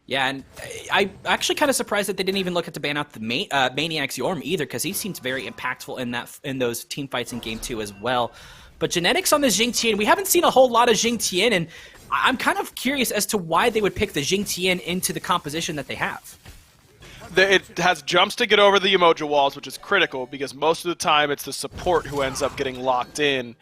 Yeah, and I'm actually kind of surprised that they didn't even look at to ban out the Maniac's Yorm either, because he seems very impactful in those team fights in game 2 as well. But genetics on the Jing Tian, we haven't seen a whole lot of Jing Tian, and I'm kind of curious as to why they would pick the Jing Tian into the composition that they have. It has jumps to get over the emoji walls, which is critical because most of the time it's the support who ends up getting locked in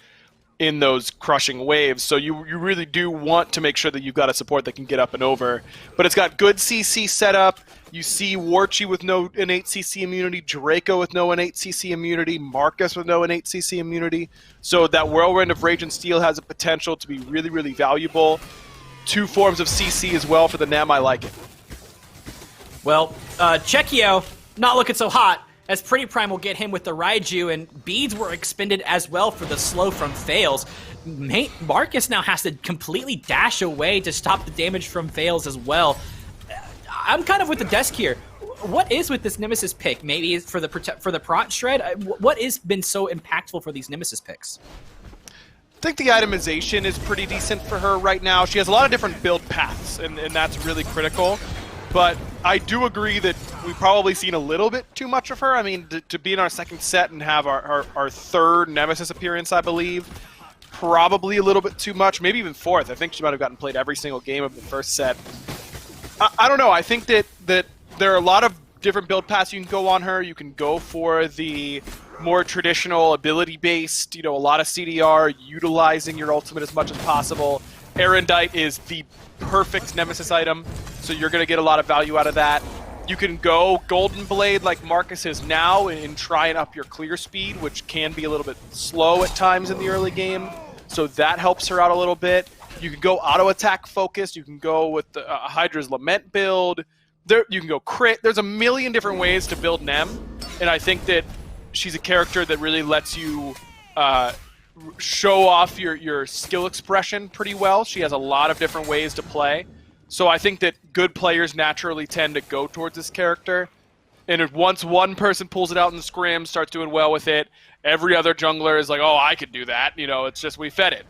those crushing waves. So you really do want to make sure that you've got a support that can get up and over. But it's got good CC setup. You see Warchi with no innate CC immunity, Draco with no innate CC immunity, Marcus with no innate CC immunity. So that Whirlwind of Rage and Steel has a potential to be really, really valuable. 2 forms of CC as well for the Nem. I like it. Well, Chekio, not looking so hot, as Pretty Prime will get him with the Raiju, and beads were expended as well for the slow from Fails. Marcus now has to completely dash away to stop the damage from Fails as well. I'm kind of with the desk here. What is with this Nemesis pick? Maybe for the Prot Shred? What has been so impactful for these Nemesis picks? I think the itemization is pretty decent for her right now. She has a lot of different build paths, and that's really critical. But I do agree that we've probably seen a little bit too much of her. I mean, to be in our second set and have our 3rd Nemesis appearance, I believe, probably a little bit too much, maybe even 4th. I think she might have gotten played every single game of the first set. I don't know. I think that there are a lot of different build paths you can go on her. You can go for the more traditional ability-based, a lot of CDR, utilizing your ultimate as much as possible. Erendite is the perfect Nemesis item, so you're going to get a lot of value out of that. You can go Golden Blade like Marcus is now and try and up your clear speed, which can be a little bit slow at times in the early game, so that helps her out a little bit. You can go auto-attack focused, you can go with the Hydra's Lament build, you can go crit. There's a million different ways to build Nem, and I think that she's a character that really lets you show off your skill expression pretty well. She has a lot of different ways to play. So I think that good players naturally tend to go towards this character. And if once one person pulls it out in the scrim, starts doing well with it, every other jungler is like, oh, I could do that. It's just we fed it.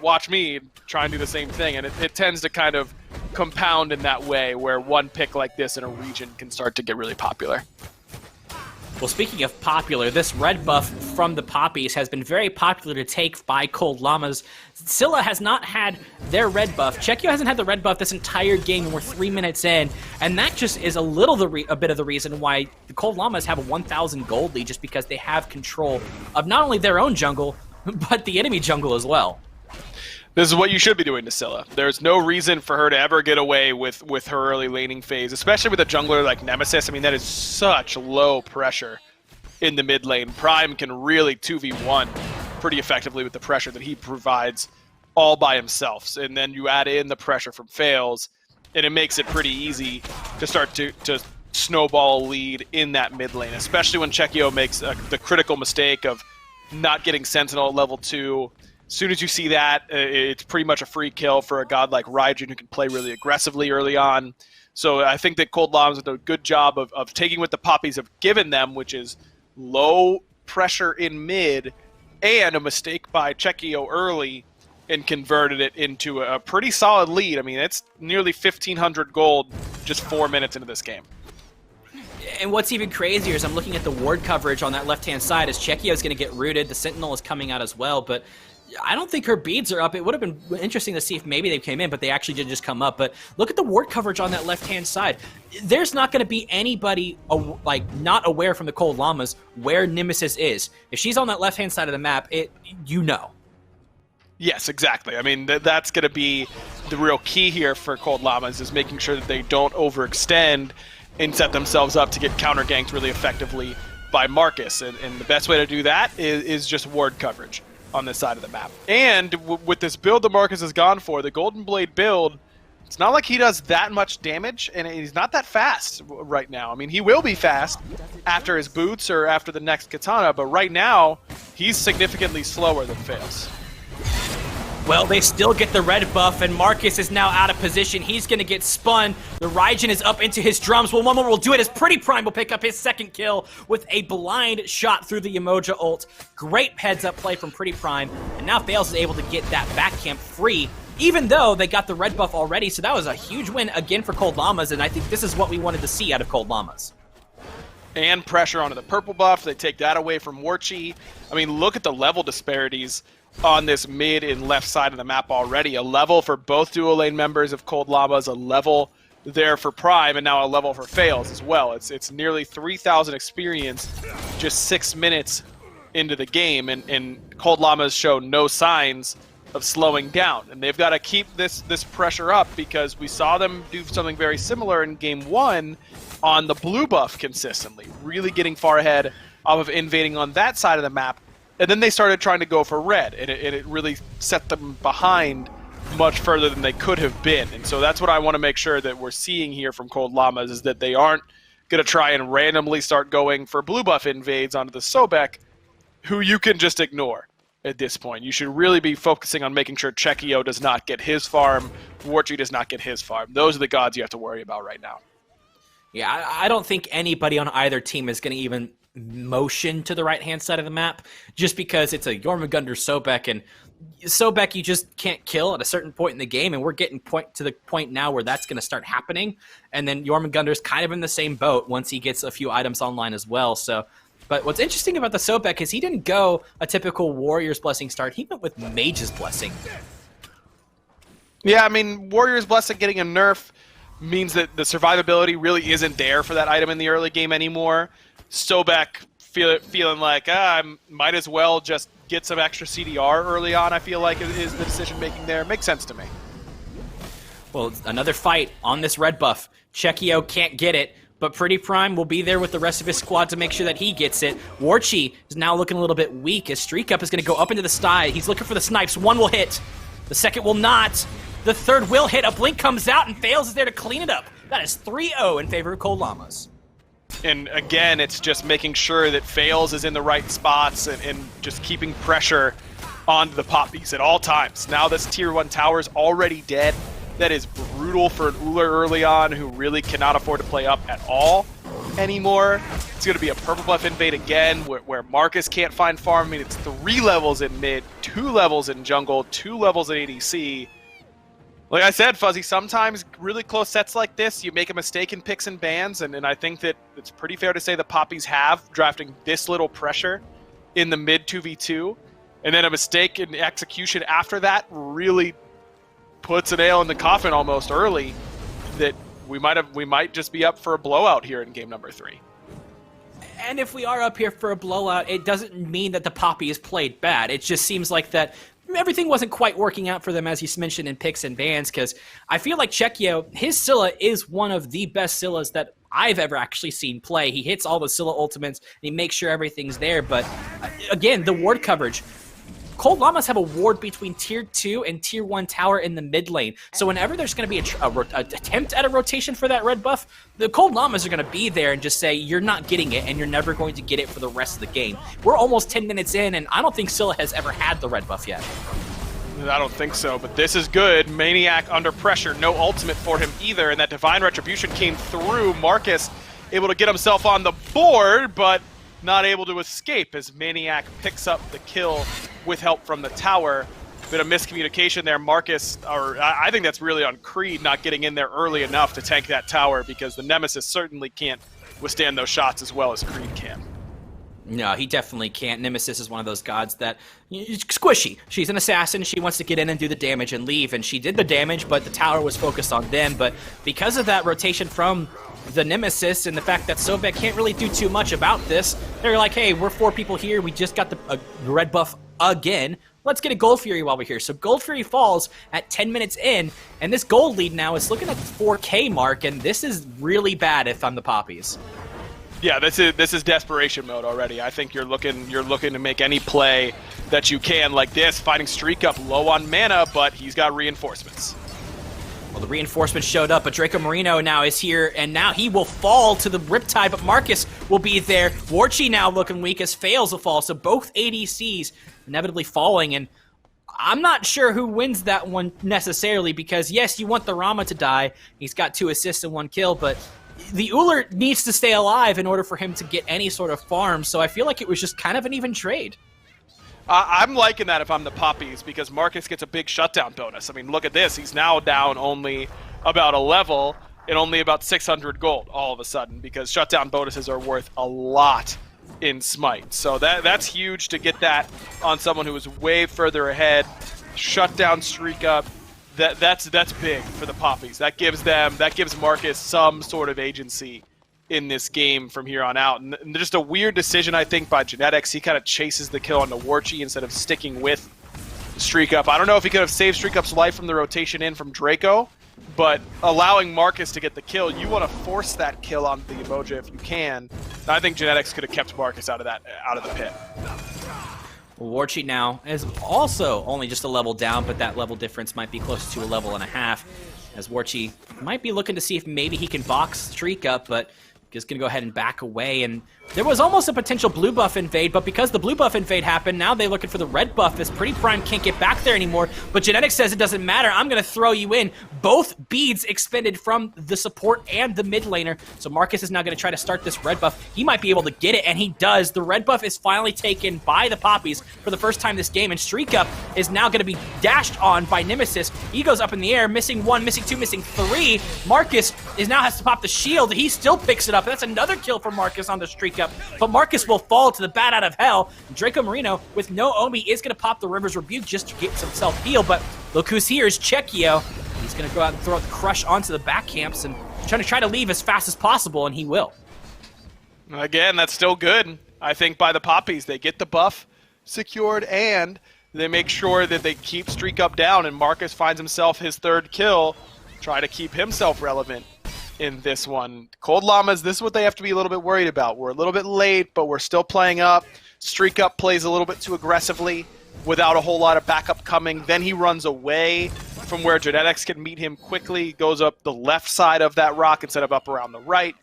Watch me try and do the same thing. And it tends to kind of compound in that way where one pick like this in a region can start to get really popular. Well, speaking of popular, this red buff from the Poppies has been very popular to take by Cold Llamas. Scylla has not had their red buff. Chekio hasn't had the red buff this entire game, and we're 3 minutes in, and that just is a bit of the reason why the Cold Llamas have a 1,000 gold lead, just because they have control of not only their own jungle, but the enemy jungle as well. This is what you should be doing to Scylla. There's no reason for her to ever get away with her early laning phase, especially with a jungler like Nemesis. I mean, that is such low pressure in the mid lane. Prime can really 2v1 pretty effectively with the pressure that he provides all by himself. And then you add in the pressure from Fails, and it makes it pretty easy to start to snowball a lead in that mid lane, especially when Chekio makes the critical mistake of not getting Sentinel at level 2. As soon as you see that, it's pretty much a free kill for a god like Raijin who can play really aggressively early on. So I think that Cold Llamas have done a good job of taking what the Poppies have given them, which is low pressure in mid and a mistake by Chekio early, and converted it into a pretty solid lead. I mean, it's nearly 1,500 gold just 4 minutes into this game. And what's even crazier is I'm looking at the ward coverage on that left-hand side as Chekio's going to get rooted. The Sentinel is coming out as well, but I don't think her beads are up. It would have been interesting to see if maybe they came in, but they actually did just come up. But look at the ward coverage on that left-hand side. There's not going to be anybody not aware from the Cold Llamas where Nemesis is. If she's on that left-hand side of the map, you know. Yes, exactly. I mean, that's going to be the real key here for Cold Llamas, is making sure that they don't overextend and set themselves up to get counter-ganked really effectively by Marcus. And the best way to do that is just ward coverage on this side of the map. And with this build that Marcus has gone for, the Golden Blade build, it's not like he does that much damage, and he's not that fast right now. I mean, he will be fast after his boots or after the next katana, but right now, he's significantly slower than Fails. Well, they still get the red buff, and Marcus is now out of position. He's going to get spun. The Raijin is up into his drums. Well, one more will do it as Pretty Prime will pick up his second kill with a blind shot through the Yemoja ult. Great heads-up play from Pretty Prime, and now Fails is able to get that back camp free, even though they got the red buff already. So that was a huge win again for Cold Llamas, and I think this is what we wanted to see out of Cold Llamas. And pressure onto the purple buff. They take that away from Warchi. I mean, look at the level disparities on this mid and left side of the map already. A level for both dual lane members of Cold Llamas, a level there for Prime, and now a level for Fails as well. It's nearly 3,000 experience just 6 minutes into the game, and Cold Llamas show no signs of slowing down. And they've got to keep this pressure up, because we saw them do something very similar in Game 1 on the blue buff consistently, really getting far ahead off of invading on that side of the map. And then they started trying to go for red, and it really set them behind much further than they could have been. And so that's what I want to make sure that we're seeing here from Cold Llamas, is that they aren't going to try and randomly start going for blue buff invades onto the Sobek, who you can just ignore at this point. You should really be focusing on making sure Chekio does not get his farm, Warchi does not get his farm. Those are the gods you have to worry about right now. Yeah, I don't think anybody on either team is going to even motion to the right-hand side of the map, just because it's a Jormungandr Sobek, and Sobek you just can't kill at a certain point in the game, and we're getting to the point now where that's going to start happening, and then Jormungandr's kind of in the same boat once he gets a few items online as well. So, but what's interesting about the Sobek is he didn't go a typical Warrior's Blessing start, he went with Mage's Blessing. Yeah, I mean, Warrior's Blessing getting a nerf means that the survivability really isn't there for that item in the early game anymore. Sobek feeling like, I might as well just get some extra CDR early on, I feel like is the decision-making there. Makes sense to me. Well, another fight on this red buff. Chekio can't get it, but Pretty Prime will be there with the rest of his squad to make sure that he gets it. Warchi is now looking a little bit weak as Streak Up is going to go up into the sky. He's looking for the snipes. One will hit. The second will not. The third will hit. A blink comes out, and Fails is there to clean it up. That is 3-0 in favor of Cold Llamas. And again, it's just making sure that Fails is in the right spots and just keeping pressure onto the Papis at all times. Now this Tier 1 tower is already dead. That is brutal for an Uller early on, who really cannot afford to play up at all anymore. It's going to be a purple buff invade again, where Marcus can't find farm. I mean, it's 3 levels in mid, 2 levels in jungle, 2 levels in ADC. Like I said, Fuzzy, sometimes really close sets like this, you make a mistake in picks and bans, and I think that it's pretty fair to say the Papis have drafting this little pressure in the mid 2v2, and then a mistake in execution after that really puts a nail in the coffin almost early, that we might just be up for a blowout here in game number 3. And if we are up here for a blowout, it doesn't mean that the Papis played bad. It just seems like that everything wasn't quite working out for them, as you mentioned, in picks and bans, because I feel like Chekio, his Scylla is one of the best Scyllas that I've ever actually seen play. He hits all the Scylla ultimates, and he makes sure everything's there, but again, the ward coverage. Cold Llamas have a ward between Tier 2 and Tier 1 tower in the mid lane, so whenever there's going to be an attempt at a rotation for that red buff, the Cold Llamas are going to be there and just say, you're not getting it, and you're never going to get it for the rest of the game. We're almost 10 minutes in, and I don't think Scylla has ever had the red buff yet. I don't think so, but this is good. Maniac under pressure, no ultimate for him either, and that Divine Retribution came through. Marcus able to get himself on the board, but not able to escape as Maniac picks up the kill with help from the tower. Bit of miscommunication there. Marcus, or I think that's really on Creed not getting in there early enough to tank that tower, because the Nemesis certainly can't withstand those shots as well as Creed can. No, he definitely can't. Nemesis is one of those gods that squishy. She's an assassin. She wants to get in and do the damage and leave, and she did the damage, but the tower was focused on them. But because of that rotation from the Nemesis and the fact that Sobek can't really do too much about this, they're like, hey, we're 4 people here. We just got the red buff again. Let's get a Gold Fury while we're here. So Gold Fury falls at 10 minutes in, and this gold lead now is looking at the 4K mark, and this is really bad if I'm the Papis. Yeah, this is desperation mode already. I think you're looking to make any play that you can like this, fighting Streak Up low on mana, but he's got reinforcements. Well, the reinforcements showed up, but Draco Marino now is here, and now he will fall to the Riptide, but Marcus will be there. Warchi now looking weak as fails to fall, so both ADCs inevitably falling, and I'm not sure who wins that one necessarily, because yes, you want the Rama to die. He's got 2 assists and 1 kill, but the Ullr needs to stay alive in order for him to get any sort of farm, so I feel like it was just kind of an even trade. I'm liking that if I'm the Papis, because Marcus gets a big shutdown bonus. I mean, look at this. He's now down only about a level and only about 600 gold all of a sudden, because shutdown bonuses are worth a lot in Smite. So that's huge to get that on someone who is way further ahead. Shutdown Streak Up. That's big for the Papis. That gives Marcus some sort of agency in this game from here on out. And just a weird decision, I think, by Genetics. He kind of chases the kill onto Warchi instead of sticking with Streak Up. I don't know if he could have saved Streak Up's life from the rotation in from Draco, but allowing Marcus to get the kill, you want to force that kill onto the Emoja if you can. And I think Genetics could have kept Marcus out of the pit. Well, Warchi now is also only just a level down, but that level difference might be close to a level and a half, as Warchi might be looking to see if maybe he can box Streak Up, but just going to go ahead and back away. And there was almost a potential blue buff invade, but because the blue buff invade happened, now they're looking for the red buff as Pretty Prime can't get back there anymore. But Genetics says it doesn't matter. I'm going to throw you in. Both beads expended from the support and the mid laner. So Marcus is now going to try to start this red buff. He might be able to get it, and he does. The red buff is finally taken by the Papis for the first time this game, and Streak Up is now going to be dashed on by Nemesis. He goes up in the air, missing 1, missing 2, missing 3. Marcus now has to pop the shield. He still picks it up. That's another kill for Marcus on the Streak Up. But Marcus will fall to the bat out of hell. Draco Marino, with no Omi, is going to pop the River's Rebuke just to get himself healed. But look who's here is Chekio. He's going to go out and throw the Crush onto the back camps and try to leave as fast as possible, and he will. Again, that's still good. I think by the Papis, they get the buff secured and they make sure that they keep Streak Up down, and Marcus finds himself his 3rd kill. Try to keep himself relevant in this one. Cold Llamas, this is what they have to be a little bit worried about. We're a little bit late, but we're still playing up. Streak Up plays a little bit too aggressively without a whole lot of backup coming. Then he runs away from where Genetics can meet him quickly, goes up the left side of that rock instead of up around the right.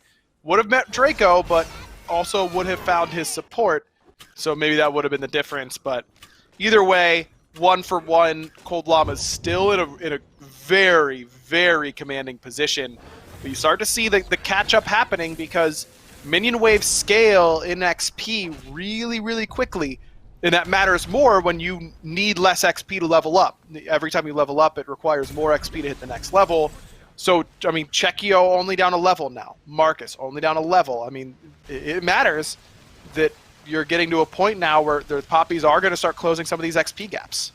Would have met Draco, but also would have found his support. So maybe that would have been the difference. But either way, 1 for 1. Cold Llamas still in a very, very commanding position. But you start to see the catch-up happening because minion waves scale in XP really, really quickly. And that matters more when you need less XP to level up. Every time you level up, it requires more XP to hit the next level. So, I mean, Chekio only down a level now. Marcus only down a level. I mean, it matters that you're getting to a point now where the Papis are going to start closing some of these XP gaps.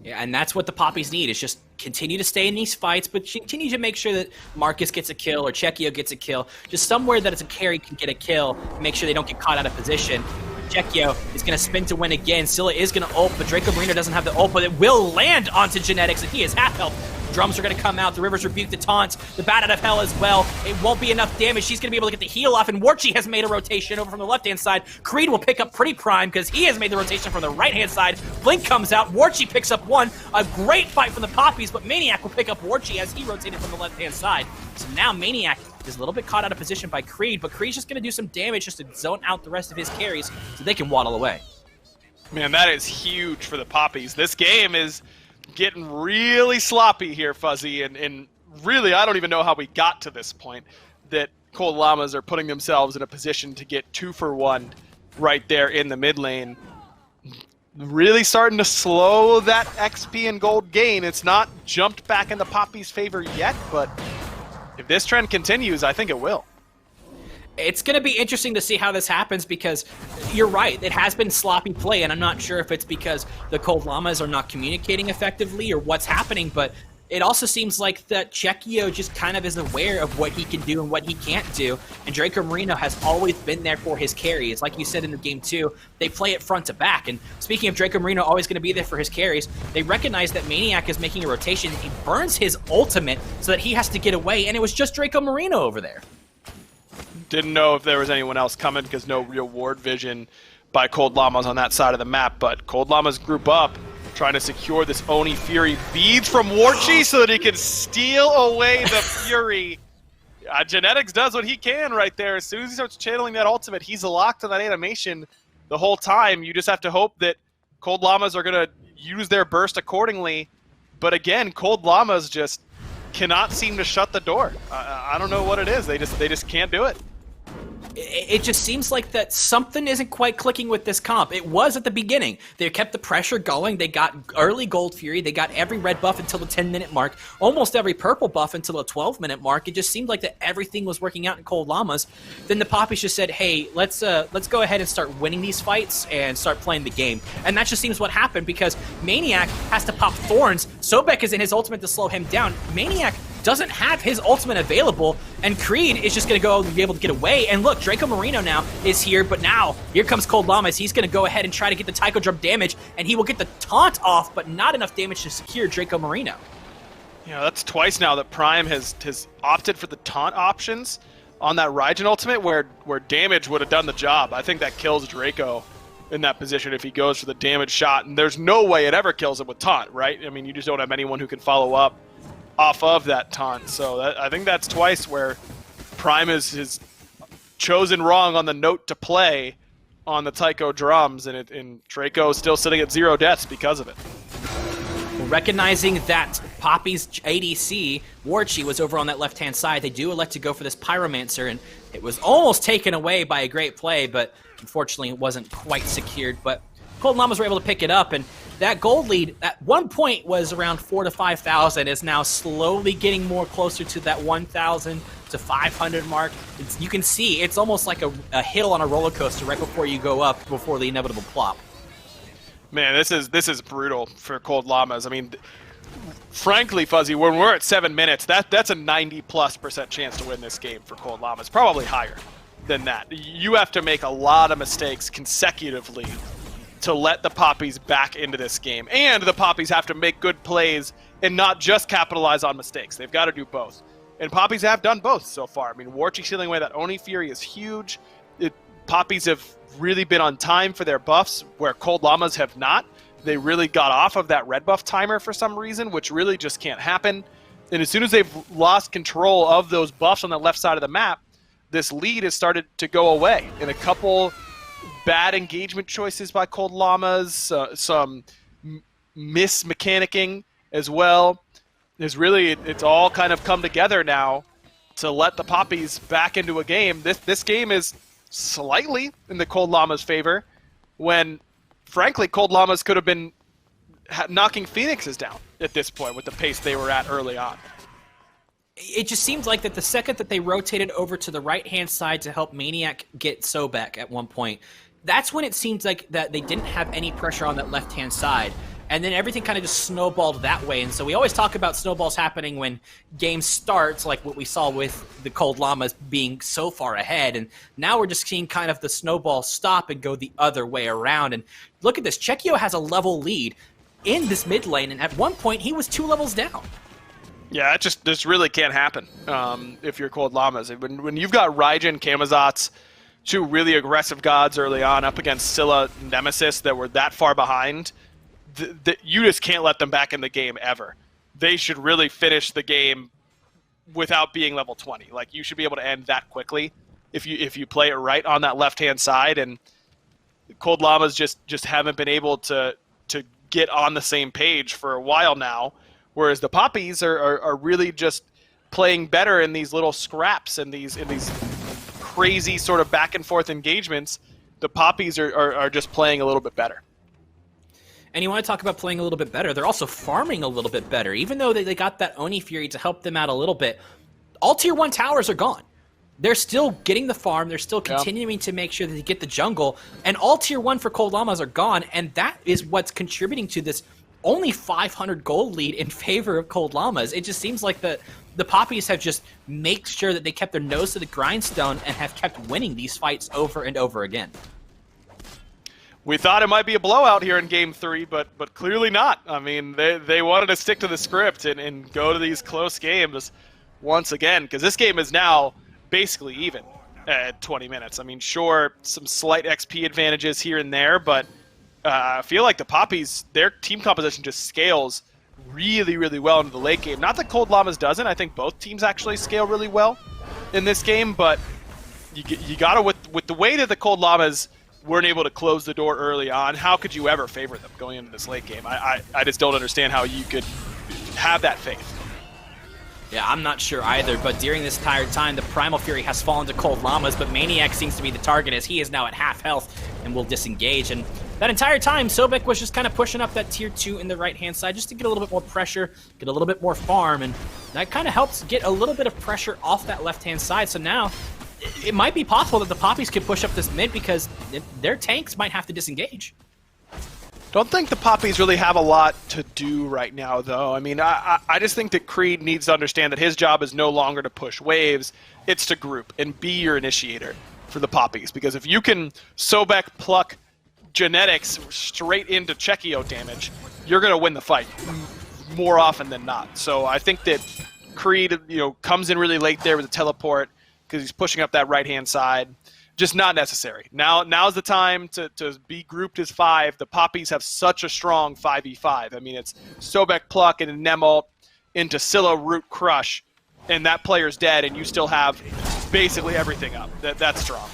Yeah, and that's what the Papis need, is just continue to stay in these fights, but continue to make sure that Marcus gets a kill or Chekio gets a kill. Just somewhere that it's a carry can get a kill, make sure they don't get caught out of position. Chekio is going to spin to win again. Scylla is going to ult, but Draco Marino doesn't have the ult, but it will land onto Genetics, and he is half health. Drums are going to come out. The River's Rebuke, the taunts, the Bat Out of Hell as well. It won't be enough damage. She's going to be able to get the heal off, and Warchi has made a rotation over from the left-hand side. Creed will pick up Pretty Prime because he has made the rotation from the right-hand side. Blink comes out. Warchi picks up 1. A great fight from the Papis, but Maniac will pick up Warchi as he rotated from the left-hand side. So now Maniac is a little bit caught out of position by Creed, but Creed's just going to do some damage just to zone out the rest of his carries so they can waddle away. Man, that is huge for the Papis. This game is getting really sloppy here, Fuzzy, and really I don't even know how we got to this point, that Cold Llamas are putting themselves in a position to get 2 for 1 right there in the mid lane. Really starting to slow that XP and gold gain. It's not jumped back in the Papis' favor yet, but if this trend continues, I think it will. It's going to be interesting to see how this happens because you're right. It has been sloppy play, and I'm not sure if it's because the Cold Llamas are not communicating effectively or what's happening, but it also seems like that Chekio just kind of is aware of what he can do and what he can't do, and Draco Marino has always been there for his carries. Like you said in the game 2, they play it front to back, and speaking of Draco Marino always going to be there for his carries, they recognize that Maniac is making a rotation. He burns his ultimate so that he has to get away, and it was just Draco Marino over there. Didn't know if there was anyone else coming because no real ward vision by Cold Llamas on that side of the map, but Cold Llamas group up, trying to secure this Oni Fury beads from Warchi so that he can steal away the Fury. Genetics does what he can right there. As soon as he starts channeling that ultimate, he's locked to that animation the whole time. You just have to hope that Cold Llamas are going to use their burst accordingly. But again, Cold Llamas just cannot seem to shut the door. I don't know what it is. They just can't do it. It just seems like that something isn't quite clicking with this comp. It was at the beginning. They kept the pressure going. They got early Gold Fury. They got every red buff until the 10-minute mark, almost every purple buff until the 12-minute mark. It just seemed like that everything was working out in Cold Llamas. Then the Papis just said, hey, let's go ahead and start winning these fights and start playing the game. And that just seems what happened because Maniac has to pop Thorns. Sobek is in his ultimate to slow him down. Maniac doesn't have his ultimate available, and Creed is just going to go and be able to get away. And look, Draco Marino now is here, but now here comes Cold Llamas. He's going to go ahead and try to get the Taiko Drum damage, and he will get the taunt off, but not enough damage to secure Draco Marino. You know, that's twice now that Prime has opted for the taunt options on that Raijin ultimate where damage would have done the job. I think that kills Draco in that position if he goes for the damage shot, and there's no way it ever kills him with taunt, right? I mean, you just don't have anyone who can follow up off of that taunt. So I think that's twice where Prime is chosen wrong on the note to play on the Taiko drums, and Draco is still sitting at 0 deaths because of it. Recognizing that Poppy's ADC, Warchi, was over on that left-hand side, they do elect to go for this Pyromancer, and it was almost taken away by a great play, but unfortunately it wasn't quite secured. But Cold Llamas were able to pick it up, and that gold lead at one point was around 4,000 to 5,000, is now slowly getting more closer to that 1,000 to 500 mark. You can see it's almost like a hill on a roller coaster right before you go up, before the inevitable plop. Man, this is brutal for Cold Llamas. I mean, frankly, Fuzzy, when we're at 7 minutes, that's a 90+% chance to win this game for Cold Llamas. Probably higher than that. You have to make a lot of mistakes consecutively to let the Poppies back into this game. And the Poppies have to make good plays and not just capitalize on mistakes. They've got to do both. And Poppies have done both so far. I mean, Warchi stealing away that Oni Fury is huge. Poppies have really been on time for their buffs, where Cold Llamas have not. They really got off of that red buff timer for some reason, which really just can't happen. And as soon as they've lost control of those buffs on the left side of the map, this lead has started to go away. In a couple bad engagement choices by Cold Llamas, some mismechanicking as well. It's all kind of come together now to let the Poppies back into a game. This game is slightly in the Cold Llamas' favor when, frankly, Cold Llamas could have been knocking Phoenixes down at this point with the pace they were at early on. It just seems like that the second that they rotated over to the right-hand side to help Maniac get Sobek at one point, that's when it seems like that they didn't have any pressure on that left-hand side. And then everything kind of just snowballed that way. And so we always talk about snowballs happening when games starts, like what we saw with the Cold Llamas being so far ahead. And now we're just seeing kind of the snowball stop and go the other way around. And look at this. Chekio has a level lead in this mid lane, and at one point he was 2 levels down. Yeah, this really can't happen if you're Cold Llamas. When you've got Raijin, Camazotz, 2 really aggressive gods early on up against Scylla, Nemesis that were that far behind, you just can't let them back in the game ever. They should really finish the game without being level 20. Like, you should be able to end that quickly if you play it right on that left-hand side. And Cold Llamas just haven't been able to get on the same page for a while now, whereas the Poppies are really just playing better in these little scraps and these crazy sort of back and forth engagements. The Poppies are just playing a little bit better. And you want to talk about playing a little bit better, they're also farming a little bit better. Even though they got that Oni Fury to help them out a little bit, all tier 1 towers are gone. they're still getting the farm. They're still continuing to make sure that they get the jungle. And all tier 1 for Cold Llamas are gone. And that is what's contributing to this only 500 gold lead in favor of Cold Llamas. It just seems like the Papis have just made sure that they kept their nose to the grindstone and have kept winning these fights over and over again. We thought it might be a blowout here in Game 3, but clearly not. I mean, they wanted to stick to the script and go to these close games once again, because this game is now basically even at 20 minutes. I mean, sure, some slight XP advantages here and there, but I feel like the Papis, their team composition just scales really, really well into the late game. Not that Cold Llamas doesn't. I think both teams actually scale really well in this game, but you got to, with the way that the Cold Llamas weren't able to close the door early on, how could you ever favor them going into this late game? I just don't understand how you could have that faith. Yeah, I'm not sure either, but during this entire time, the Primal Fury has fallen to Cold Llamas, but Maniac seems to be the target as he is now at half health and will disengage. And that entire time, Sobek was just kind of pushing up that tier 2 in the right-hand side just to get a little bit more pressure, get a little bit more farm, and that kind of helps get a little bit of pressure off that left-hand side. So now, it might be possible that the Papis could push up this mid because their tanks might have to disengage. Don't think the Papis really have a lot to do right now, though. I mean, I just think that Creed needs to understand that his job is no longer to push waves, it's to group and be your initiator for the Papis. Because if you can Sobek pluck genetics straight into Chekio damage, you're going to win the fight more often than not. So I think that Creed, comes in really late there with a teleport because he's pushing up that right-hand side. Just not necessary. Now's the time to be grouped as 5. The Papis have such a strong 5v5. I mean, it's Sobek pluck and Nemalt into Scylla root crush, and that player's dead, and you still have basically everything up. That's strong.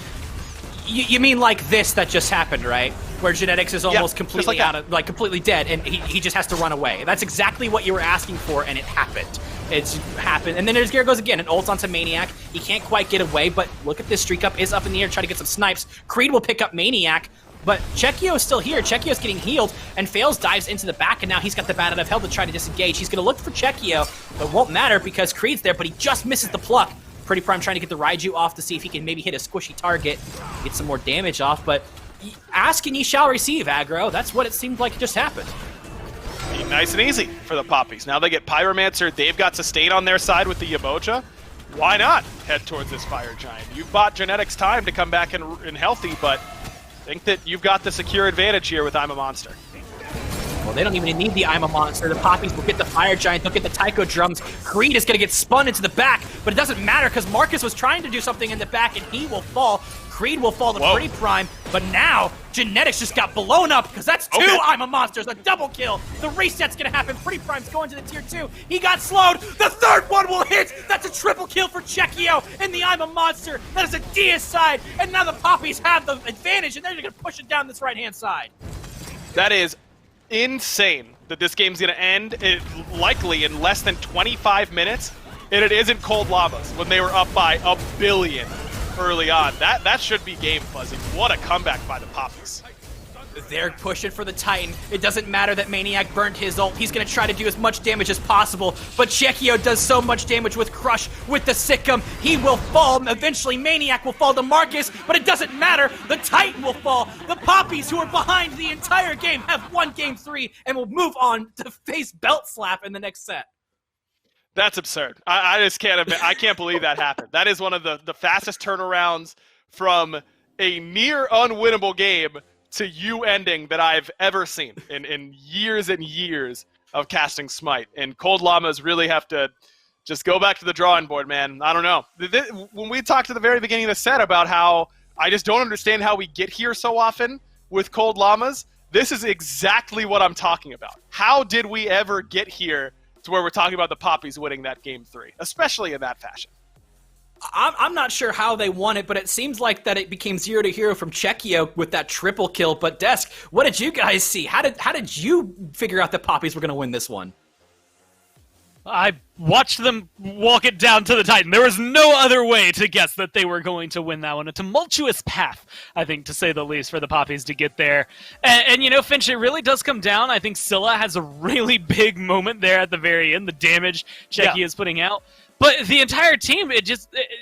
You mean like this that just happened, right? Where genetics is almost completely completely dead, and he just has to run away. That's exactly what you were asking for, and it happened. It's happened. And then there's Gear goes again, and ults onto Maniac. He can't quite get away, but look at this streak up, is up in the air, try to get some snipes. Creed will pick up Maniac, but Chekio is still here. Chekio's getting healed, and Fails dives into the back, and now he's got the bat out of hell to try to disengage. He's going to look for Chekio, but it won't matter because Creed's there, but he just misses the pluck. Pretty Prime trying to get the Raiju off to see if he can maybe hit a squishy target, get some more damage off, but ask and ye shall receive, aggro. That's what it seemed like just happened. Be nice and easy for the Papis. Now they get Pyromancer, they've got Sustain on their side with the Yabocha. Why not head towards this Fire Giant? You've bought Genetics time to come back in healthy, but think that you've got the secure advantage here with I'm a Monster. Well, they don't even need the I'm a Monster. The Papis will get the Fire Giant, they'll get the Taiko drums. Creed is going to get spun into the back, but it doesn't matter because Marcus was trying to do something in the back and he will fall. Creed will fall to Pretty Prime, but now Genetics just got blown up because that's 2 I'm a Monsters, a double kill. The reset's going to happen. Pretty Prime's going to the tier 2. He got slowed. The third one will hit. That's a triple kill for Chekio in the I'm a Monster. That is a deicide, and now the Papis have the advantage, and they're going to push it down this right-hand side. That is insane that this game's going to end likely in less than 25 minutes, and it isn't Cold Llamas when they were up by 1 billion early on. That should be game, Fuzzy. What a comeback by the Papis. They're pushing for the Titan. It doesn't matter that Maniac burned his ult. He's going to try to do as much damage as possible, but Chekio does so much damage with Crush, with the Sikkim. He will fall. Eventually, Maniac will fall to Marcus, but it doesn't matter. The Titan will fall. The Papis, who are behind the entire game, have won Game 3 and will move on to face Belt Slap in the next set. That's absurd. I just can't admit, I can't believe that happened. That is one of the fastest turnarounds from a near unwinnable game to you ending that I've ever seen in years and years of casting Smite. And Cold Llamas really have to just go back to the drawing board, man. I don't know. When we talked at the very beginning of the set about how I just don't understand how we get here so often with Cold Llamas, this is exactly what I'm talking about. How did we ever get here to where we're talking about the Papis winning that Game 3, especially in that fashion? I'm not sure how they won it, but it seems like that it became 0-0 from Chekio with that triple kill. But Desk, what did you guys see? How did you figure out that Papis were going to win this one? I watched them walk it down to the Titan. There was no other way to guess that they were going to win that one. A tumultuous path, I think, to say the least, for the Papis to get there. And Finch, it really does come down. I think Scylla has a really big moment there at the very end, the damage Cheki is putting out. But the entire team, it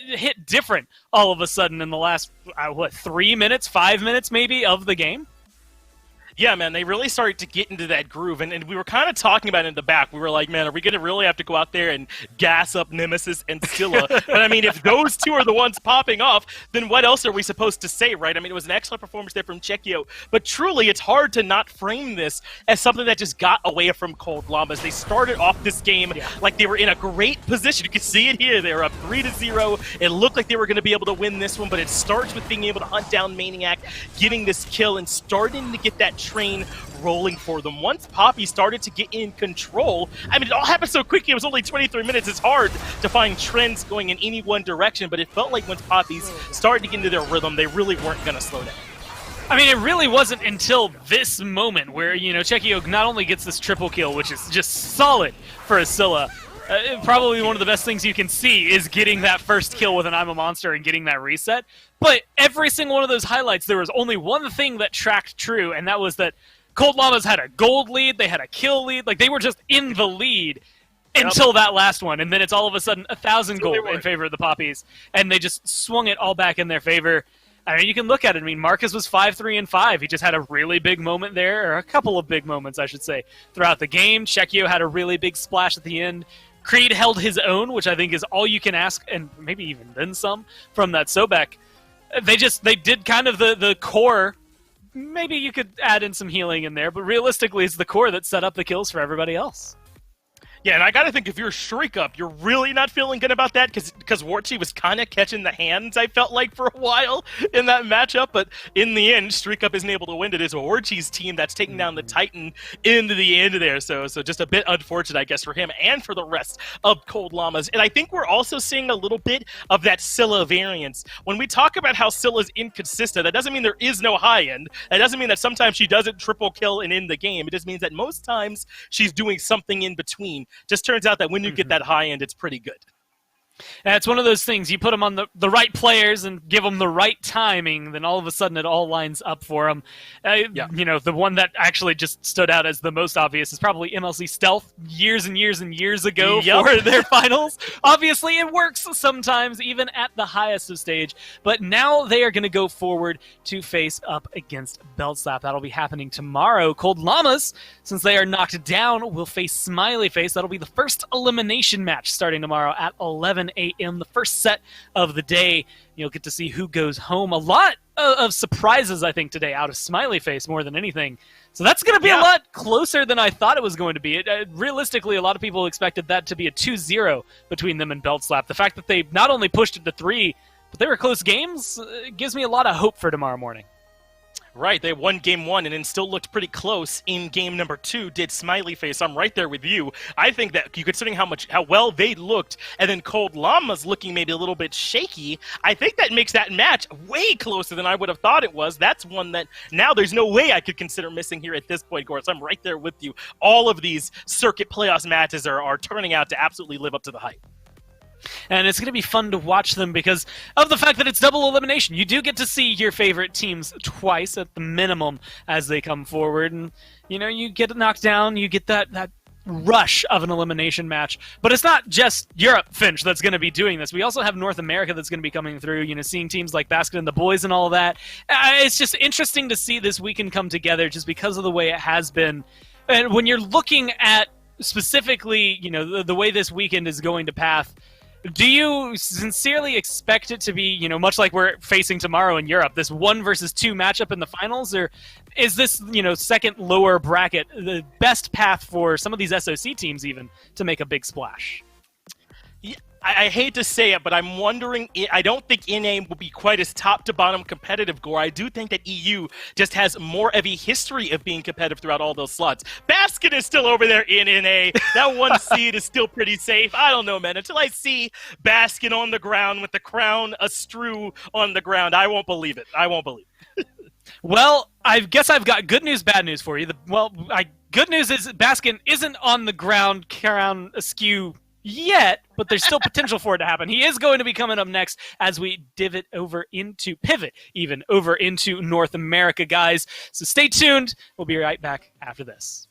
hit different all of a sudden in the last, 3 minutes, 5 minutes maybe of the game? Yeah, man, they really started to get into that groove, and we were kind of talking about it in the back. We were like, man, are we going to really have to go out there and gas up Nemesis and Scylla? But, I mean, if those two are the ones popping off, then what else are we supposed to say, right? I mean, it was an excellent performance there from Chekio, but truly, it's hard to not frame this as something that just got away from Cold Llamas. They started off this game like they were in a great position. You can see it here. They were up 3-0. It looked like they were going to be able to win this one, but it starts with being able to hunt down Maniac, getting this kill, and starting to get that train rolling for them. Once Papis started to get in control, I mean, it all happened so quickly. It was only 23 minutes. It's hard to find trends going in any one direction, but it felt like once Papis started to get into their rhythm, they really weren't going to slow down. I mean, it really wasn't until this moment where, Chekio not only gets this triple kill, which is just solid for a Scylla, probably one of the best things you can see is getting that first kill with an I'm a Monster and getting that reset. But every single one of those highlights, there was only one thing that tracked true, and that was that Cold Llamas had a gold lead, they had a kill lead, like they were just in the lead until that last one, and then it's all of a sudden 1,000 gold in favor of the Papis, and they just swung it all back in their favor. I mean, you can look at it. I mean, Marcus was 5-3-5. He just had a really big moment there, or a couple of big moments, I should say, throughout the game. Chekio had a really big splash at the end. Creed held his own, which I think is all you can ask, and maybe even then some, from that Sobek. They did kind of the core. Maybe you could add in some healing in there, but realistically, it's the core that set up the kills for everybody else. Yeah, and I gotta think if you're Shriek Up, you're really not feeling good about that because Warchi was kind of catching the hands, I felt like, for a while in that matchup. But in the end, Shriek Up isn't able to win. It is Warchi's team that's taking down the Titan into the end there. So just a bit unfortunate, I guess, for him and for the rest of Cold Llamas. And I think we're also seeing a little bit of that Scylla variance. When we talk about how Scylla's inconsistent, that doesn't mean there is no high end. That doesn't mean that sometimes she doesn't triple kill and end the game. It just means that most times she's doing something in between. Just turns out that when you get that high end, it's pretty good. And it's one of those things, you put them on the right players and give them the right timing, then all of a sudden it all lines up for them. The one that actually just stood out as the most obvious is probably MLC Stealth years and years and years ago for their finals. Obviously, it works sometimes, even at the highest of stage, but now they are going to go forward to face up against Belt Slap. That'll be happening tomorrow. Cold Llamas, since they are knocked down, will face Smiley Face. That'll be the first elimination match starting tomorrow at 11 a.m. The first set of the day. You'll get to see who goes home. A lot of surprises, I think, today out of Smiley Face more than anything. So that's going to be a lot closer than I thought it was going to be. Realistically, a lot of people expected that to be a 2-0 between them and Belt Slap. The fact that they not only pushed it to 3, but they were close games, gives me a lot of hope for tomorrow morning. Right, they won game 1 and then still looked pretty close in game number 2, did Smiley Face. I'm right there with you. I think that, considering how well they looked, and then Cold Llamas looking maybe a little bit shaky, I think that makes that match way closer than I would have thought it was. That's one that now there's no way I could consider missing here at this point, Gorse. I'm right there with you. All of these circuit playoffs matches are turning out to absolutely live up to the hype. And it's going to be fun to watch them because of the fact that it's double elimination. You do get to see your favorite teams twice at the minimum as they come forward. And, you get knocked down, you get that rush of an elimination match. But it's not just Europe, Finch, that's going to be doing this. We also have North America that's going to be coming through, seeing teams like Basket and the Boys and all of that. It's just interesting to see this weekend come together just because of the way it has been. And when you're looking at specifically, the way this weekend is going to path, do you sincerely expect it to be, much like we're facing tomorrow in Europe, this 1 versus 2 matchup in the finals? Or is this, second lower bracket the best path for some of these SOC teams even to make a big splash? Yeah, I hate to say it, but I'm wondering, I don't think NA will be quite as top-to-bottom competitive, Gore. I do think that EU just has more of a history of being competitive throughout all those slots. Basket is still over there in NA. That 1 seed is still pretty safe. I don't know, man. Until I see Basket on the ground with the crown astrew on the ground, I won't believe it. I won't believe it. Well, I guess I've got good news, bad news for you. Good news is Basket isn't on the ground, crown askew yet, but there's still potential for it to happen. He is going to be coming up next as we pivot over into North America, guys. So stay tuned. We'll be right back after this.